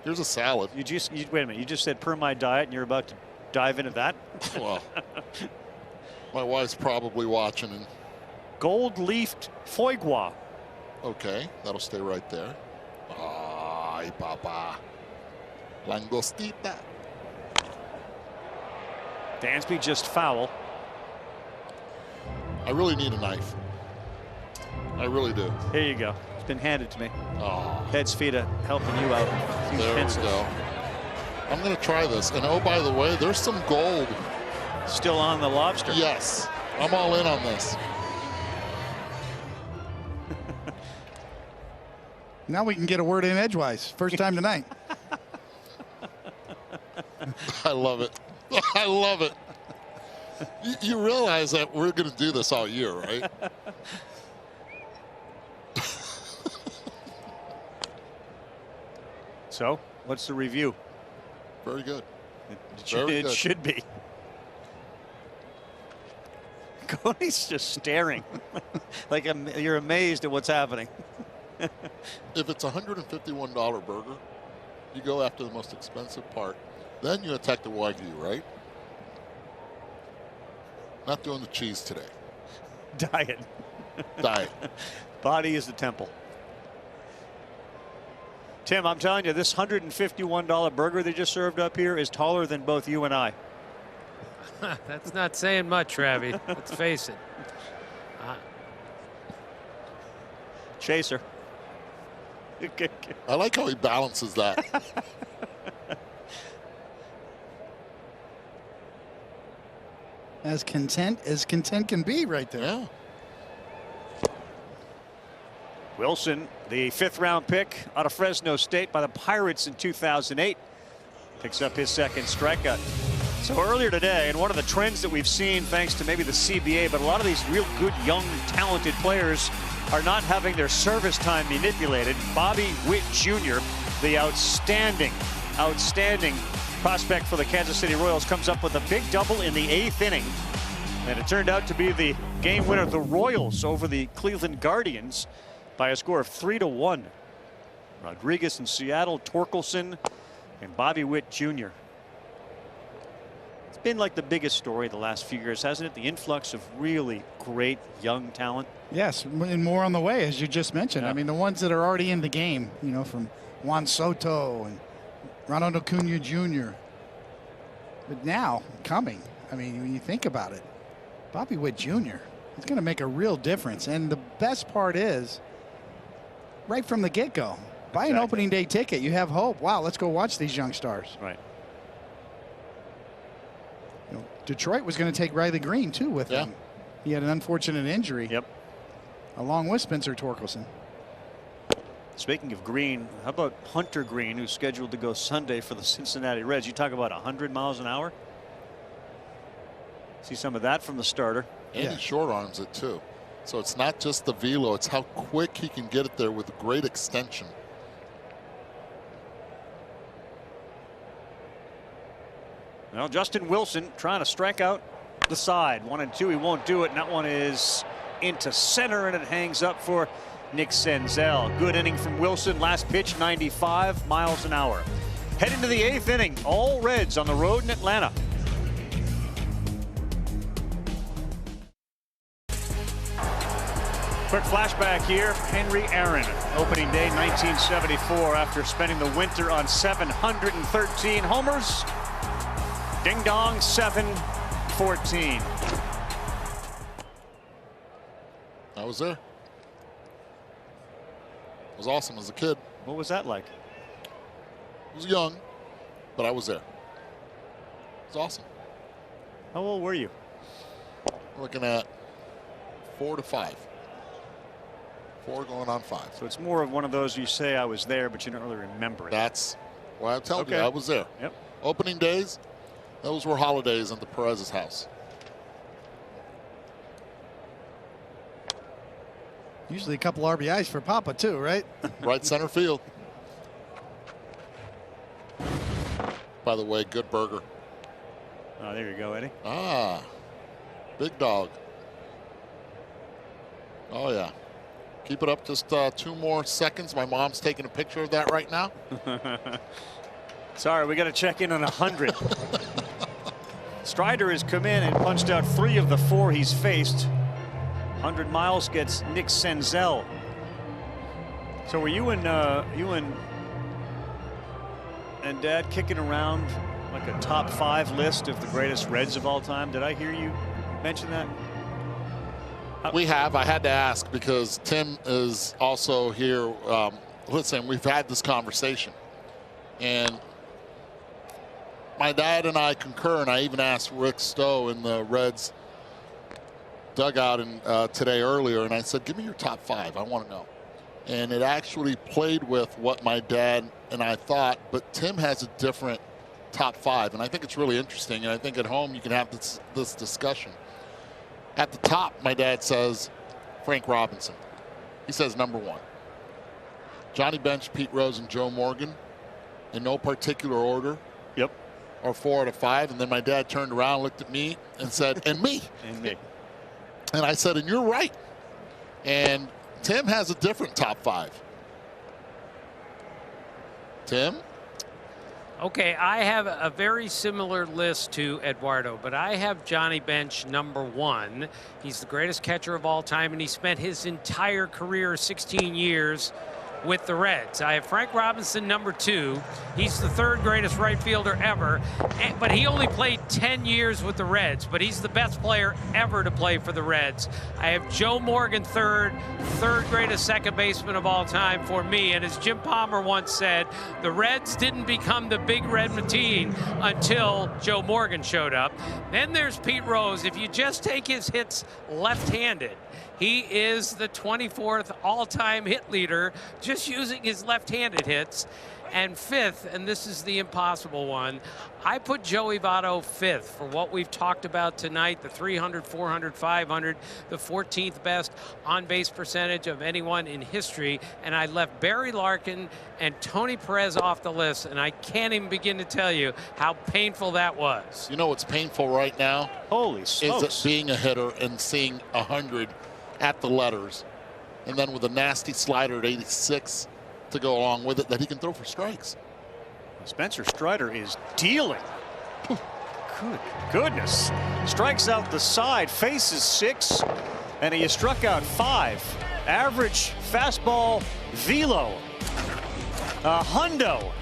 Here's a salad. Wait a minute. You just said per my diet, and you're about to dive into that? Well, my wife's probably watching. And gold-leafed foie gras. Okay, that'll stay right there. Ay, papa. Langostita. Dansby just foul. I really need a knife. I really do. Here you go. It's been handed to me. Oh. Heads, feet, helping you out. There we go. I'm going to try this. And oh, by the way, there's some gold still on the lobster. Yes, I'm all in on this. Now we can get a word in edgewise. First time tonight. I love it. I love it. You realize that we're going to do this all year, right? So, what's the review? Very good. It should be. Cody's just staring. Like you're amazed at what's happening. If it's a $151 burger, you go after the most expensive part. Then you attack the Wagyu, right? Not doing the cheese today. Diet. Diet. Body is the temple. Tim, I'm telling you, this $151 burger they just served up here is taller than both you and I. That's not saying much, Ravi. Let's face it. Chaser. I like how he balances that. As content can be right there. Yeah. Wilson, the 5th-round pick out of Fresno State by the Pirates in 2008, picks up his 2nd strikeout. So earlier today, and one of the trends that we've seen thanks to maybe the CBA, but a lot of these real good, young, talented players are not having their service time manipulated. Bobby Witt Jr., the outstanding prospect for the Kansas City Royals, comes up with a big double in the 8th inning. And it turned out to be the game winner, the Royals over the Cleveland Guardians by a score of 3-1. Rodriguez in Seattle, Torkelson, and Bobby Witt Jr. It's been like the biggest story the last few years, hasn't it? The influx of really great young talent. Yes, and more on the way, as you just mentioned. Yeah. I mean, the ones that are already in the game, you know, from Juan Soto and Ronald Acuna Jr. But now, coming, I mean, when you think about it, Bobby Witt Jr. is going to make a real difference. And the best part is, right from the get-go, buy an opening day ticket. You have hope. Wow, let's go watch these young stars. Right. You know, Detroit was going to take Riley Green, too, with them. He had an unfortunate injury. Yep. Along with Spencer Torkelson. Speaking of Green, how about Hunter Green, who's scheduled to go Sunday for the Cincinnati Reds? You talk about 100 miles an hour. See some of that from the starter. And he short arms it too. So it's not just the velo, it's how quick he can get it there with great extension. Well, Justin Wilson trying to strike out the side. 1 and 2. He won't do it. And that one is into center, and it hangs up for Nick Senzel. Good inning from Wilson. Last pitch, 95 miles an hour. Head into the 8th inning. All Reds on the road in Atlanta. Quick flashback here. Henry Aaron, opening day 1974, after spending the winter on 713 homers. Ding dong, 7-14. I was there. It was awesome as a kid. What was that like? I was young, but I was there. It was awesome. How old were you? We're looking at 4 to 5. 4 going on 5. So it's more of one of those you say I was there, but you don't really remember it. That's why I tell you I was there. Yep. Opening days, those were holidays at the Perez's house. Usually a couple RBIs for Papa too, right? Right center field. By the way, good burger. Oh, there you go, Eddie. Ah, big dog. Oh yeah. Keep it up just 2 more seconds. My mom's taking a picture of that right now. Sorry, we got to check in on 100. Strider has come in and punched out 3 of the 4 he's faced. 100 miles gets Nick Senzel. So were you and Dad kicking around like a top 5 list of the greatest Reds of all time? Did I hear you mention that? We have. I had to ask because Tim is also here. Listen, we've had this conversation, and My dad and I concur, and I even asked Rick Stowe in the Reds dugout today earlier, and I said, give me your top 5. I want to know. And it actually played with what my dad and I thought, but Tim has a different top 5, and I think it's really interesting, and I think at home you can have this discussion. At the top, my dad says Frank Robinson. He says number 1. Johnny Bench, Pete Rose, and Joe Morgan in no particular order. Yep. Or 4 out of 5, and then my dad turned around, looked at me, and said, and me. And me. And I said, and you're right. And Tim has a different top 5. Tim? Okay, I have a very similar list to Eduardo, but I have Johnny Bench number 1. He's the greatest catcher of all time, and he spent his entire career, 16 years, with the Reds. I have Frank Robinson number 2. He's the 3rd greatest right fielder ever, but he only played 10 years with the Reds, but he's the best player ever to play for the Reds. I have Joe Morgan 3rd greatest second baseman of all time for me, and as Jim Palmer once said, the Reds didn't become the big red machine until Joe Morgan showed up. Then there's Pete Rose. If you just take his hits left-handed, he is the 24th all-time hit leader just using his left-handed hits. And 5th, and this is the impossible one, I put Joey Votto 5th for what we've talked about tonight, the 300, 400, 500, the 14th best on-base percentage of anyone in history. And I left Barry Larkin and Tony Perez off the list, and I can't even begin to tell you how painful that was. You know what's painful right now? Holy smokes. Is it being a hitter and seeing 100 at the letters, and then with a nasty slider at 86 to go along with it that he can throw for strikes. Spencer Strider is dealing. Good goodness. Strikes out the side, faces 6, and he has struck out 5. Average fastball velo. A hundo.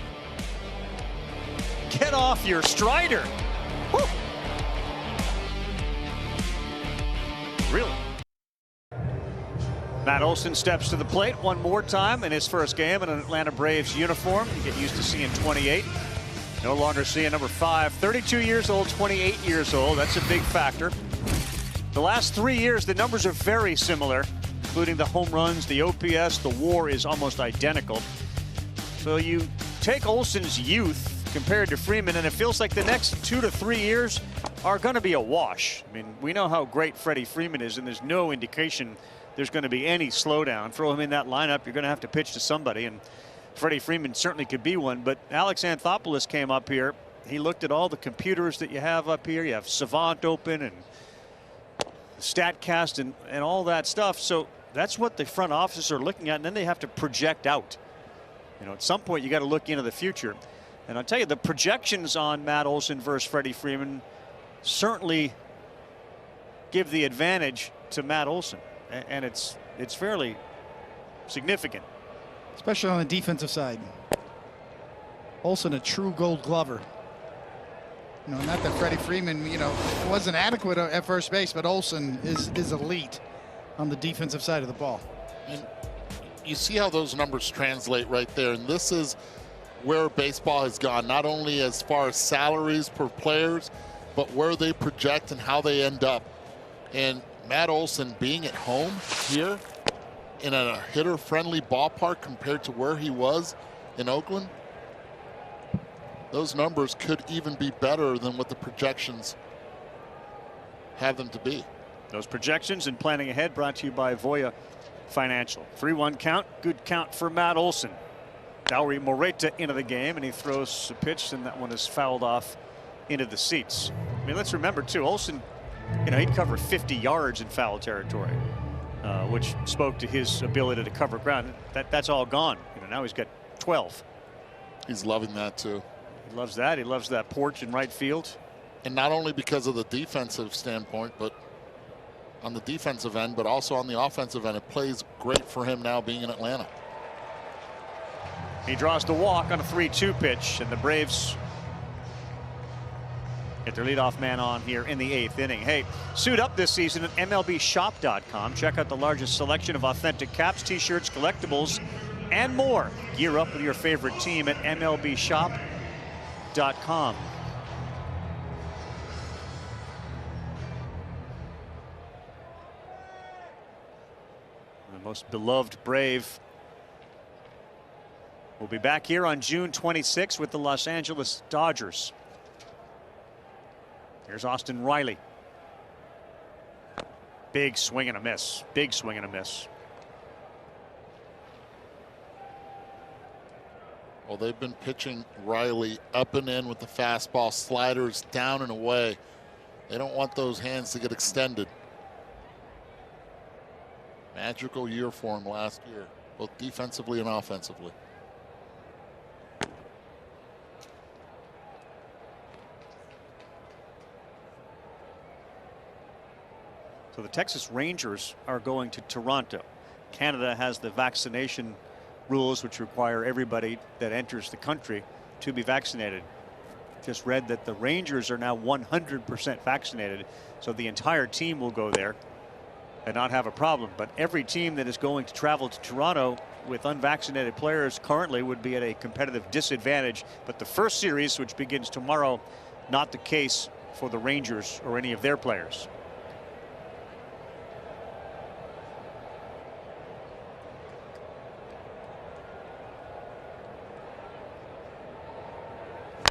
Get off your Strider. Woo. Really? Matt Olson steps to the plate one more time in his first game in an Atlanta Braves uniform. You get used to seeing 28. No longer seeing number 5. 32 years old, 28 years old. That's a big factor. The last 3 years, the numbers are very similar, including the home runs, the OPS, the WAR is almost identical. So you take Olson's youth compared to Freeman, and it feels like the next 2 to 3 years are going to be a wash. I mean, we know how great Freddie Freeman is, and there's no indication there's going to be any slowdown. Throw him in that lineup, you're going to have to pitch to somebody, and Freddie Freeman certainly could be one. But Alex Anthopoulos came up here. He looked at all the computers that you have up here. You have Savant open and StatCast and all that stuff. So that's what the front offices are looking at, and then they have to project out. You know, at some point you got to look into the future. And I'll tell you, the projections on Matt Olson versus Freddie Freeman certainly give the advantage to Matt Olson. And it's fairly significant. Especially on the defensive side. Olson, a true gold glover. You know, not that Freddie Freeman, you know, wasn't adequate at first base, but Olson is elite on the defensive side of the ball. And you see how those numbers translate right there. And this is where baseball has gone, not only as far as salaries per players, but where they project and how they end up. And Matt Olson being at home here in a hitter-friendly ballpark compared to where he was in Oakland, those numbers could even be better than what the projections have them to be. Those projections and planning ahead brought to you by Voya Financial. 3-1 count, good count for Matt Olson. Dauri Moreta into the game, and he throws a pitch, and that one is fouled off into the seats. I mean, let's remember too, Olson, you know, he'd cover 50 yards in foul territory, which spoke to his ability to cover ground. That's all gone. You know, now he's got 12. He's loving that too. He loves that. He loves that porch in right field. And not only because of the defensive standpoint, but on the defensive end, but also on the offensive end, it plays great for him now being in Atlanta. He draws the walk on a 3-2 pitch, and the Braves get their leadoff man on here in the 8th inning. Hey, suit up this season at MLBshop.com. Check out the largest selection of authentic caps, t-shirts, collectibles, and more. Gear up with your favorite team at MLBshop.com. most beloved Brave, will be back here on June 26 with the Los Angeles Dodgers. Here's Austin Riley. Big swing and a miss. Big swing and a miss. Well, they've been pitching Riley up and in with the fastball, sliders down and away. They don't want those hands to get extended. Magical year for him last year, both defensively and offensively. So the Texas Rangers are going to Toronto. Canada has the vaccination rules which require everybody that enters the country to be vaccinated. Just read that the Rangers are now 100% vaccinated, so the entire team will go there and not have a problem. But every team that is going to travel to Toronto with unvaccinated players currently would be at a competitive disadvantage. But the first series, which begins tomorrow, not the case for the Rangers or any of their players.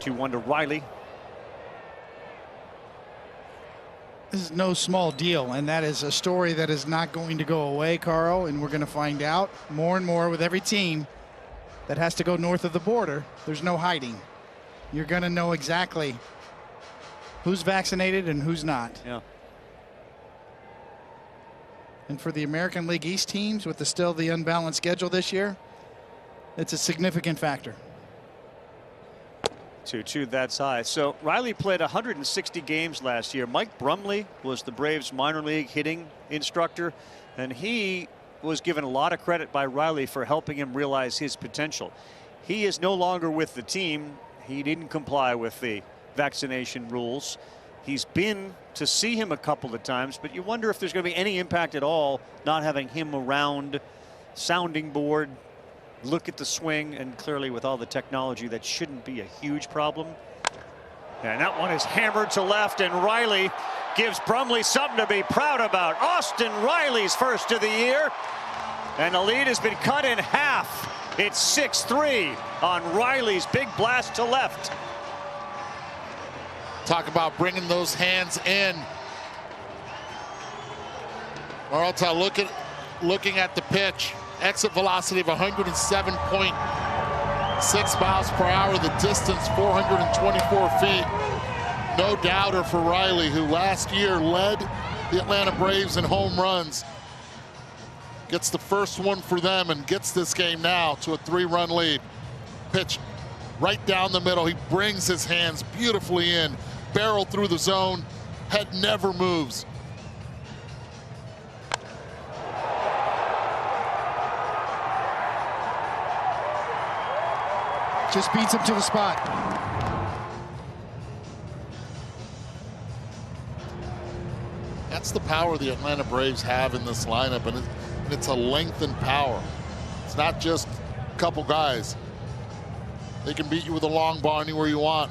Two-one to Riley. This is no small deal, and that is a story that is not going to go away, Carl, and we're going to find out more and more with every team that has to go north of the border. There's no hiding. You're going to know exactly who's vaccinated and who's not. Yeah. And for the American League East teams with still the unbalanced schedule this year, it's a significant factor. 2-2 that's high. So Riley played 160 games last year. Mike Brumley was the Braves minor league hitting instructor, and he was given a lot of credit by Riley for helping him realize his potential. He is no longer with the team. He didn't comply with the vaccination rules. He's been to see him a couple of times, but you wonder if there's going to be any impact at all not having him around. Sounding board, look at the swing, and clearly with all the technology that shouldn't be a huge problem. And that one is hammered to left, and Riley gives Brumley something to be proud about. Austin Riley's first of the year, and the lead has been cut in half. It's 6-3 on Riley's big blast to left. Talk about bringing those hands in. Maralta looking at the pitch. Exit velocity of 107.6 miles per hour. The distance 424 feet. No doubter for Riley, who last year led the Atlanta Braves in home runs. Gets the first one for them and gets this game now to a 3-run lead. Pitch right down the middle. He brings his hands beautifully in. Barrel through the zone. Head never moves. Just beats him to the spot. That's the power the Atlanta Braves have in this lineup, and it's a length and power. It's not just a couple guys. They can beat you with a long ball anywhere you want.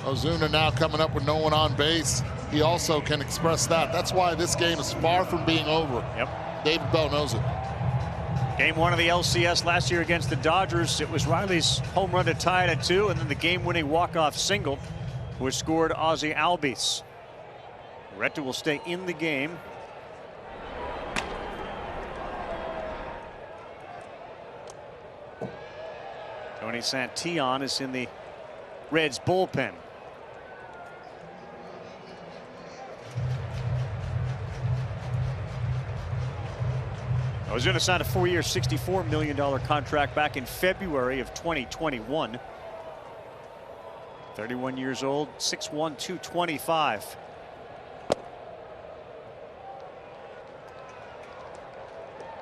Ozuna now coming up with no one on base. He also can express that. That's why this game is far from being over. Yep. David Bell knows it. Game one of the LCS last year against the Dodgers. It was Riley's home run to tie it at 2, and then the game-winning walk-off single, which scored Ozzy Albies. Retta will stay in the game. Tony Santillan is in the Reds bullpen. Ozuna signed a 4-year, $64 million contract back in February of 2021. 31 years old, 6'1", 225.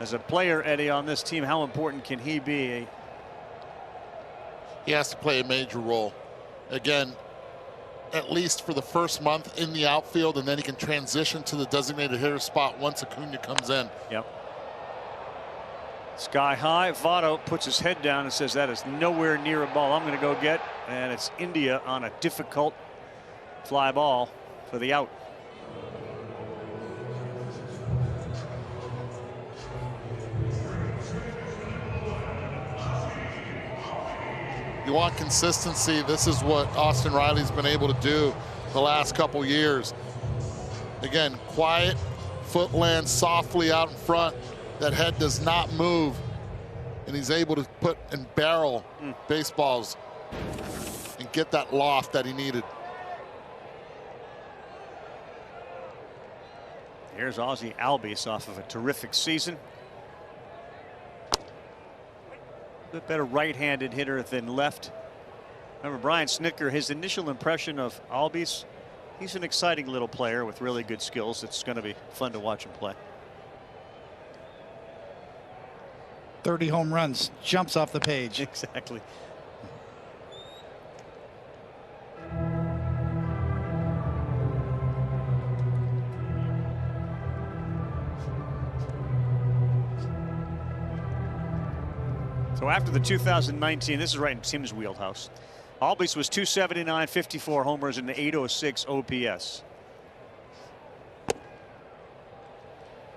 As a player, Eddie, on this team, how important can he be? He has to play a major role. Again, at least for the first month in the outfield, and then he can transition to the designated hitter spot once Acuna comes in. Yep. Sky high. Votto puts his head down and says that is nowhere near a ball I'm going to go get. And it's India on a difficult fly ball for the out. You want consistency. This is what Austin Riley's been able to do the last couple years. Again, quiet, foot lands softly out in front. That head does not move. And he's able to put and barrel baseballs and get that loft that he needed. Here's Ozzie Albies off of a terrific season. A bit better right-handed hitter than left. Remember Brian Snitker, his initial impression of Albies, he's an exciting little player with really good skills. It's going to be fun to watch him play. 30 home runs, jumps off the page. Exactly. So after the 2019, this is right in Tim's wheelhouse. Albies was 279, 54 homers, and an 806 OPS.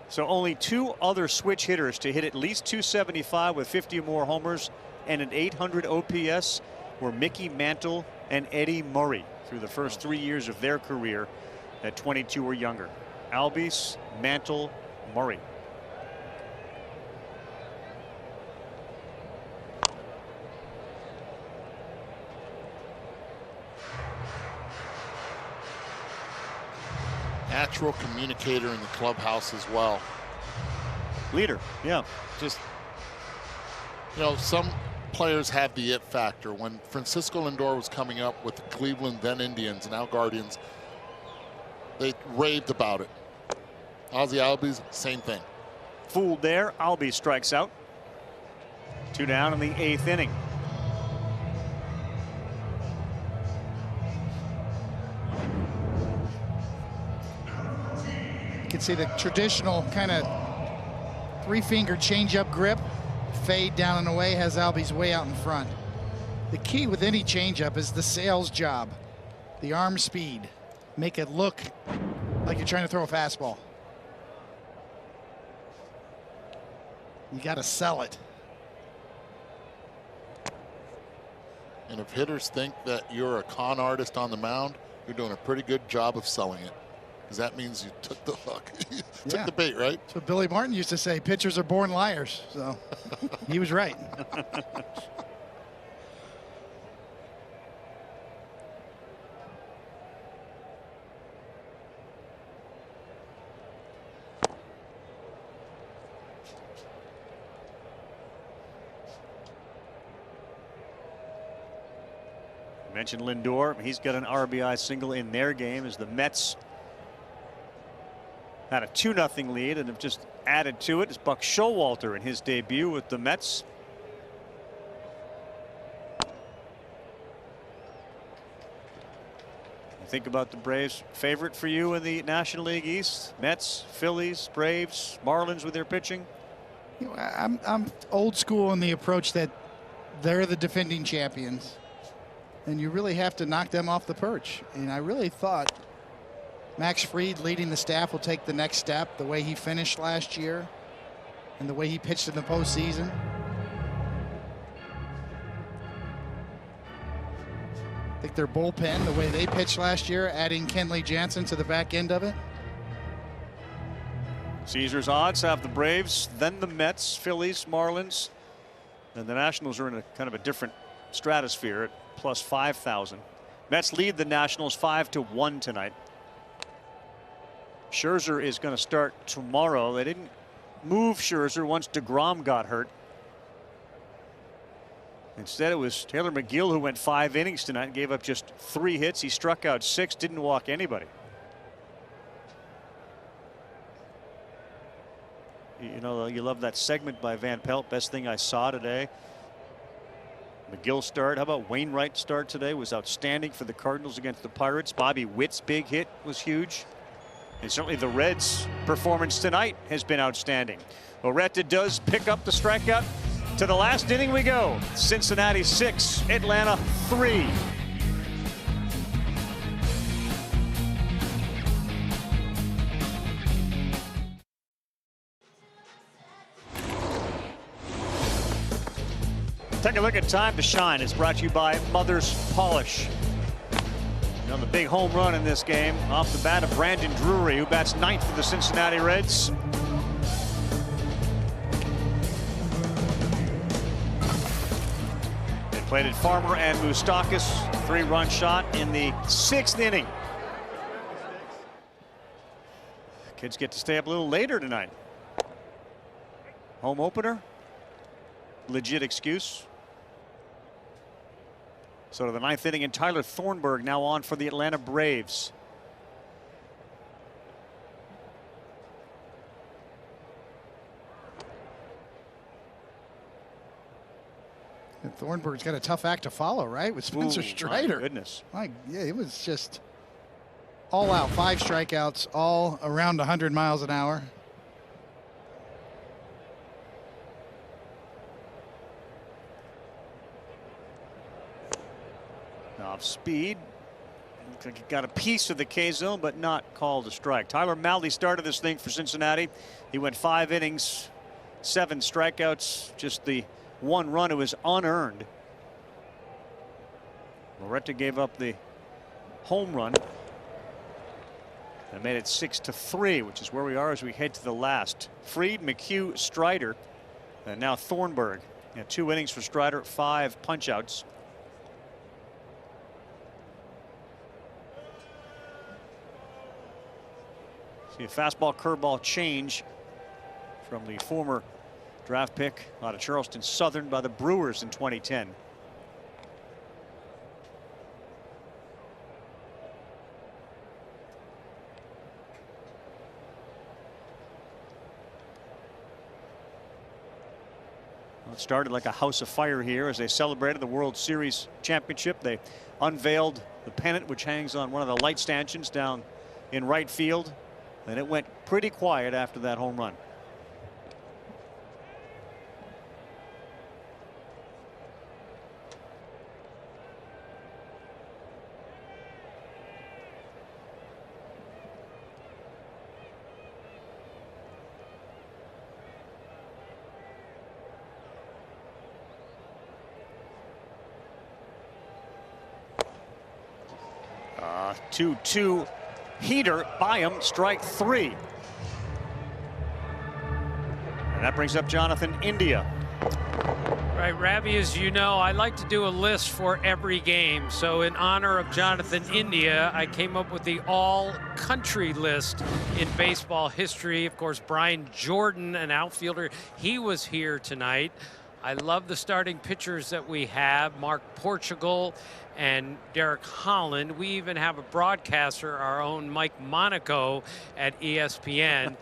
So only 2 other switch hitters to hit at least 275 with 50 or more homers and an 800 OPS were Mickey Mantle and Eddie Murray through the first 3 years of their career at 22 or younger. Albies, Mantle, Murray. Natural communicator in the clubhouse as well. Leader, yeah. Just, you know, some players have the it factor. When Francisco Lindor was coming up with the Cleveland, then Indians, now Guardians, they raved about it. Ozzie Albies, same thing. Fooled there. Albies strikes out. 2 down in the 8th inning. You can see the traditional kind of 3-finger changeup grip. Fade down and away has Albies way out in front. The key with any changeup is the sales job, the arm speed. Make it look like you're trying to throw a fastball. You got to sell it. And if hitters think that you're a con artist on the mound, you're doing a pretty good job of selling it. Because that means you took the hook. Took the bait, right? That's what Billy Martin used to say. Pitchers are born liars. So he was right. I mentioned Lindor. He's got an RBI single in their game as the Mets had a 2-0 lead and have just added to it. It's Buck Showalter in his debut with the Mets. You think about the Braves. Favorite for you in the National League East? Mets, Phillies, Braves, Marlins with their pitching? You know, I'm old school in the approach that they're the defending champions, and you really have to knock them off the perch. And I really thought Max Fried leading the staff will take the next step, the way he finished last year and the way he pitched in the postseason. I think their bullpen, the way they pitched last year, adding Kenley Jansen to the back end of it. Caesar's odds have the Braves, then the Mets, Phillies, Marlins, and the Nationals are in a kind of a different stratosphere at plus 5,000. Mets lead the Nationals 5-1 tonight. Scherzer is going to start tomorrow. They didn't move Scherzer once DeGrom got hurt. Instead, it was Taylor McGill who went 5 innings tonight and gave up just 3 hits. He struck out 6, didn't walk anybody. You know, you love that segment by Van Pelt, best thing I saw today. McGill start. How about Wainwright start today? Was outstanding for the Cardinals against the Pirates. Bobby Witt's big hit was huge. And certainly the Reds' performance tonight has been outstanding. Oretta does pick up the strikeout. To the last inning we go. Cincinnati 6, Atlanta 3. Take a look at Time to Shine. It's brought to you by Mother's Polish. You know, the big home run in this game off the bat of Brandon Drury, who bats ninth for the Cincinnati Reds. They played at Farmer and Moustakis. 3-run shot in the 6th inning. Kids get to stay up a little later tonight. Home opener. Legit excuse. So to the 9th inning, and Tyler Thornburg now on for the Atlanta Braves. And Thornburg's got a tough act to follow, right? With Spencer Strider. My goodness. Yeah, it was just all out. 5 strikeouts, all around 100 miles an hour. Off speed. Looks like he got a piece of the K zone, but not called a strike. Tyler Mahle started this thing for Cincinnati. He went 5 innings, 7 strikeouts, just the 1 run. It was unearned. Loretta gave up the home run and made it 6-3, which is where we are as we head to the last. Fried, McHugh, Strider, and now Thornburg. 2 innings for Strider, 5 punch-outs. See a fastball curveball change from the former draft pick out of Charleston Southern by the Brewers in 2010. Well, it started like a house of fire here as they celebrated the World Series championship. They unveiled the pennant, which hangs on one of the light stanchions down in right field. And it went pretty quiet after that home run. Uh, 2-2. Heater by him, strike 3. And that brings up Jonathan India. Right, Ravi, as you know, I like to do a list for every game. So in honor of Jonathan India, I came up with the all-country list in baseball history. Of course, Brian Jordan, an outfielder, he was here tonight. I love the starting pitchers that we have, Mark Portugal and Derek Holland. We even have a broadcaster, our own Mike Monaco at ESPN.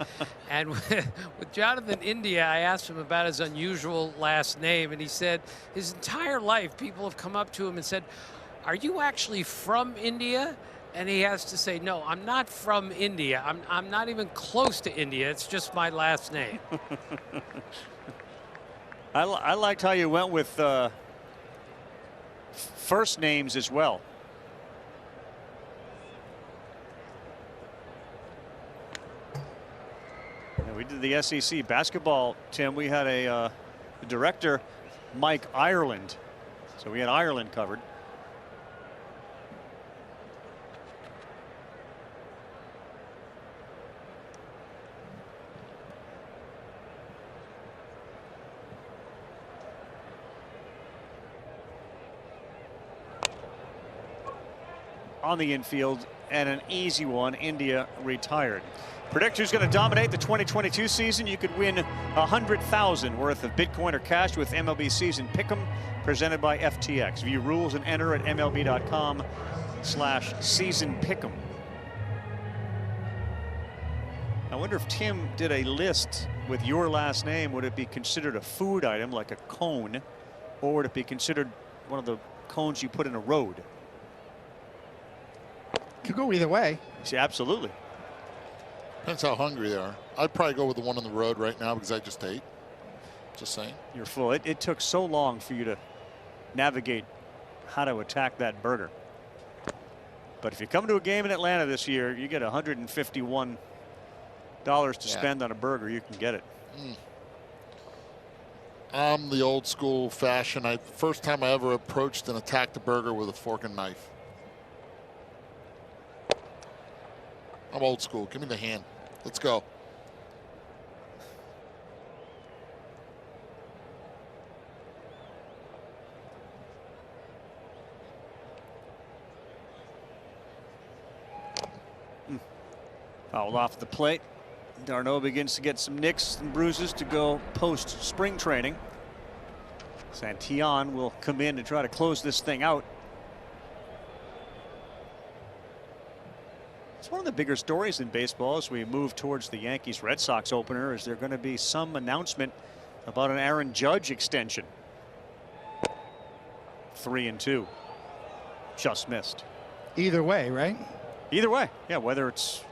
And with Jonathan India, I asked him about his unusual last name, and he said his entire life people have come up to him and said, "Are you actually from India?" And he has to say, "No, I'm not from India. I'm not even close to India. It's just my last name." I liked how you went with first names as well. Yeah, we did the SEC basketball, Tim. We had a director, Mike Ireland. So we had Ireland covered. On the infield, and an easy one. India retired. Predict who's going to dominate the 2022 season. You could win $100,000 worth of Bitcoin or cash with MLB Season Pick'em, presented by FTX. View rules and enter at MLB.com/season pick'em. I wonder if Tim did a list with your last name, would it be considered a food item like a cone, or would it be considered one of the cones you put in a road? Could go either way. See, absolutely. Depends how hungry they are. I'd probably go with the one on the road right now because I just ate. Just saying. You're full. It took so long for you to navigate how to attack that burger. But if you come to a game in Atlanta this year, you get $151 to spend on a burger. You can get it. I'm the old school fashion. First time I ever approached and attacked a burger with a fork and knife. I'm old school. Give me the hand. Let's go. Fouled off the plate. Darno begins to get some nicks and bruises to go post spring training. Santillan will come in to try to close this thing out. It's one of the bigger stories in baseball as we move towards the Yankees-Red Sox opener. Is there going to be some announcement about an Aaron Judge extension? 3-2. Just missed. Either way, right? Either way, yeah, whether it's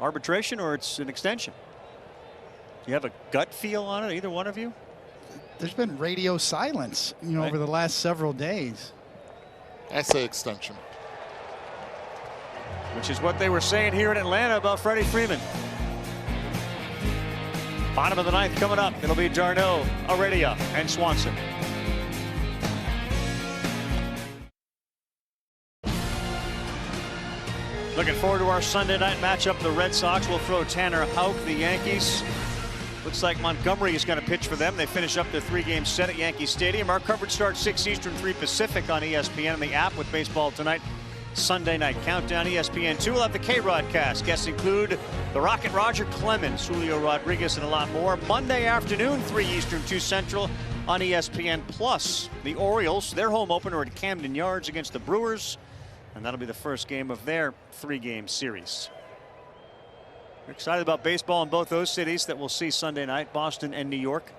arbitration or it's an extension. You have a gut feel on it, either one of you? There's been radio silence, you know, over the last several days. I say extension. Which is what they were saying here in Atlanta about Freddie Freeman. Bottom of the ninth coming up. It'll be Darno, Heredia, and Swanson. Looking forward to our Sunday night matchup. The Red Sox will throw Tanner Houck. The Yankees. Looks like Montgomery is going to pitch for them. They finish up their 3-game set at Yankee Stadium. Our coverage starts 6 Eastern, 3 Pacific on ESPN and the app with Baseball Tonight. Sunday night countdown. ESPN2 will have the K-Rod cast. Guests include the Rocket Roger Clemens, Julio Rodriguez, and a lot more. Monday afternoon, 3 Eastern, 2 Central on ESPN+. The Orioles, their home opener at Camden Yards against the Brewers. And that'll be the first game of their 3-game series. We're excited about baseball in both those cities that we'll see Sunday night, Boston and New York.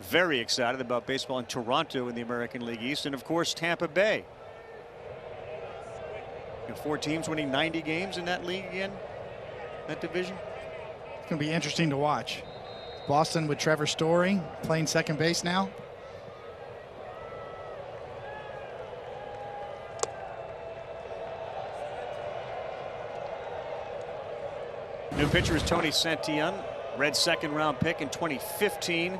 Very excited about baseball in Toronto in the American League East, and of course Tampa Bay. 4 teams winning 90 games in that league again, that division. It's going to be interesting to watch. Boston with Trevor Story playing second base now. New pitcher is Tony Santillan, Red second-round pick in 2015.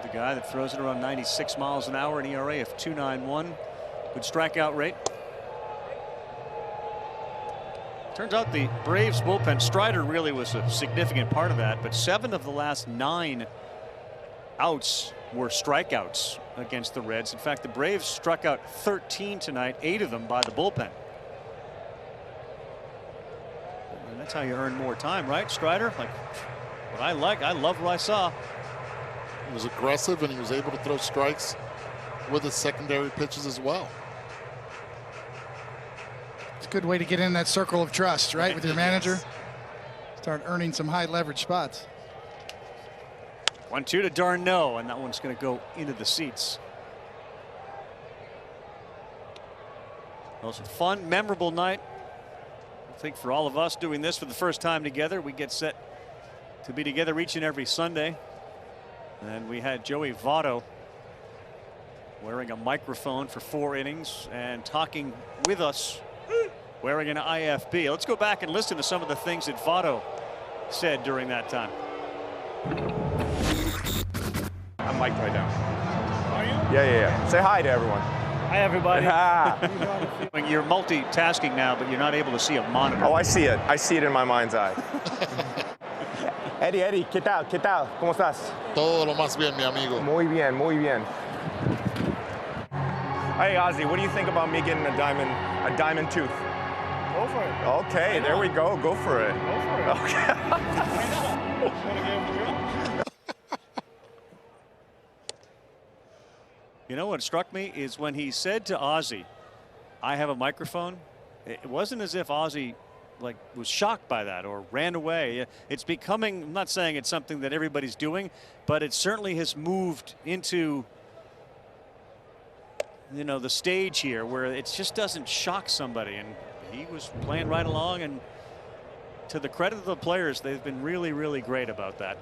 The guy that throws it around 96 miles an hour, an ERA of 2.91. Good strikeout rate. Turns out the Braves bullpen, Strider really was a significant part of that, but 7 of the last 9 outs were strikeouts against the Reds. In fact, the Braves struck out 13 tonight, 8 of them by the bullpen. And that's how you earn more time, right, Strider? Like, what I love what I saw. He was aggressive and he was able to throw strikes with his secondary pitches as well. It's a good way to get in that circle of trust, right, with your manager. Start earning some high leverage spots. 1-2 to Darno, and that one's going to go into the seats. Well, it's a fun, memorable night. I think for all of us doing this for the first time together, we get set to be together each and every Sunday. And we had Joey Votto wearing a microphone for 4 innings and talking with us wearing an IFB. Let's go back and listen to some of the things that Votto said during that time. I'm mic'd right now. Are you? Yeah. Say hi to everyone. Hi, everybody. You're multitasking now, but you're not able to see a monitor. Oh, I see it. I see it in my mind's eye. Eddie, ¿qué tal? ¿Qué tal? ¿Cómo estás? Todo lo más bien, mi amigo. Muy bien, muy bien. Hey, Ozzy, what do you think about me getting a diamond tooth? Go for it. Okay, there we go. Go for it. Go for it. Okay. Want to give him the real? You know what struck me is when he said to Ozzy, I have a microphone. It wasn't as if Ozzy was shocked by that or ran away. It's becoming, I'm not saying it's something that everybody's doing, but it certainly has moved into, you know, the stage here where it just doesn't shock somebody. And he was playing right along, and to the credit of the players, they've been really, really great about that.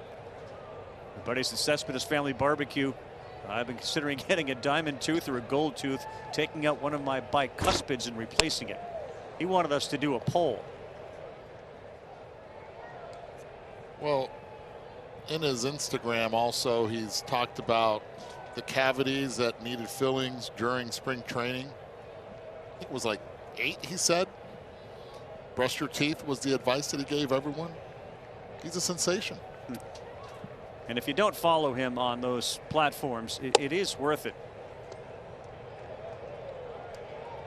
My buddies at Cespedes Family Barbecue, I've been considering getting a diamond tooth or a gold tooth, taking out one of my bicuspids and replacing it. He wanted us to do a poll. Well, In his Instagram also, he's talked about the cavities that needed fillings during spring training. I think it was like 8, he said. Brush your teeth was the advice that he gave everyone. He's a sensation. And if you don't follow him on those platforms, it is worth it.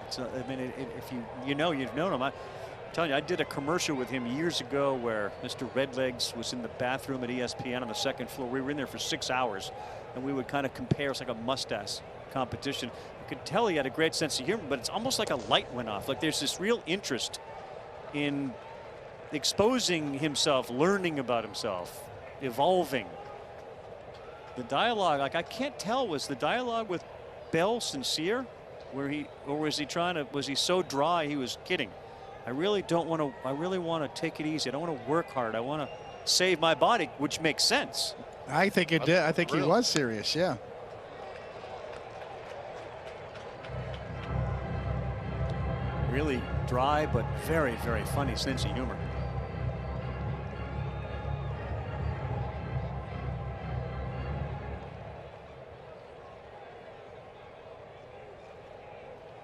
So, I mean, if you've known him. I'm telling you, I did a commercial with him years ago where Mr. Redlegs was in the bathroom at ESPN on the 2nd floor. We were in there for 6 hours, and we would kind of compare. It's like a mustache competition. I could tell he had a great sense of humor, but it's almost like a light went off. Like there's this real interest in exposing himself, learning about himself, evolving. The dialogue, like I can't tell, was the dialogue with Bell sincere? Or was he so dry he was kidding? I really want to take it easy. I don't want to work hard. I want to save my body, which makes sense. I think it did. I think he was serious, yeah. Really dry, but very, very funny sense of humor.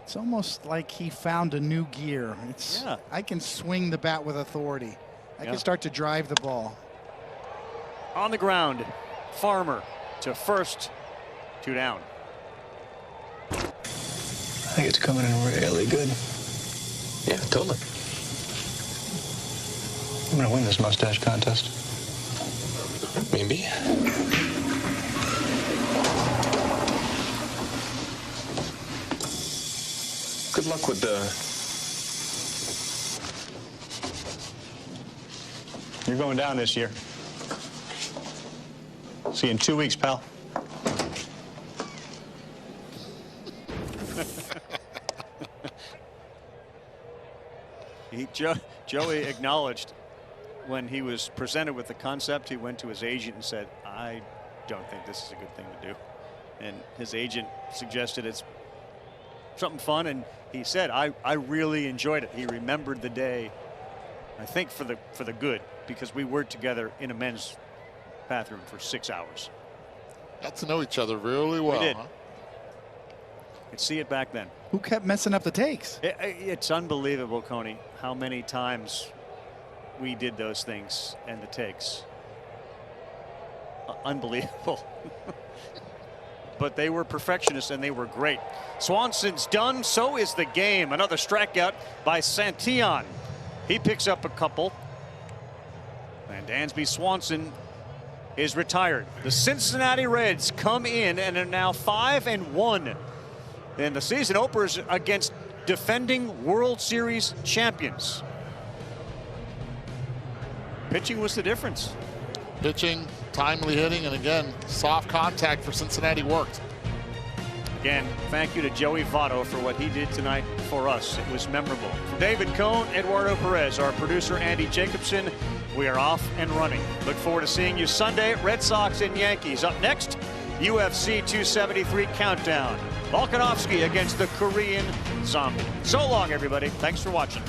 It's almost like he found a new gear. I can swing the bat with authority. I can start to drive the ball. On the ground, Farmer to first, 2 down. I think it's coming in really good. Yeah, totally. I'm gonna win this mustache contest. Maybe. Good luck with You're going down this year. See you in 2 weeks, pal. Joey acknowledged when he was presented with the concept, he went to his agent and said, I don't think this is a good thing to do. And his agent suggested it's something fun, and he said, I really enjoyed it. He remembered the day, I think for the good, because we worked together in a men's bathroom for 6 hours. Got to know each other really well. We did. Huh? Could see it back then. Who kept messing up the takes? It's unbelievable, Coney, how many times we did those things and the takes. Unbelievable. But they were perfectionists and they were great. Swanson's done, so is the game. Another strikeout by Santillan. He picks up a couple. And Dansby Swanson is retired. The Cincinnati Reds come in and are now 5-1 in the season openers against defending World Series champions. Pitching was the difference. Pitching, timely hitting, and again, soft contact for Cincinnati worked. Again, thank you to Joey Votto for what he did tonight for us. It was memorable. For David Cohn, Eduardo Perez, our producer Andy Jacobson, we are off and running. Look forward to seeing you Sunday. Red Sox and Yankees. Up next, UFC 273 countdown. Volkanovski against the Korean Zombie. So long, everybody. Thanks for watching.